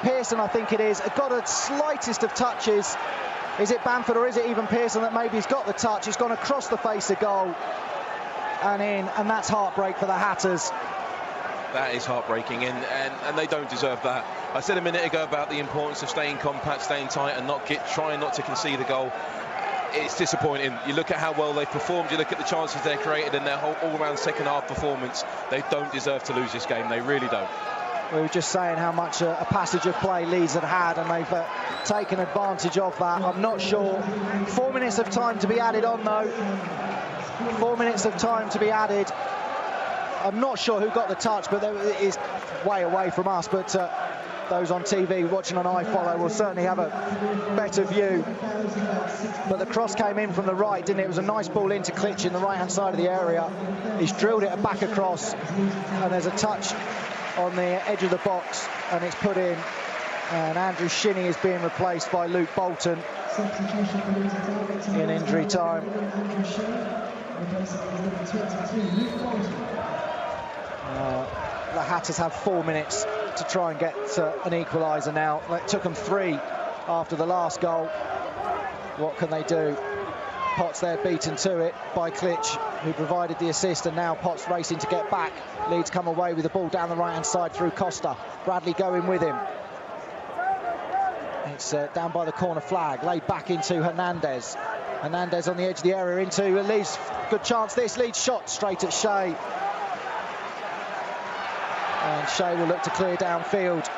Pearson, I think it is. Got a slightest of touches. Is it Bamford or is it even Pearson that maybe has got the touch? It's gone across the face of goal and in, and that's heartbreak for the Hatters. That is heartbreaking, and they don't deserve that. I said a minute ago about the importance of staying compact, staying tight, and trying not to concede a goal. It's disappointing. You look at how well they've performed, you look at the chances they've created and their whole all-round second half performance. They don't deserve to lose this game, they really don't. We were just saying how much a passage of play Leeds had and they've taken advantage of that. I'm not sure. 4 minutes of time to be added on though. 4 minutes of time to be added. I'm not sure who got the touch, but it is way away from us. But those on TV watching on iFollow will certainly have a better view. But the cross came in from the right, didn't it? It was a nice ball into Klitsch in the right-hand side of the area. He's drilled it back across, and there's a touch on the edge of the box, and it's put in. And Andrew Shinnie is being replaced by Luke Bolton in injury time. The Hatters have 4 minutes to try and get an equaliser now. It took them 3 after the last goal. What can they do? Potts there beaten to it by Klitsch, who provided the assist, and now Potts racing to get back. Leeds come away with the ball down the right-hand side through Costa. Bradley going with him. It's down by the corner flag, laid back into Hernandez. Hernandez on the edge of the area into Leeds. Good chance this. Leeds shot straight at Shea. And Shea will look to clear downfield.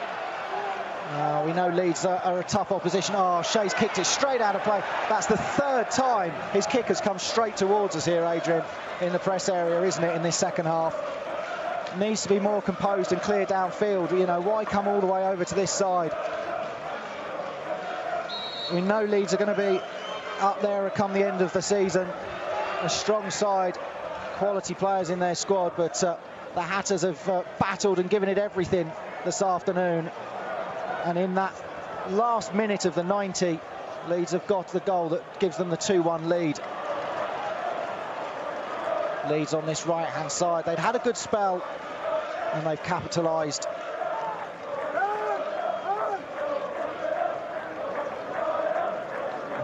We know Leeds are a tough opposition. Oh, Shea's kicked it straight out of play. That's the third time his kick has come straight towards us here, Adrian, in the press area, isn't it, in this second half? Needs to be more composed and clear downfield. You know, why come all the way over to this side? We know Leeds are going to be up there come the end of the season. A strong side, quality players in their squad, but the Hatters have battled and given it everything this afternoon. And in that last minute of the 90, Leeds have got the goal that gives them the 2-1 lead. Leeds on this right-hand side. They'd had a good spell, and they've capitalised.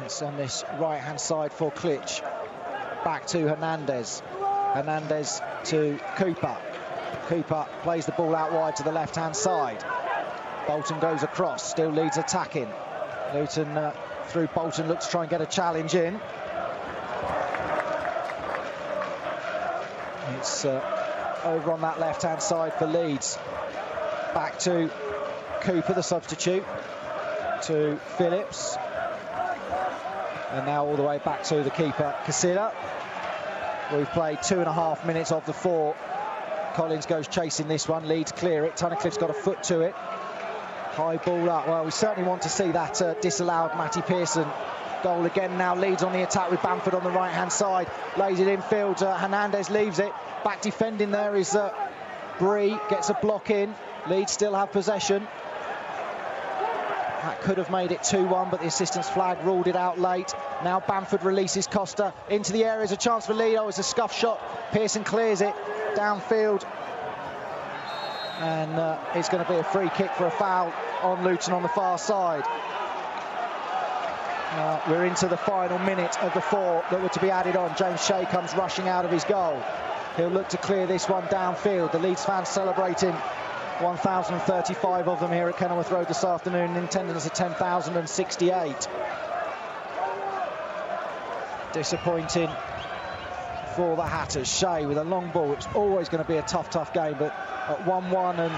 It's on this right-hand side for Klich. Back to Hernandez. Hernandez to Cooper. Cooper plays the ball out wide to the left-hand side. Bolton goes across, still Leeds attacking. Luton through Bolton, looks to try and get a challenge in. It's over on that left-hand side for Leeds. Back to Cooper, the substitute, to Phillips. And now all the way back to the keeper, Casilla. We've played 2.5 minutes of the 4. Collins goes chasing this one, Leeds clear it. Tunnicliffe's got a foot to it. High ball up. Well, we certainly want to see that disallowed Matty Pearson goal again. Now Leeds on the attack with Bamford on the right-hand side. Lays it infield. Hernandez leaves it. Back defending there is Bree. Gets a block in. Leeds still have possession. That could have made it 2-1, but the assistant's flag ruled it out late. Now Bamford releases Costa into the area. There's a chance for Leeds. Oh, it's a scuff shot. Pearson clears it downfield. And it's going to be a free kick for a foul on Luton on the far side. We're into the final minute of the 4 that were to be added on. James Shea comes rushing out of his goal. He'll look to clear this one downfield. The Leeds fans celebrating. 1,035 of them here at Kenilworth Road this afternoon, in attendance of 10,068. Disappointing for the Hatters. Shea with a long ball. It's always going to be a tough game, but at 1-1 and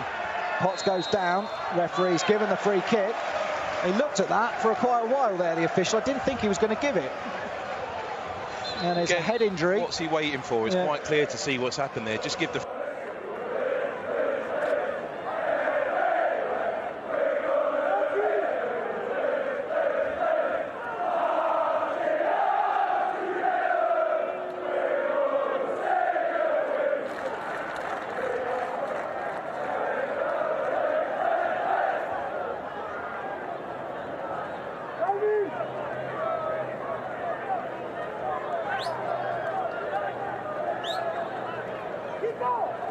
Potts goes down. Referee's given the free kick. He looked at that for quite a while there, the official. I didn't think he was going to give it. And there's a head injury. What's he waiting for? It's quite clear to see what's happened there. Just give the... Keep going!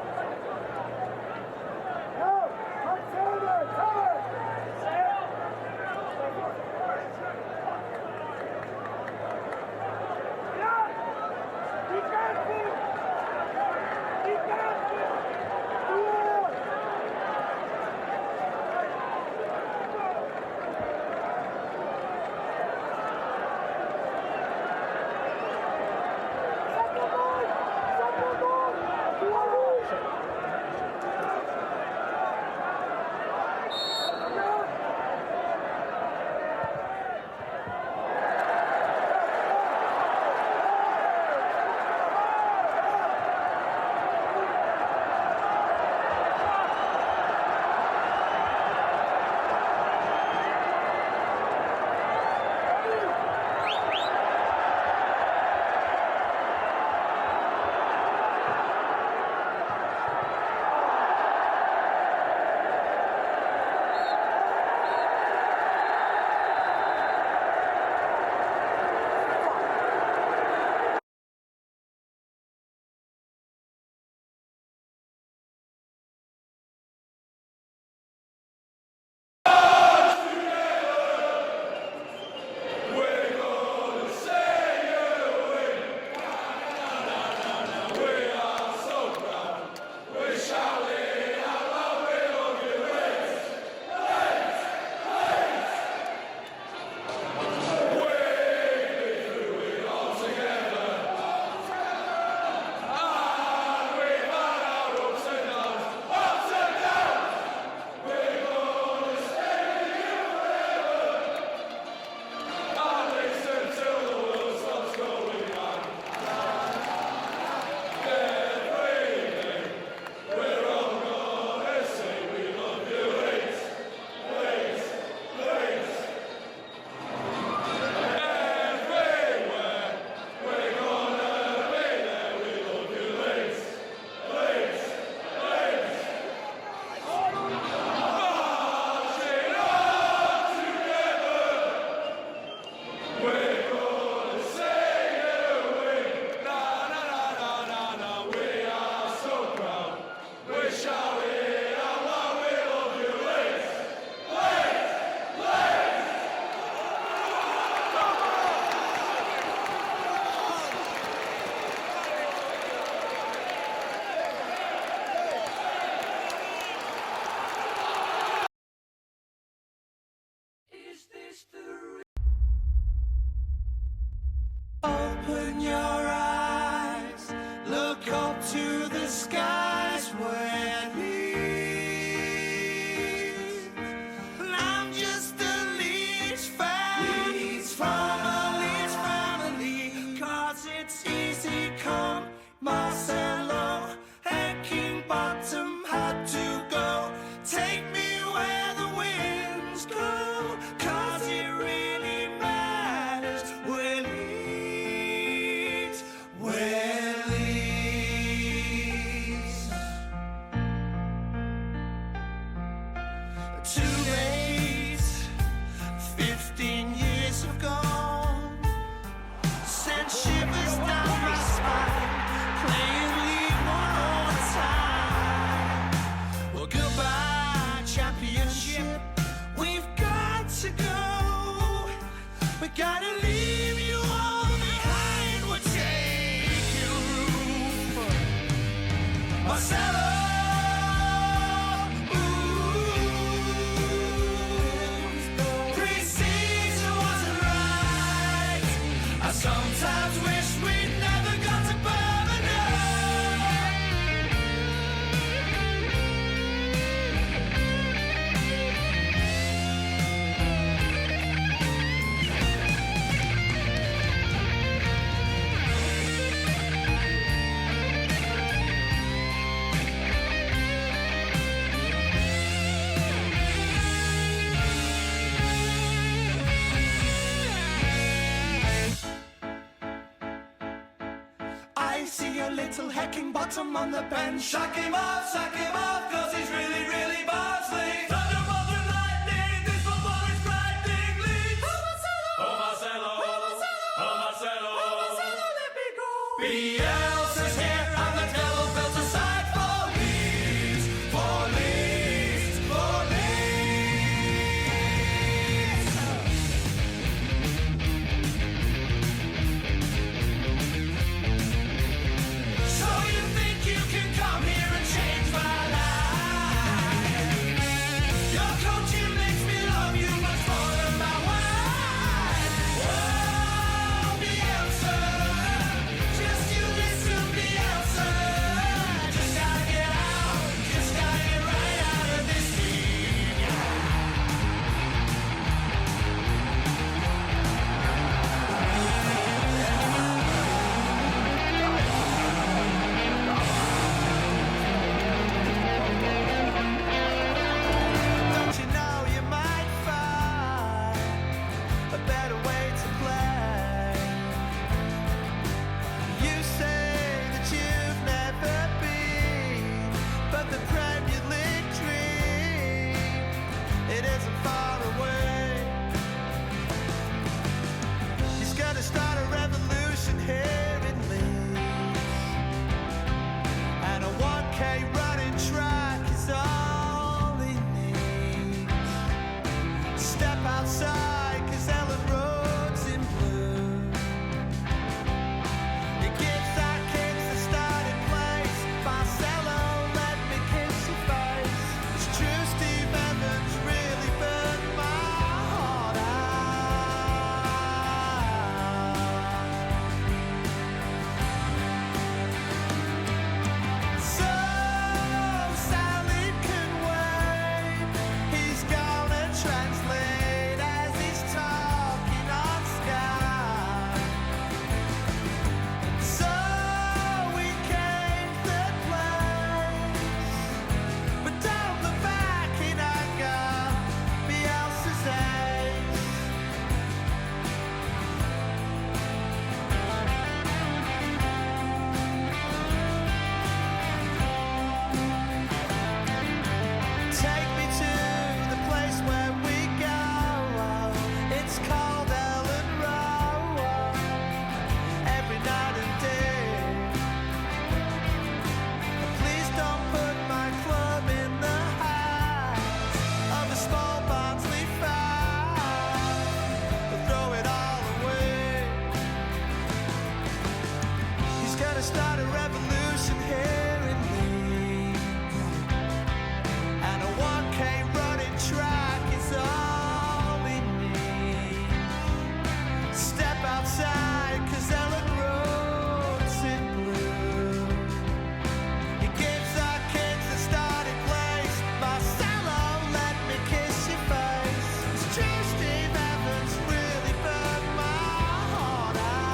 Marcelo. Pre-season wasn't right. I sometimes wish we'd never got to I see a little hecking bottom on the bench. Sack him off, cause he's really, really Barnsley. Thunderbolt and lightning, this football is frightening. Leeds. Oh Marcelo, let me go. Bielsa's here and the devil built a side for Leeds, for Leeds, for Leeds. So you think you can come here and change my life? Your coaching makes me love you much more than my wife. Whoa, Bielsa, just you listen, Bielsa. Just gotta get out, just gotta get right out of this league. Don't you know you might find a better way to play? You say that you've never been, but the Premier League dream, it isn't far away. He's gonna start a revolution here in Leeds, and a 1K running track is all he needs. Step outside, cause Ellen Road's in blue. It gives our kids the starting place. Marcelo, let me kiss your face. It's true, Steve Evans really burned my heart out. So Sally can wait. He's gonna translate as he's talking on Sky. So we came third place, but down the back in anger, Bielsa's ace. Take me to the place where we go. It's called Ellen Road. Every night and day. Please don't put my club in the hands of a small Barnsley fan. Throw it all away. He's gonna start a revolution here in Leeds, and a 1K running track is all he needs. Step outside, cause Ellen Road's in blue. He gives our kids a starting place. Marcelo, let me kiss your face. It's true, Steve Evans really burned my heart out.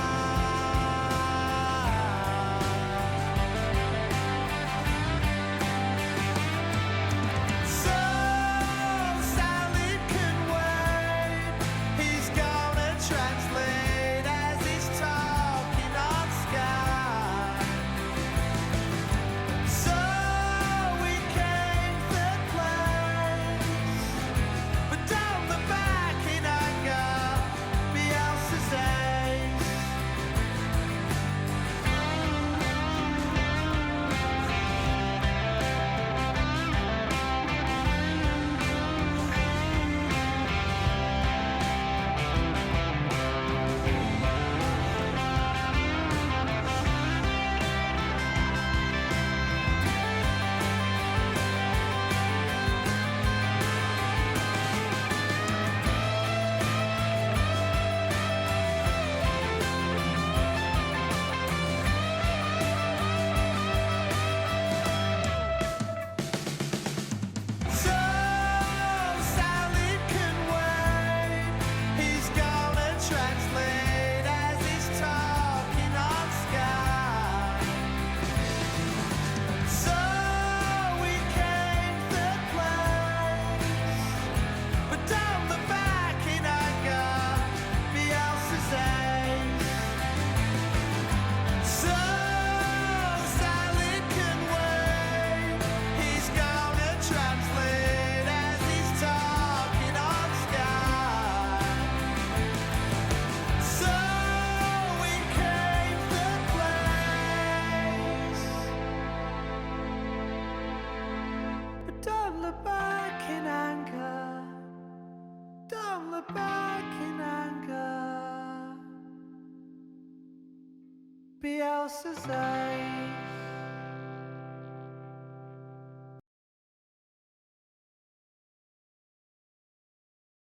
Bielsa's eyes.